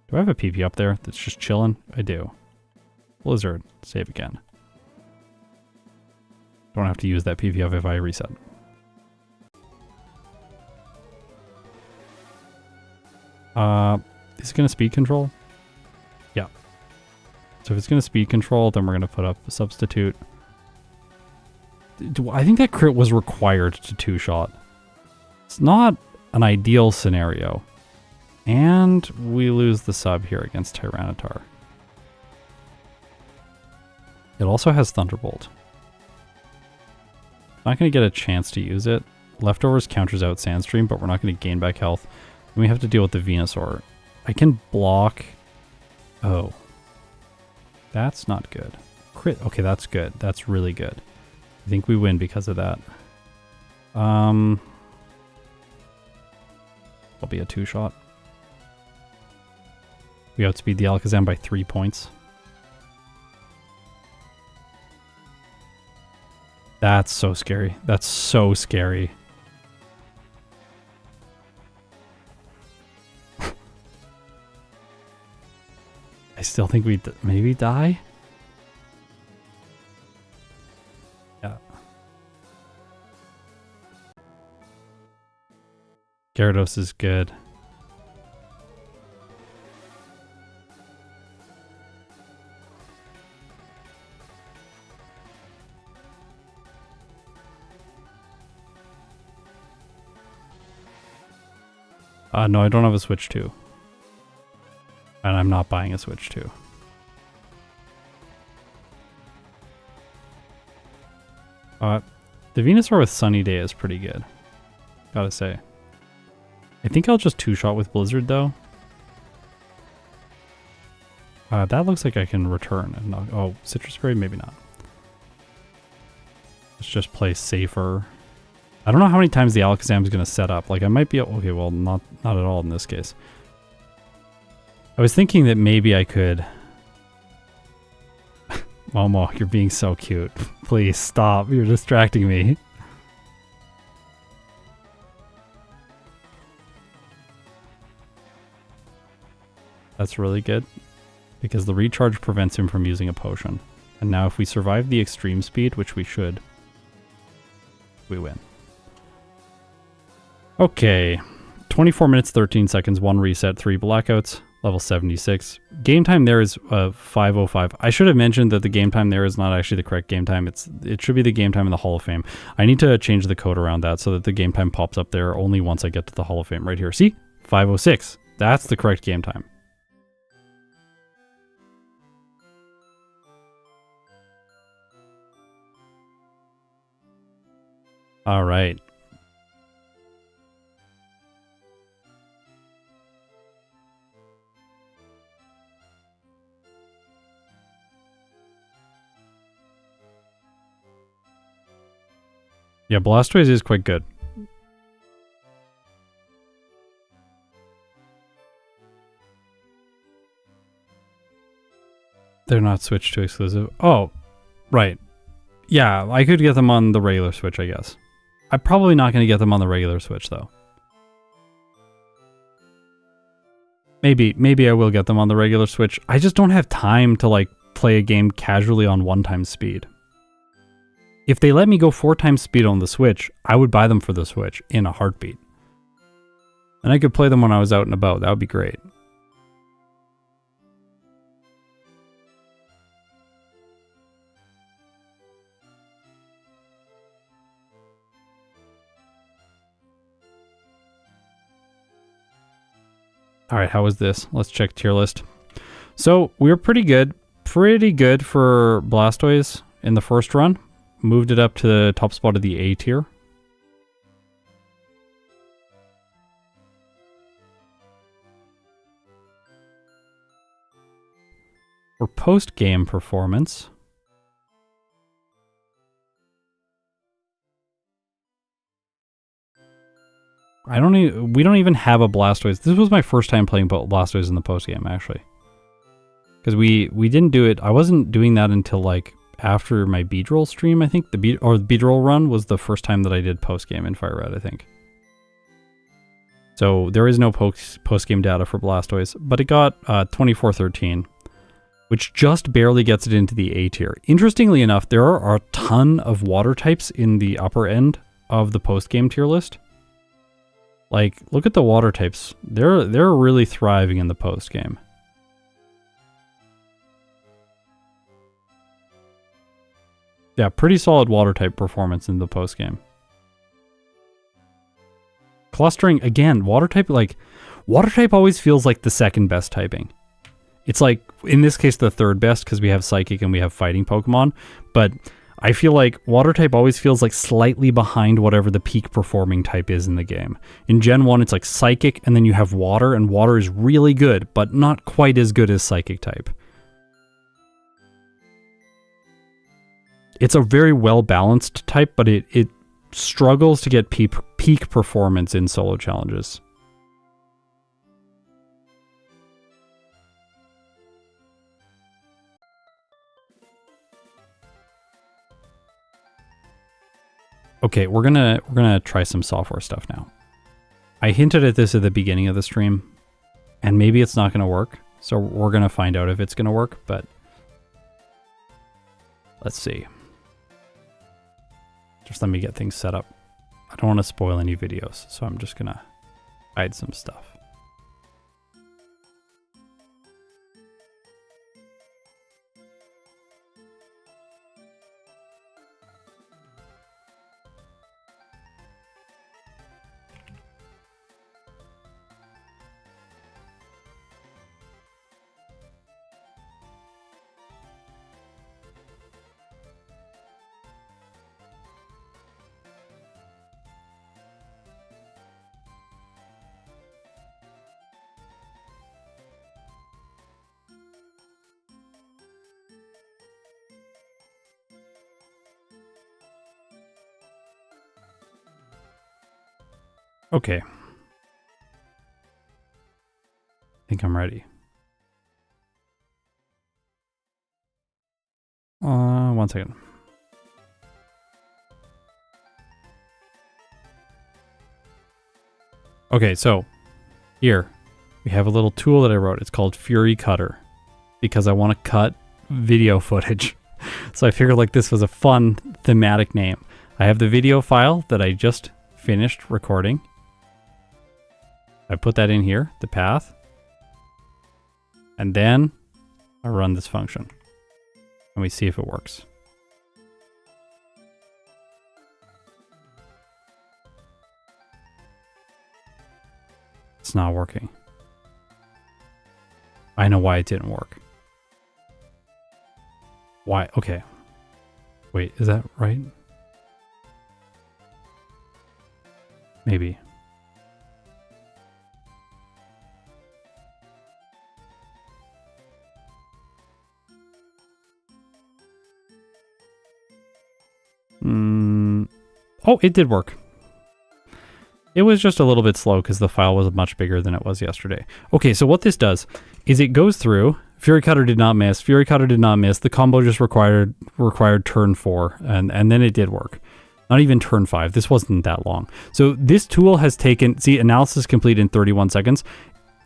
Do I have a PP up there that's just chilling? I do. Blizzard, save again. Don't have to use that PP up if I reset. Is it going to speed control? Yeah. So if it's going to speed control, then we're going to put up a substitute. I think that crit was required to two-shot. It's not an ideal scenario. And we lose the sub here against Tyranitar. It also has Thunderbolt. Not going to get a chance to use it. Leftovers counters out Sandstream, but we're not going to gain back health. And we have to deal with the Venusaur. I can block... Oh. That's not good. Crit. Okay, that's good. That's really good. I think we win because of that. I'll be a two-shot. We outspeed the Alakazam by 3 points. That's so scary. That's so scary. I still think we maybe die? Yeah. Gyarados is good. No, I don't have a Switch 2. And I'm not buying a Switch 2. The Venusaur with Sunny Day is pretty good. Gotta say. I think I'll just two-shot with Blizzard, though. That looks like I can return. And not, oh, Citrus Berry? Maybe not. Let's just play safer. I don't know how many times the Alakazam is going to set up. Like, I might be... Okay, well, not at all in this case. I was thinking that maybe I could... Momo, you're being so cute. Please, stop. You're distracting me. That's really good. Because the recharge prevents him from using a potion. And now if we survive the extreme speed, which we should, we win. Okay, 24 minutes, 13 seconds, 1 reset, 3 blackouts, level 76. Game time there is 5:05. I should have mentioned that the game time there is not actually the correct game time. It should be the game time in the Hall of Fame. I need to change the code around that so that the game time pops up there only once I get to the Hall of Fame right here. See? 5:06. That's the correct game time. All right. Yeah, Blastoise is quite good. They're not Switch 2 exclusive. Oh, right. Yeah, I could get them on the regular Switch, I guess. I'm probably not going to get them on the regular Switch, though. Maybe I will get them on the regular Switch. I just don't have time to, like, play a game casually on 1x speed. If they let me go 4x speed on the Switch, I would buy them for the Switch in a heartbeat. And I could play them when I was out and about. That would be great. Alright, how was this? Let's check tier list. So, we were pretty good. Pretty good for Blastoise in the first run. Moved it up to the top spot of the A tier. For post-game performance... we don't even have a Blastoise. This was my first time playing Blastoise in the post game, actually. Because we didn't do it. I wasn't doing that until like after my Beedrill stream, I think. The Beedrill run was the first time that I did post game in FireRed, I think. So there is no post game data for Blastoise, but it got 2413, which just barely gets it into the A tier. Interestingly enough, there are a ton of water types in the upper end of the post game tier list. Like, look at the water types. They're really thriving in the post game. Yeah, pretty solid water type performance in the post game. Clustering, again, water type always feels like the second best typing. It's like, in this case, the third best because we have Psychic and we have Fighting Pokemon, but I feel like water type always feels like slightly behind whatever the peak performing type is in the game. In Gen 1, it's like Psychic, and then you have Water, and Water is really good, but not quite as good as Psychic type. It's a very well-balanced type, but it struggles to get peak performance in solo challenges. Okay, we're gonna try some software stuff now. I hinted at this at the beginning of the stream, and maybe it's not gonna work. So we're gonna find out if it's gonna work, but let's see. Just let me get things set up. I don't want to spoil any videos, so I'm just gonna hide some stuff. Okay. I think I'm ready. One second. Okay, so here we have a little tool that I wrote. It's called Fury Cutter because I want to cut video footage. So I figured like this was a fun thematic name. I have the video file that I just finished recording. I put that in here, the path, and then I run this function and we see if it works. It's not working. I know why it didn't work. Why? Okay. Wait, is that right? Maybe. Oh, it did work. It was just a little bit slow because the file was much bigger than it was yesterday. Okay, so what this does is it goes through. Fury Cutter did not miss. Fury Cutter did not miss. The combo just required turn 4, and then it did work. Not even turn 5. This wasn't that long. So this tool has taken, see, analysis complete in 31 seconds.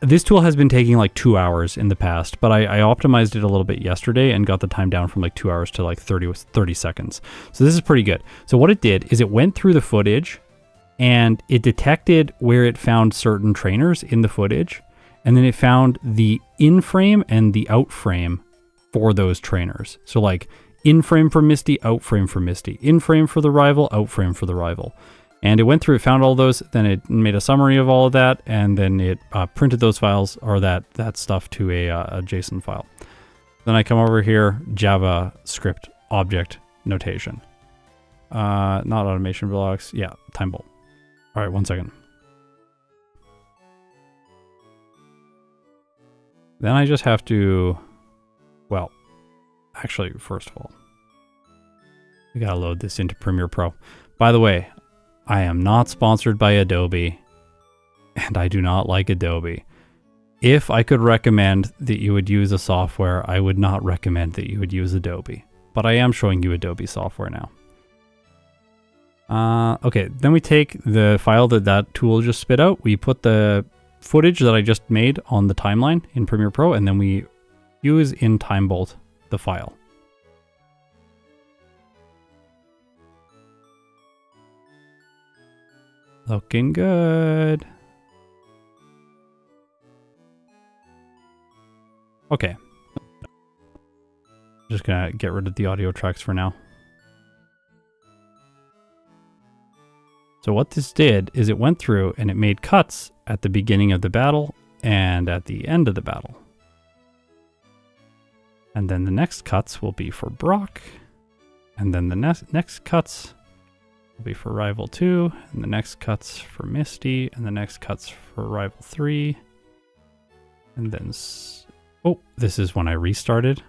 This tool has been taking like 2 hours in the past, but I optimized it a little bit yesterday and got the time down from like 2 hours to like 30 seconds. So this is pretty good. So what it did is it went through the footage and it detected where it found certain trainers in the footage, and then it found the in-frame and the out-frame for those trainers. So like in-frame for Misty, out-frame for Misty, in-frame for the rival, out-frame for the rival. And it went through, it found all those, then it made a summary of all of that, and then it printed those files, or that stuff, to a JSON file. Then I come over here, JavaScript object notation. Not automation blocks, yeah, time bolt. All right, 1 second. Then I just have to, well, actually, first of all, we gotta load this into Premiere Pro. By the way, I am not sponsored by Adobe, and I do not like Adobe. If I could recommend that you would use a software, I would not recommend that you would use Adobe. But I am showing you Adobe software now. Okay, then we take the file that tool just spit out. We put the footage that I just made on the timeline in Premiere Pro, and then we use in TimeBolt the file. Looking good. Okay. Just gonna get rid of the audio tracks for now. So what this did is it went through and it made cuts at the beginning of the battle and at the end of the battle. And then the next cuts will be for Brock. And then the next cuts will be for Rival 2, and the next cuts for Misty, and the next cuts for Rival 3. And then, oh, this is when I restarted.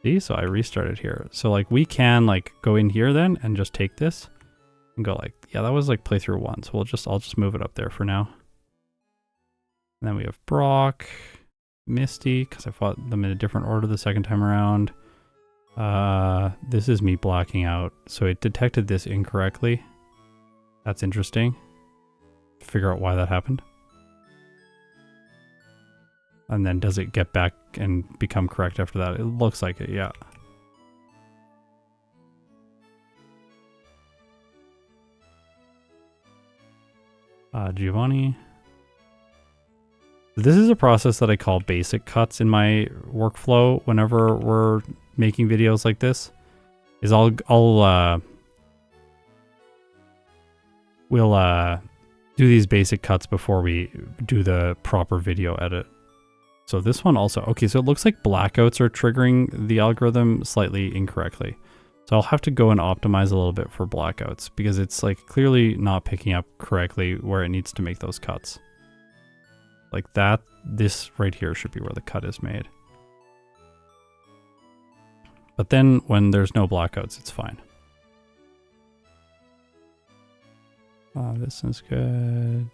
See, so I restarted here. So like we can like go in here then and just take this and go like, yeah, that was like playthrough 1. So I'll just move it up there for now. And then we have Brock, Misty, because I fought them in a different order the second time around. This is me blacking out. So it detected this incorrectly. That's interesting. Figure out why that happened. And then does it get back and become correct after that? It looks like it, yeah. Giovanni. This is a process that I call basic cuts in my workflow whenever we're making videos like this. Is we'll do these basic cuts before we do the proper video edit. So this one also, okay, so it looks like blackouts are triggering the algorithm slightly incorrectly. So I'll have to go and optimize a little bit for blackouts because it's like clearly not picking up correctly where it needs to make those cuts. Like that, this right here should be where the cut is made. But then when there's no blackouts, it's fine. This is good.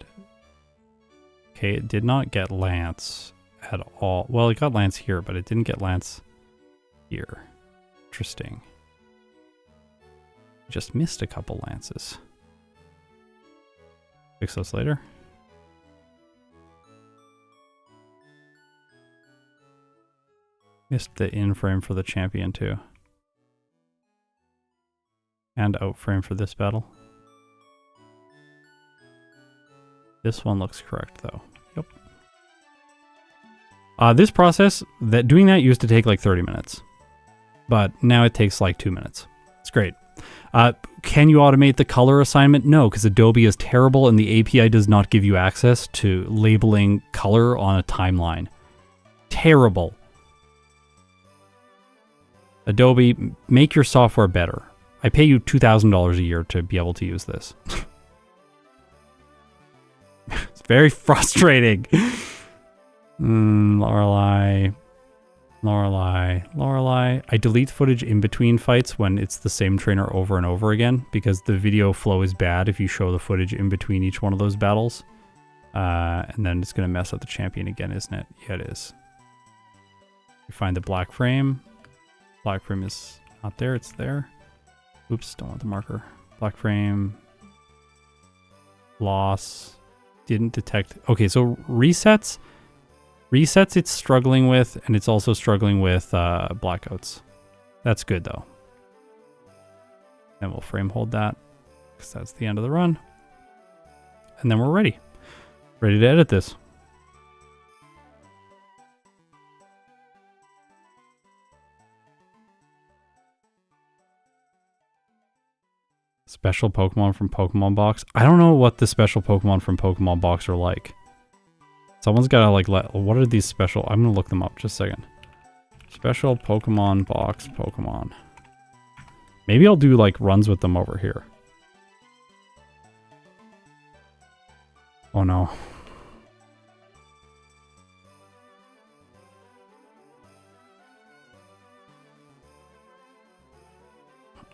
Okay, it did not get Lance at all. Well, it got Lance here, but it didn't get Lance here. Interesting. Just missed a couple Lances. Fix those later. Missed the in frame for the champion too. And out frame for this battle. This one looks correct though. Yep. This process, doing that used to take like 30 minutes. But now it takes like 2 minutes. It's great. Can you automate the color assignment? No, because Adobe is terrible and the API does not give you access to labeling color on a timeline. Terrible. Adobe, make your software better. I pay you $2,000 a year to be able to use this. It's very frustrating. Lorelei. I delete footage in between fights when it's the same trainer over and over again because the video flow is bad if you show the footage in between each one of those battles. And then it's going to mess up the champion again, isn't it? Yeah, it is. You find the black frame. Black frame is not there, it's there. Oops, don't want the marker. Black frame. Loss. Didn't detect. Okay, so resets. Resets it's struggling with, and it's also struggling with blackouts. That's good though. And we'll frame hold that, because that's the end of the run. And then we're ready. Ready to edit this. Special Pokemon from Pokemon Box. I don't know what the special Pokemon from Pokemon Box are like. Someone's gotta like what are these special? I'm gonna look them up just a second. Special Pokemon Box Pokemon. Maybe I'll do like runs with them over here. Oh no.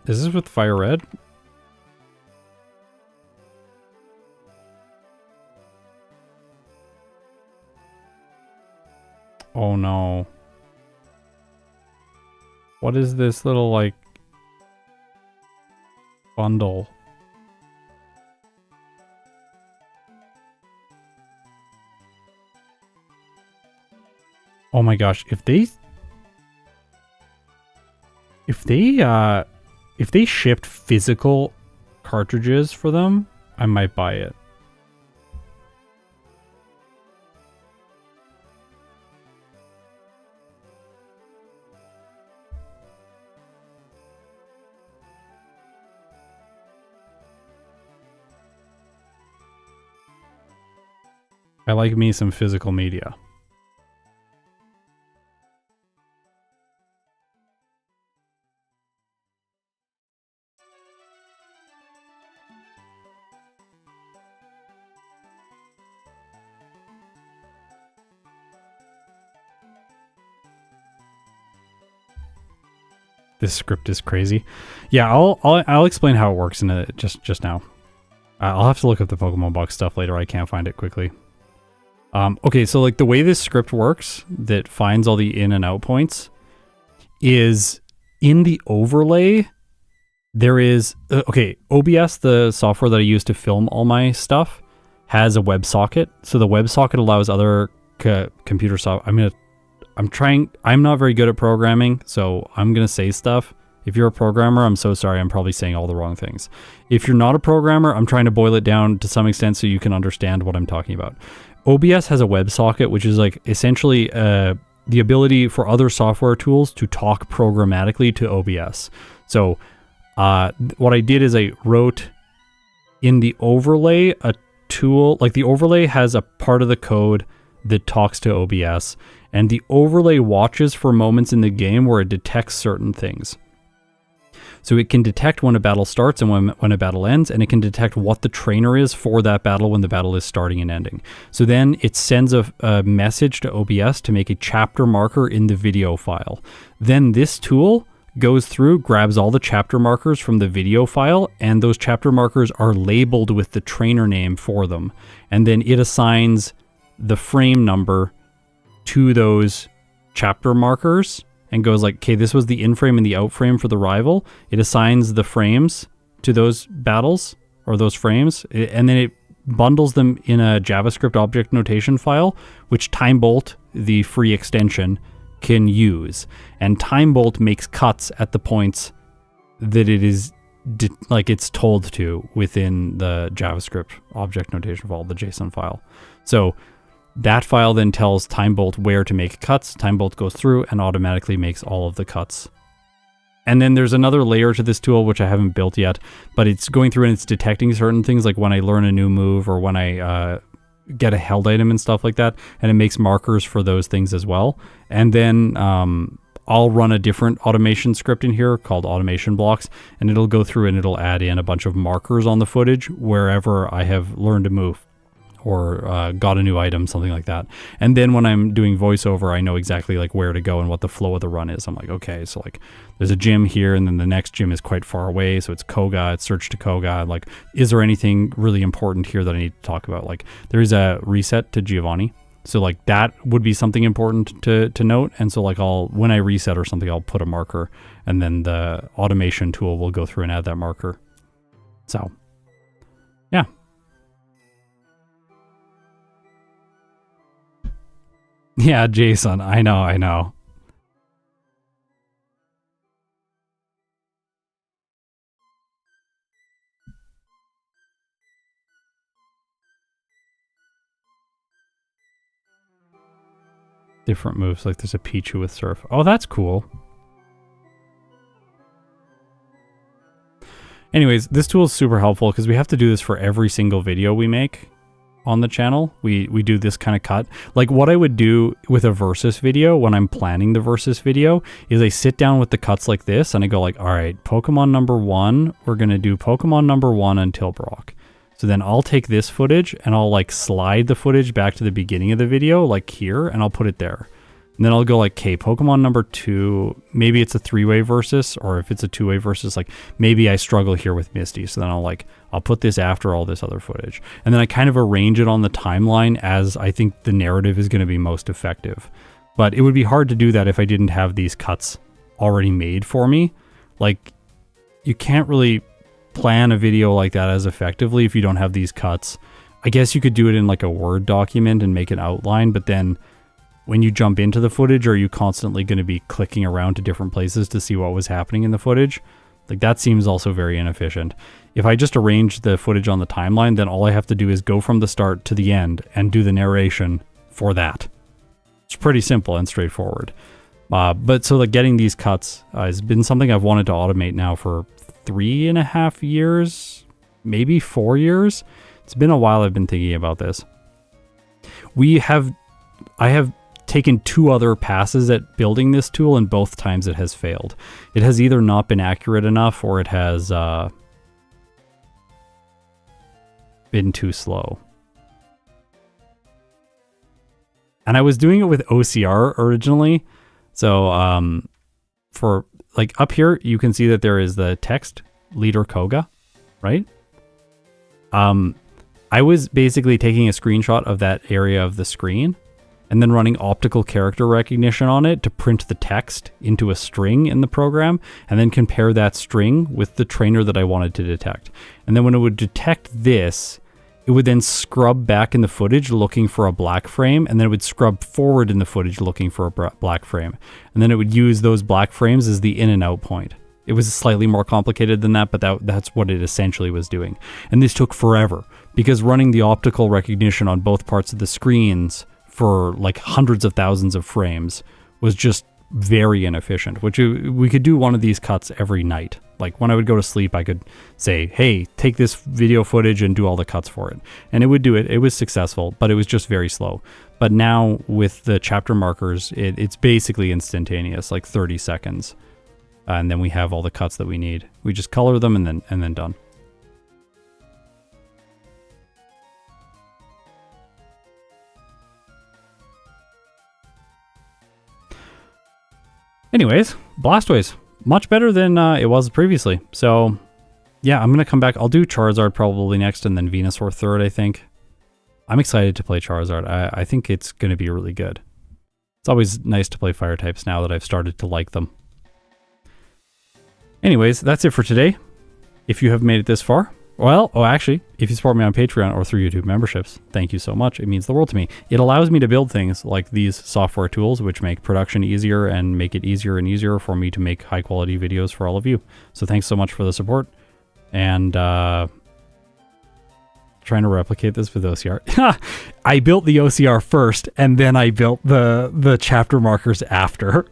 Is this with FireRed? Oh no. What is this little like bundle? Oh my gosh, if they shipped physical cartridges for them, I might buy it. I like me some physical media. This script is crazy. Yeah, I'll explain how it works in just now. I'll have to look up the Pokemon Box stuff later. I can't find it quickly. Okay, so like the way this script works that finds all the in and out points is in the overlay. There is okay, OBS, the software that I use to film all my stuff, has a WebSocket. So the WebSocket allows other computer software. I'm not very good at programming, so I'm gonna say stuff. If you're a programmer, I'm so sorry, I'm probably saying all the wrong things. If you're not a programmer, I'm trying to boil it down to some extent so you can understand what I'm talking about. OBS has a WebSocket, which is like essentially the ability for other software tools to talk programmatically to OBS. So what I did is I wrote in the overlay a tool, like the overlay has a part of the code that talks to OBS, and the overlay watches for moments in the game where it detects certain things. So it can detect when a battle starts and when a battle ends, and it can detect what the trainer is for that battle when the battle is starting and ending. So then it sends a message to OBS to make a chapter marker in the video file. Then this tool goes through, grabs all the chapter markers from the video file, and those chapter markers are labeled with the trainer name for them. And then it assigns the frame number to those chapter markers and goes like, okay, this was the in frame and the out frame for the rival. It assigns the frames to those battles or those frames, and then it bundles them in a JavaScript object notation file, which TimeBolt, the free extension, can use. And TimeBolt makes cuts at the points that it is like it's told to within the JavaScript object notation file, the JSON file. So that file then tells TimeBolt where to make cuts. TimeBolt goes through and automatically makes all of the cuts. And then there's another layer to this tool, which I haven't built yet, but it's going through and it's detecting certain things, like when I learn a new move or when I get a held item and stuff like that, and it makes markers for those things as well. And then I'll run a different automation script in here called automation blocks, and it'll go through and it'll add in a bunch of markers on the footage wherever I have learned a move or got a new item, something like that. And then when I'm doing voiceover, I know exactly like where to go and what the flow of the run is. I'm like, okay, so like there's a gym here, and then the next gym is quite far away, so it's Koga, it's search to Koga. Like, is there anything really important here that I need to talk about? Like, there is a reset to Giovanni, so like that would be something important to note. And so like when I reset or something, I'll put a marker, and then the automation tool will go through and add that marker. So yeah. Yeah, Jason, I know. Different moves, like there's a Pichu with Surf. Oh, that's cool. Anyways, this tool is super helpful because we have to do this for every single video we make on the channel. We do this kind of cut. Like what I would do with a versus video when I'm planning the versus video is I sit down with the cuts like this and I go like, all right, Pokemon number 1, we're going to do Pokemon number 1 until Brock. So then I'll take this footage and I'll like slide the footage back to the beginning of the video, like here, and I'll put it there. And then I'll go like, okay, Pokemon number 2, maybe it's a 3-way versus, or if it's a 2-way versus, like maybe I struggle here with Misty. So then I'll put this after all this other footage. And then I kind of arrange it on the timeline as I think the narrative is going to be most effective. But it would be hard to do that if I didn't have these cuts already made for me. Like, you can't really plan a video like that as effectively if you don't have these cuts. I guess you could do it in like a Word document and make an outline, but then when you jump into the footage, are you constantly going to be clicking around to different places to see what was happening in the footage? Like, that seems also very inefficient. If I just arrange the footage on the timeline, then all I have to do is go from the start to the end and do the narration for that. It's pretty simple and straightforward. But so like getting these cuts has been something I've wanted to automate now for 3.5 years, maybe 4 years. It's been a while I've been thinking about this. I have taken 2 other passes at building this tool, and both times it has failed. It has either not been accurate enough or it has been too slow. And I was doing it with OCR originally. So for like up here, you can see that there is the text leader Koga, right? I was basically taking a screenshot of that area of the screen and then running optical character recognition on it to print the text into a string in the program, and then compare that string with the trainer that I wanted to detect. And then when it would detect this, it would then scrub back in the footage looking for a black frame, and then it would scrub forward in the footage looking for a black frame. And then it would use those black frames as the in and out point. It was slightly more complicated than that, but that's what it essentially was doing. And this took forever because running the optical recognition on both parts of the screens for like hundreds of thousands of frames was just very inefficient, which we could do one of these cuts every night. Like when I would go to sleep, I could say, hey, take this video footage and do all the cuts for it. And it would do it. It was successful, but it was just very slow. But now with the chapter markers, it's basically instantaneous, like 30 seconds. And then we have all the cuts that we need. We just color them and then done. Anyways, Blastoise, much better than it was previously. So yeah, I'm going to come back. I'll do Charizard probably next and then Venusaur third, I think. I'm excited to play Charizard. I think it's going to be really good. It's always nice to play fire types now that I've started to like them. Anyways, that's it for today. If you have made it this far, well, actually, if you support me on Patreon or through YouTube memberships, thank you so much. It means the world to me. It allows me to build things like these software tools, which make production easier and make it easier and easier for me to make high quality videos for all of you. So thanks so much for the support. And trying to replicate this with OCR. I built the OCR first, and then I built the chapter markers after.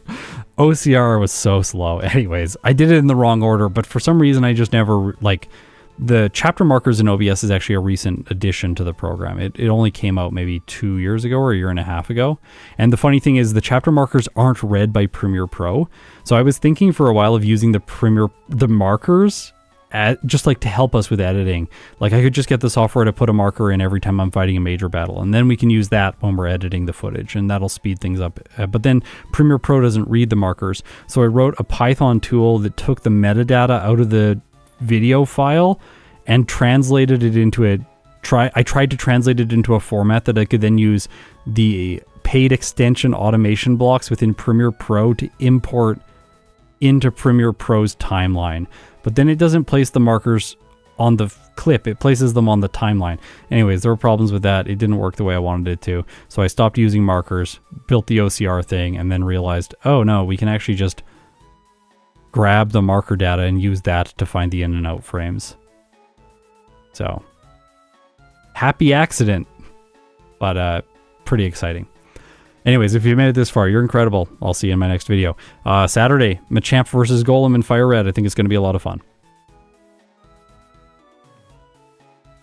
OCR was so slow. Anyways, I did it in the wrong order, but for some reason I just never, like, the chapter markers in OBS is actually a recent addition to the program. It only came out maybe 2 years ago or a year and a half ago. And the funny thing is the chapter markers aren't read by Premiere Pro. So I was thinking for a while of using the markers just like to help us with editing. Like I could just get the software to put a marker in every time I'm fighting a major battle, and then we can use that when we're editing the footage, and that'll speed things up. But then Premiere Pro doesn't read the markers, so I wrote a Python tool that took the metadata out of the video file and translated it into I tried to translate it into a format that I could then use the paid extension automation blocks within Premiere Pro to import into Premiere Pro's timeline. But then it doesn't place the markers on the clip, it places them on the timeline. Anyways, there were problems with that. It didn't work the way I wanted it to. So I stopped using markers, built the OCR thing, and then realized, oh no, we can actually just grab the marker data and use that to find the in and out frames. So, happy accident, but pretty exciting. Anyways, if you made it this far, you're incredible. I'll see you in my next video. Saturday, Machamp versus Golem in FireRed. I think it's going to be a lot of fun.